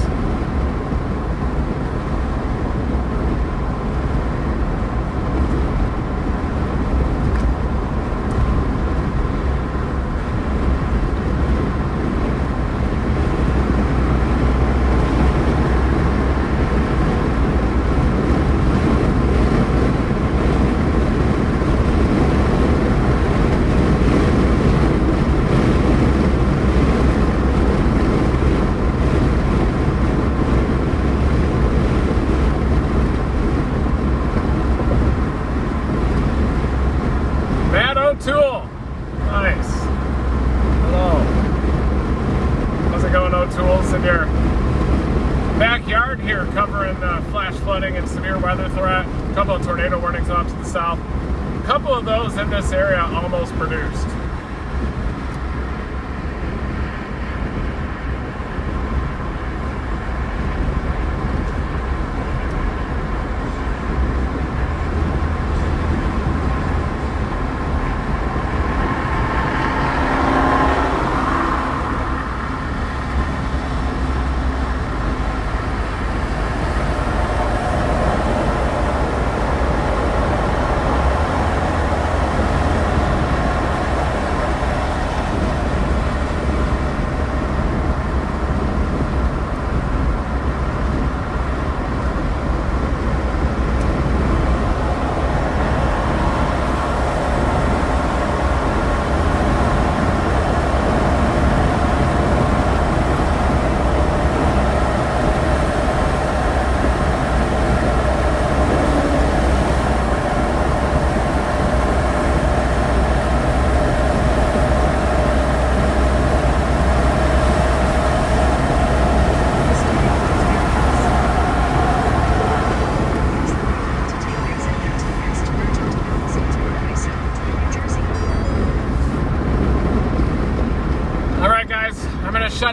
Tool. Nice. Hello. How's it going, O'Tools? In your backyard here, covering flash flooding and severe weather threat. A couple of tornado warnings off to the south. A couple of those in this area almost produced.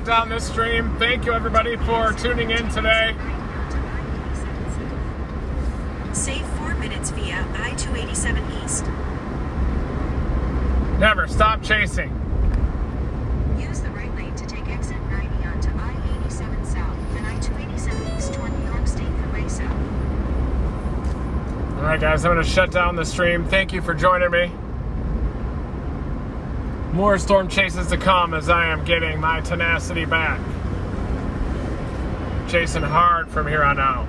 shut down this stream. Thank you, everybody, for tuning in today. Save 4 minutes via I-287 East. Never stop chasing. Use the right lane to take exit 90 onto I-87 South and I-287 East toward York Upstate Freeway South. All right, guys, I'm going to shut down the stream. Thank you for joining me. More storm chases to come as I am getting my tenacity back. Chasing hard from here on out.